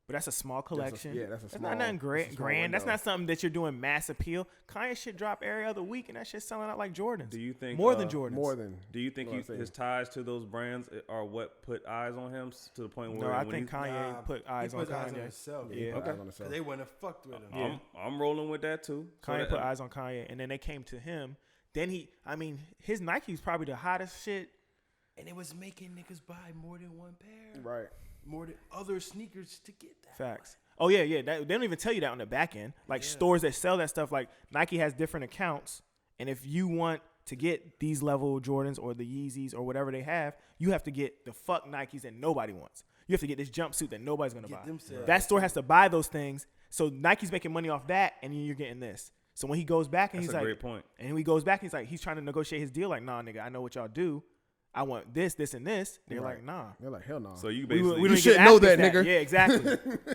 But that's a small collection. that's a That's small- not nothing that's a small grand. That's window. not something that you're doing mass appeal. Kanye shit drop every other week, and that shit's selling out like Jordans. Do you think more than Jordans? More than. Do you think Well, I say- his ties to those brands are what put eyes on him to the point where No, I when think he's- Kanye put eyes he on put eyes on Kanye. himself. Yeah. Put eyes Okay. on himself. Because they wouldn't have fucked with him. Yeah. I'm rolling with that too. So Kanye that- put eyes on Kanye, and then they came to him. Then his Nike's probably the hottest shit. And it was making niggas buy more than one pair. Right. More than other sneakers to get that. Facts. Oh yeah. They don't even tell you that on the back end. Like stores that sell that stuff, like Nike has different accounts, and if you want to get these level Jordans or the Yeezys or whatever they have, you have to get the fuck Nikes that nobody wants. You have to get this jumpsuit that nobody's gonna Get buy. them sales. That store has to buy those things, so Nike's making money off that, and you're getting this. So when he goes back and That's he's a like, great point. and when he goes back, he's like, he's trying to negotiate his deal. Like, nah, nigga, I know what y'all do. I want this, this, and this. They're Right. like, nah. They're like, hell no. So you We basically don't should even know ask that, us nigga. Yeah, exactly.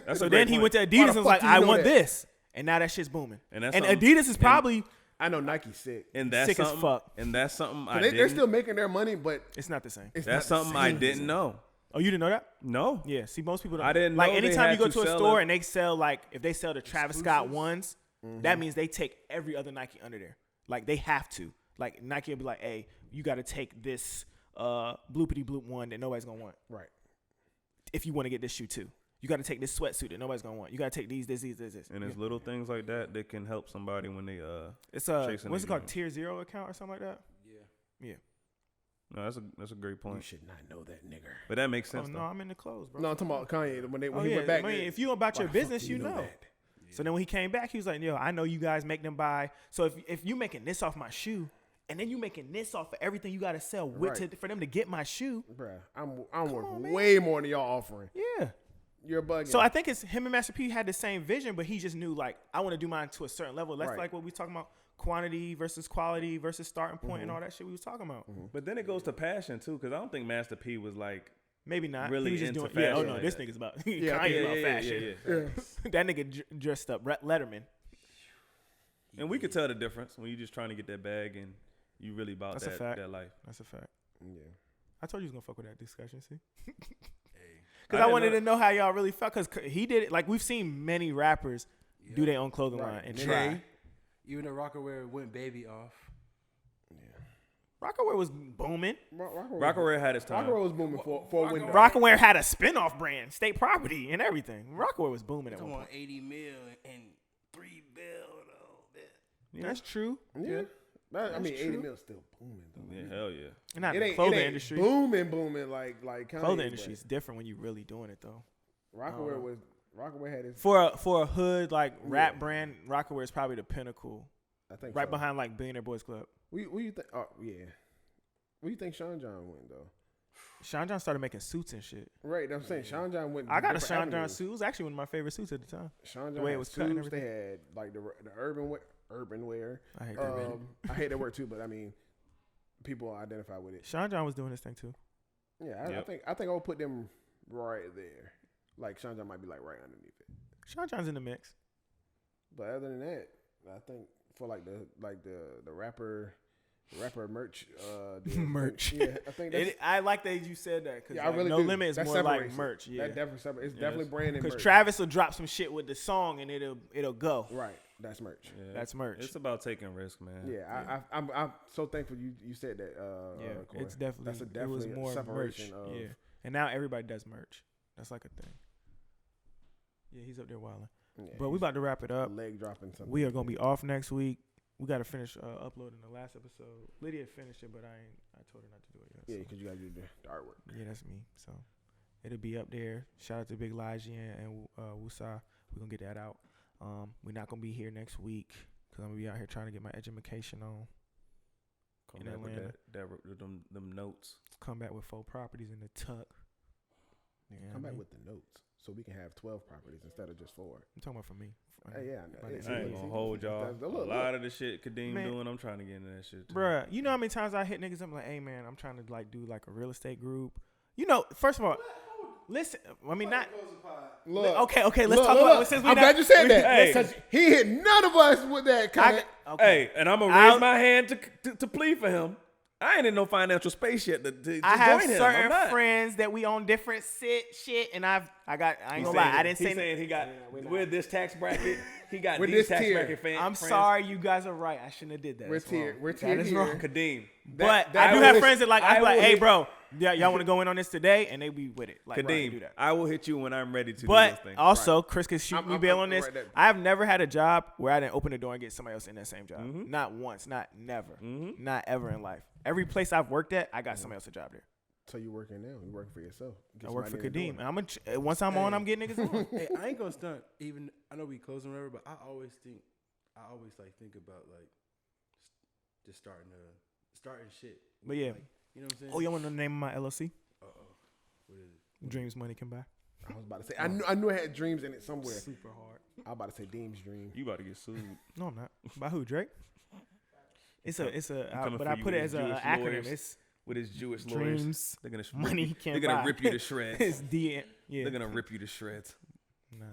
that's So a then great he point. went to Why Adidas the and was fuck like, do you I know want that? this. And now that shit's booming. And that's And something- Adidas is probably I know Nike's sick. and that's sick as something, fuck. And that's something I They're didn't. still making their money, but it's not the same. it's That's not the something I same. didn't know. Oh, you didn't know that? No. Yeah. See, most people don't. I didn't like know they anytime you had go to to a sell store it. and they sell like if they sell the Travis Scott ones, that means they take every other Nike under there. Like they have to. Like Nike will be like, hey, you got to take this bloopity bloop one that nobody's gonna want. Right. If you want to get this shoe too, you got to take this sweatsuit that nobody's gonna want. You got to take these, this. And it's little things like that can help somebody when they It's a chasing what's it their called? dream. Tier 0 account or something like that. Yeah. No, that's a great You point. should not know that, nigga. But that makes Oh sense no, though. I'm in the clothes, bro. No, I'm talking about Kanye when Oh he yeah, went back. I mean, there. if you about Why your the fuck business, do you know. that? So then when he came back, he was like, yo, I know you guys make them buy. So if you making this off my shoe, and then you making this off of everything you got to sell for them to get my shoe. Bruh, I'm worth on, man. way more than y'all offering. Yeah. You're bugging. So I think it's him and Master P had the same vision, but he just knew like I want to do mine to a certain level. That's Right. like what we talking about, quantity versus quality versus starting point and all that shit we was talking about. But then it goes to passion too, because I don't think Master P was like Maybe not. Really he was just into doing. Yeah. Oh fashion no, like this that. nigga's about Yeah, Kanye yeah, about fashion. Yeah. That nigga dressed up Letterman. And we could tell the difference when you're just trying to get that bag and you really about That's a that, fact. that life. That's a fact. Yeah. I told you he was gonna fuck with that discussion. See. I Because I didn't wanted know to know how y'all really felt. Because he did it. Like, we've seen many rappers do their own clothing Right. line and Nigga. try. Even the Rockaware went baby off. Rockaware was booming. Rockaware had his time. Rockaware was booming for a window. Rockaware had a spinoff brand, State Property, and everything. Rockaware was booming at I one want point. 80 mil and 3 bill though. Yeah. That's true. Yeah. I mean, 80 true. mil still booming though. Yeah, hell yeah. Not It the ain't clothing it ain't industry. booming like Kanye, Clothing but industry is different when you really doing it though. Rockaware had his For a hood like rap brand, Rockaware is probably the pinnacle, I think right so. behind like Billionaire Boys Club. What you think? Oh yeah. Where you think Sean John went though? Sean John started making suits and shit. Right, I'm saying Sean John went. I got a different Sean John avenues. suit. It was actually one of my favorite suits at the time. Sean the John way it had was cut and suits. They everything. had like the urban wear. I hate that. I hate that word too, but I mean, people identify with it. Sean John was doing his thing too. Yeah, Yep. I think I'll put them right there. Like Sean John might be like right underneath it. Sean John's in the mix. But other than that, I think for like the rapper merch deal, Merch. Yeah, I think that's I like that you said that because yeah, I really No do. Limit is That more like separates it. merch. Yeah, That definitely separates. It's Yeah, definitely it's- branding because merch. Travis will drop some shit with the song and it'll go. Right, that's merch. Yeah, That's merch. It's about taking risk, man. Yeah, I'm so thankful you said that. Yeah, Corey. it's definitely that's it definitely was more separation merch. of Yeah, and now everybody does merch. That's like a thing. Yeah, he's up there wilding. yeah, But we about to wrap it up. leg dropping something. We are gonna be off next week. We got to finish uploading the last episode. Lydia finished it, but I told her not to do it yet. Yeah, so. because you gotta do the artwork. Yeah, that's me. So it'll be up there. Shout out to Big Laji and Wusa. We're gonna get that out. We're not gonna be here next week because I'm gonna be out here trying to get my education on. Come In back with Atlanta. them notes. Come back with 4 properties in the tuck. Yeah, Come back with the notes so we can have 12 properties instead of just 4. I'm talking about for me. Hey, yeah, I know. But It's I ain't easy. gonna hold y'all. Look, A lot of the shit Kadeem Man. doing, I'm trying to get into that shit too. Bruh, you know how many times I hit niggas up like, hey man, I'm trying to like do like a real estate group. You know, first of all, listen. I mean, not Look, okay. Let's look, talk look, about since we I'm not- glad you said that. Hey. Because he hit none of us with that kind of. Okay. Hey, and I'm gonna I'll- raise my hand to plead for him. I ain't in no financial space yet to I have join him. I'm certain not. friends that we on different shit, and I ain't gonna lie, I didn't say. He's saying he got with this tax bracket. He got With these this tax tier. bracket fans. I'm sorry, you guys are right. I shouldn't have did that. We're That's tiered. wrong. We're That tiered is here. wrong. Kadeem. But that I do will have hit- friends that like, I I'm like, will hey, hit- bro, y'all want to go in on this today, and they be with it. Like, bro, I can do Kadeem, that. I will hit you when I'm ready to do But this thing. also, Chris can shoot me bail I'm on this. right there. I've never had a job where I didn't open the door and get somebody else in that same job. Not once, not never, not ever in life. Every place I've worked at, I got somebody else a job there. So you working now? You working for yourself? Get I work for somebody in the Kadeem, door. and once I'm on, I'm getting niggas on. Hey, I ain't gonna stunt. Even I know we closing whatever, but I always like think about like just starting shit. But yeah. Like, you know what I'm saying? Oh, you want to know the name of my LLC? What is it? Dreams Money Can Buy. I was about to say. I knew it had dreams in it somewhere. Super hard. I was about to say Deem's dream. You about to get sued. No, I'm not. By who? Drake? It's a. coming But for I you put it with as these an Jewish acronym. lawyers. It's with his Jewish lawyers. Dreams, They're gonna money he can't They're gonna buy. rip you to shreds. It's yeah. They're gonna rip you to shreds. Nah.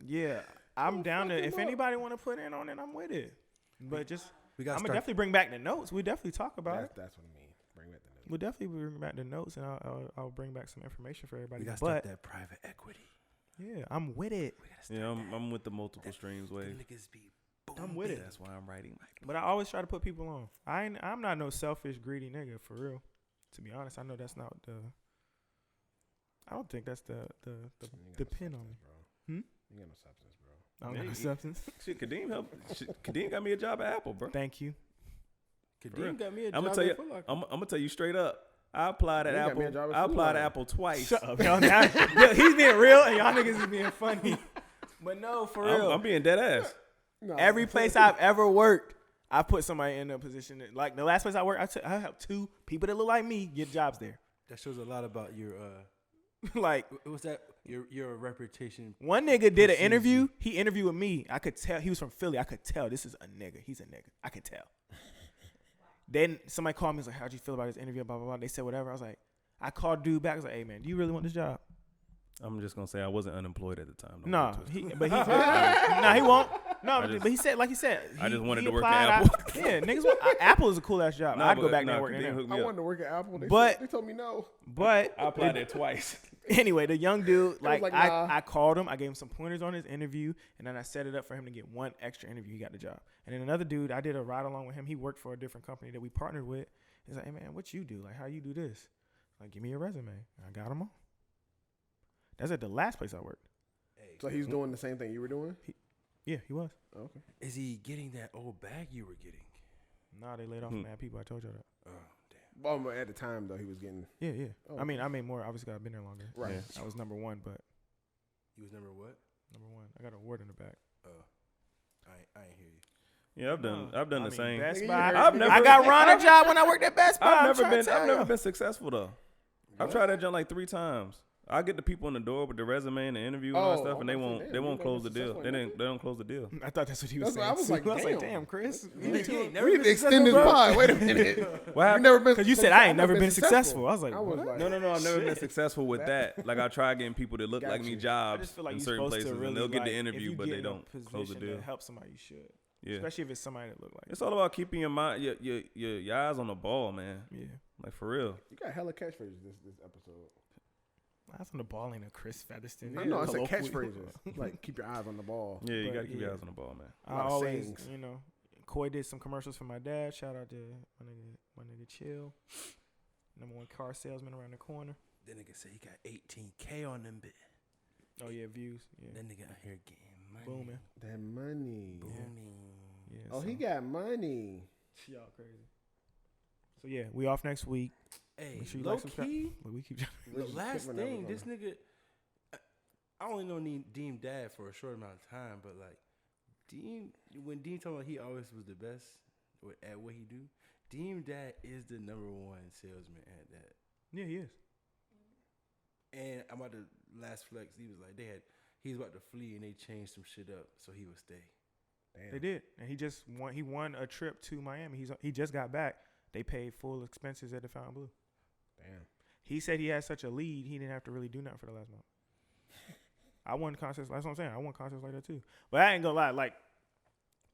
Yeah, I'm down to, if anybody want to put in on it, I'm with it. But just, I'm going to definitely bring back the notes. We definitely talk about it. That's what I mean. Bring back the notes. We'll definitely bring back the notes, and I'll bring back some information for everybody. We got to but start that private equity. yeah, I'm with it. Yeah, I'm with the multiple streams wave. I'm with it. That's why I'm writing my book. But I always try to put people on. I'm not no selfish, greedy nigga, for real. To be honest, I know that's not the. I don't think that's the pin on me. Bro. You got no substance, bro. I don't got no substance. Shit, Kadeem got me a job at Apple, bro. Thank you. Kadeem got me a I'm job gonna tell you. at Foot Locker. I'm gonna tell you straight up. I applied at You got me a job Apple. at I Foot applied to Locker. Apple twice. Shut up, y'all. Now, he's being real, and y'all niggas is being funny. But no, for real. I'm being dead ass. No, Every place I've ever worked, I put somebody in a position that, like the last place I worked, I have 2 people that look like me get jobs there. That shows a lot about your Like what's that? Your reputation. one nigga did an precedes interview. you. He interviewed with me. I could tell he was from Philly. I could tell this is a nigga. He's a nigga. I could tell. Then somebody called me. Was like, "How'd you feel about this interview?" Blah blah blah. They said whatever. I was like, I called dude back. I was like, "Hey man, do you really want this job?" I'm just gonna say I wasn't unemployed at the time. Don't No, get it twisted. he won't. No, just- but he said, like he said, I just wanted he to work applied. at Apple. Yeah, niggas. Apple is a cool ass job. Nah, I'd go but- back nah, there and work Kadeem there. hooked me I up. wanted to work at Apple. But- They told me no. But I applied there twice. anyway, the young dude, like, like, nah. I called him. I gave him some pointers on his interview, and then I set it up for him to get one extra interview. He got the job. And then another dude, I did a ride along with him. He worked for a different company that we partnered with. He's like, "Hey man, what you do? Like, how you do this? Like, give me your resume." I got him on. That's at the last place I worked. So he's doing the same thing you were doing? Yeah, he was. Oh, okay. Is he getting that old bag you were getting? Nah, they laid off mad people. I told you that. Oh damn. Well, at the time, though, he was getting... Yeah, yeah. Oh, I mean, I made more. Obviously, I've been there longer. Right. Yeah. I was number 1, but He was number what? number 1. I got an award in the back. I ain't hear you. Yeah, I've done the same. Best Nigga, you Buy. heard I've me. never- I got Ron a job when I worked at Best Buy. I've never been successful though. I've tried that jump like 3 times. I get the people in the door with the resume and the interview and all that Oh, stuff, and they I'm won't saying, they damn, won't you close never the deal. successful They in don't close the deal. I thought that's what he was That's saying. what I was like, I was like, damn. damn, Chris. We need to extend this pod. Wait a minute. What happened? never been... Because you said I ain't never been successful. I was like, I was what? like... No, I've never been successful with that. Like I try getting people that look like me Gotcha. I jobs just feel like in you're certain supposed places, to really, and they'll get the like, interview, if but you they get in a don't close the position deal. to help somebody, you should. Yeah, Especially if it's somebody that look like it's all about keeping your mind, your eyes on the ball, man. you. Yeah. Like for real. You got hella catchphrases this episode. That's on the ball ain't a Chris Featherston. I know, it's a Colloquial. catchphrases. Like, keep your eyes on the ball. Yeah, you But, gotta keep your yeah. eyes on the ball, man. A I lot of always, sayings. you know, Koi did some commercials for my dad. Shout out to my nigga Chill. Number 1 car salesman around the corner. That nigga say he got 18K on them bit. Oh yeah, views. Yeah. That nigga out here getting money. Booming. That money. Booming. Yeah. Oh, so- he got money. Y'all crazy. So yeah, we off next week. Hey, Make sure you low like, subscribe. key, But we keep. the Just last pick whenever thing, we this nigga, I only know Deem dad for a short amount of time, but like, when Deem told me he always was the best at what he do, Deem dad is the number 1 salesman at that. Yeah, he is. And I'm about to last flex. He was like, he was about to flee and they changed some shit up so he would stay. Damn. They did, and he won a trip to Miami. He just got back. They paid full expenses at the Fountain Blue. Damn. He said he had such a lead, he didn't have to really do nothing for the last month. I won contests. That's what I'm saying. I won contests like that too. But I ain't gonna lie, like,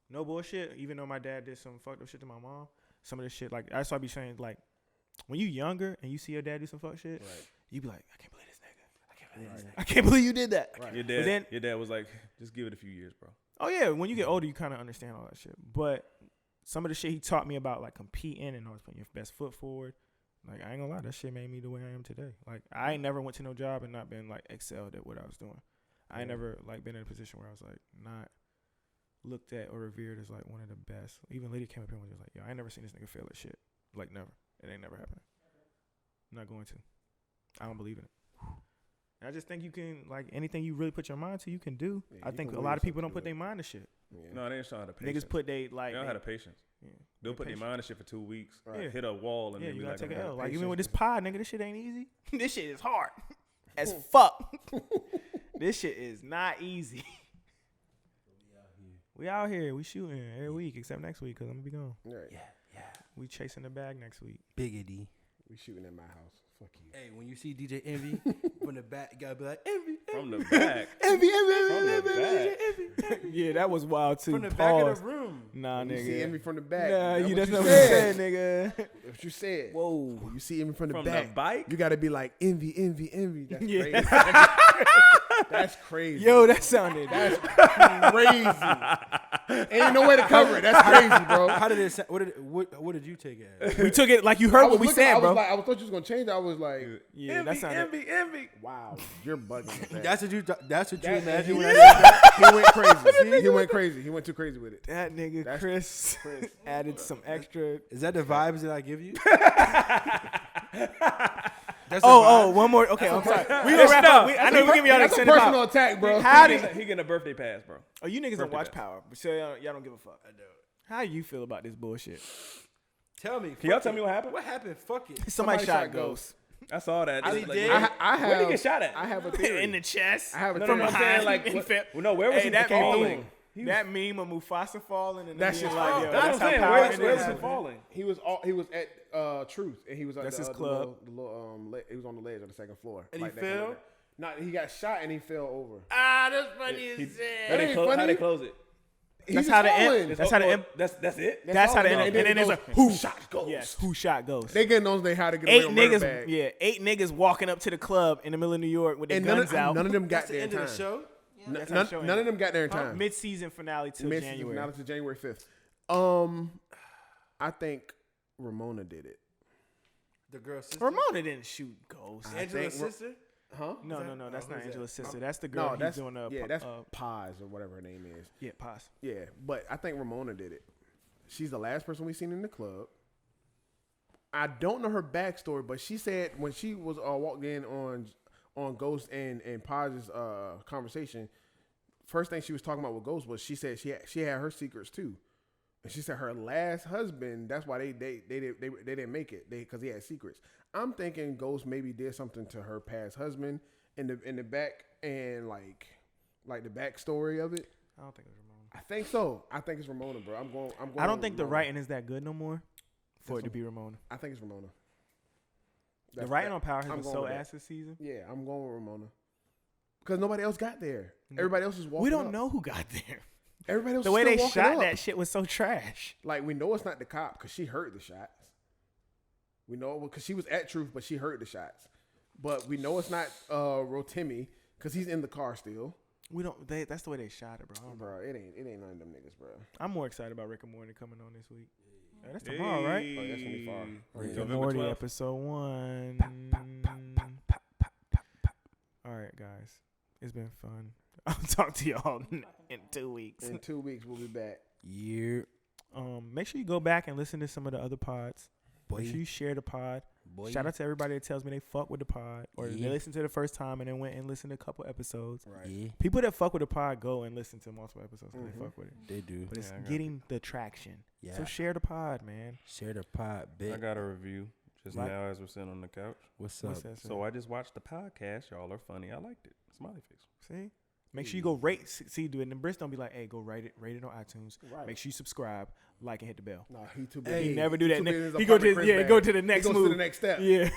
no bullshit. Even though my dad did some fucked up shit to my mom, some of this shit, like, that's why I be saying, like, when you younger and you see your dad do some fuck shit, Right. you be like, I can't believe this nigga. I can't believe this nigga. I can't believe you did that. Right. Your dad was like, just give it a few years, bro. Oh yeah, when you get older, you kind of understand all that shit. But some of the shit he taught me about, like, competing and always putting your best foot forward, like, I ain't gonna lie, that shit made me the way I am today. Like, I ain't never went to no job and not been, like, excelled at what I was doing. I ain't never, like, been in a position where I was, like, not looked at or revered as, like, one of the best. Even Litty came up here and was like, yo, I ain't never seen this nigga fail at shit. Like, never. It ain't never happened. I'm not going to. I don't believe in it. And I just think you can, like, anything you really put your mind to, you can do. Yeah, I you think can a will lot of yourself people don't to put it. their mind to shit. Yeah. No, they ain't showing the patience. Niggas put they, like, They don't have the patience. yeah, They'll they put their patient. mind to shit for 2 weeks, Right. hit a wall, and Yeah, then you be gotta like, take I'm an out. L. Like, even patience. with this pod, nigga, this shit ain't easy. This shit is hard as fuck. This shit is not easy. We out here. We shooting every week except next week because I'm gonna be gone. Right. Yeah. We chasing the bag next week. Biggity. We shooting at my house. Fuck you. Hey, when you see DJ Envy from the back, you gotta be like, Envy. From the back. Envy. Yeah, that was wild too. From the back of the room. Nah, You see nigga. Envy from the back. Nah, That's that's what not you what you said. said, nigga. That's what you said. Whoa. You see Envy from the From back. the bike? You gotta be like Envy. That's Yeah. crazy. That's crazy. Yo, that sounded. That's crazy. Ain't no way to cover it. That's crazy, bro. How did it sound? What did you take it as? We took it like you heard what we said, bro. I thought you was gonna change it. I was like, Yeah, that sounded. Envy. wow, you're bugging. with that. That's what you That- imagine he, when I said that? he went crazy. He went crazy. He went too crazy with it. That nigga That's Chris added some extra. Is that the vibes that I give you? That's One more. Okay, I'm sorry. We gonna wrap up. I know we giving y'all the That's a extended personal power. attack, bro. How He did? getting a birthday pass, bro. Oh, you niggas don't Birthday watch pass. Power, so y'all don't give a fuck. I don't. How you feel about this bullshit? Tell me. Can y'all fuck tell it. me what happened? What happened? Fuck it. Somebody shot shot Ghost I saw that. I Just did. where- I have. Where'd he get shot at? I have a theory. in the chest. I have a No, theory. I'm saying like, where was he that falling? meme? That meme of Mufasa falling and That's then just like, fine. yo, That's what I'm that's how saying. Power Where is. was he falling? He was at Truth, and he was at That's his the club. he was on the ledge of the second floor. And he Like that kind of fell? thing. No, he got shot and he fell over. Ah, that's funny as That How ain't they funny. close it? He That's was how the falling. end. That's how the end. That's it. That's how the all. end. And then it there's a goes, who shot Ghost. Yes, who shot Ghost? They getting on how to get away Eight with murder niggas. bag. Yeah, 8 niggas walking up to the club in the middle of New York with their And guns out. none of them got That's the there in end time. of the show. That's how the show None ended. of them got there in time. Mid-season finale till Mid-season January. finale to January 5th. I think Ramona did it. The girl's sister. Ramona didn't shoot Ghost. Angela's think- sister. Huh? No, that- that's who's not that? Angela's sister. That's the girl No, he's that's doing a that's Paz or whatever her name is. yeah, pause. Yeah, but I think Ramona did it. She's the last person we seen in the club. I don't know her backstory, but she said when she was walked in on Ghost and Paz's conversation, first thing she was talking about with Ghost was she said she had her secrets too, and she said her last husband. That's why they didn't make it because he had secrets. I'm thinking Ghost maybe did something to her past husband in the back and like the backstory of it. I don't think it was Ramona. I think so. I think it's Ramona, bro. I'm going. I don't with think the Ramona. writing is that good no more for That's it to be Ramona. I think it's Ramona. The writing on Power has I'm been going so with that. ass this season. Yeah, I'm going with Ramona. Because nobody else got there. Everybody else is walking. We don't up. know who got there. Everybody else. The is way still they walking shot up. that shit was so trash. Like we know it's not the cop because she heard the shots. We know because she was at Truth, but she heard the shots. But we know it's not Rotimi because he's in the car still. We don't. That's the way they shot it, bro. I don't know. Bro, it ain't none of them niggas, bro. I'm more excited about Rick and Morty coming on this week. Oh, that's tomorrow, right? Oh, that's gonna be far. Rick and November Morty 12th. episode 1. All right, guys. It's been fun. I'll talk to y'all in 2 weeks. In 2 weeks, we'll be back. Yeah. Make sure you go back and listen to some of the other pods. Boy. Make sure you share the pod. Boy. Shout out to everybody that tells me they fuck with the pod or Yeah. they listened to the first time and then went and listened to a couple episodes. Right. Yeah, People that fuck with the pod go and listen to multiple episodes because Mhm. they fuck with it. they do. But it's I got getting the traction. Yeah. So share the pod, man. Share the pod, I bitch. got a review just Like- now as we're sitting on the couch. What's What's up? that say? So I just watched the podcast. Y'all are funny. I liked it. Smiley face. See? Make sure you go rate. See, do it. And Briss don't be like, hey, go rate it on iTunes. Right. Make sure you subscribe, like, and hit the bell. Nah, he too Hey, big. He never do that. Too big in his He go to apartment, Chris bag. go to the next He goes move. to the next step. Yeah,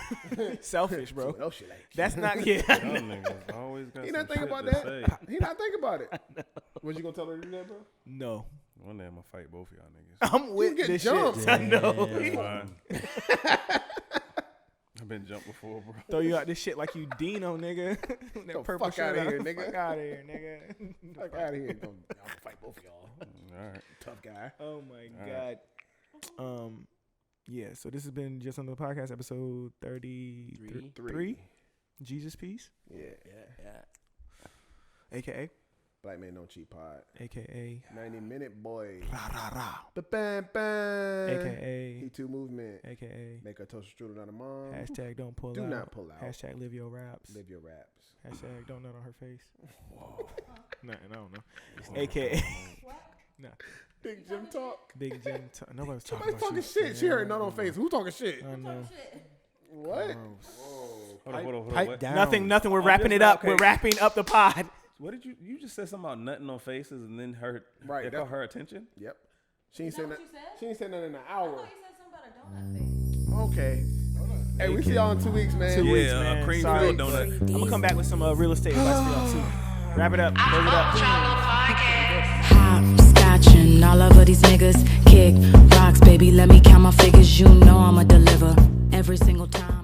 selfish, bro. What else you like? That's not yeah. Y'all niggas always got He some not thinking shit about to that. say. He not thinking about it. Was you gonna tell her to do that, bro? No, One day I'm gonna fight both of y'all niggas. I'm with get this jumped. shit. I know. That's fine. I've been jumped before, bro. Throw you out this shit like you Dino, nigga. That The purple fuck shirt outta on. here, nigga. Fuck out of here, nigga. Fuck out of here. I'm gonna fight both of y'all. All right. Tough guy. Oh my All god. right. Yeah. So this has been Just on the Podcast, episode 33. Jesus Peace, Yeah. aka Black Man Don't Cheat Pod. 90-minute boy. rah rah rah, Bam bam. aka He2 movement. aka Make a toast strudel not a mom. hashtag don't pull Do out. not pull out. Hashtag live your raps. Live your raps. Hashtag don't nut on her face. Whoa. Nothing. I don't know. AKA. Nah. Big Jim talk. Big Jim. Nobody's talking Somebody's about talking you. shit. She heard none on face. Who's talking shit? I know. What? Hold on. Pipe What? down. Nothing. We're Oh, wrapping this it up. okay. We're wrapping up the pod. What did you just said something about nutting on faces and then her Right, it caught her attention? Yep. She ain't Is that said what that. you said? She ain't said nothing in an I hour. thought you said something about a donut face. Okay. Hey, we see y'all in 2 weeks, man. 2 weeks, Yeah, a man. cream Sorry. filled donut. I'm gonna come back with some real estate advice for y'all too. Wrap it up. Close it up. Hopscotching all over these niggas. Kick rocks, baby. Let me count my figures. You know I'ma deliver every single time.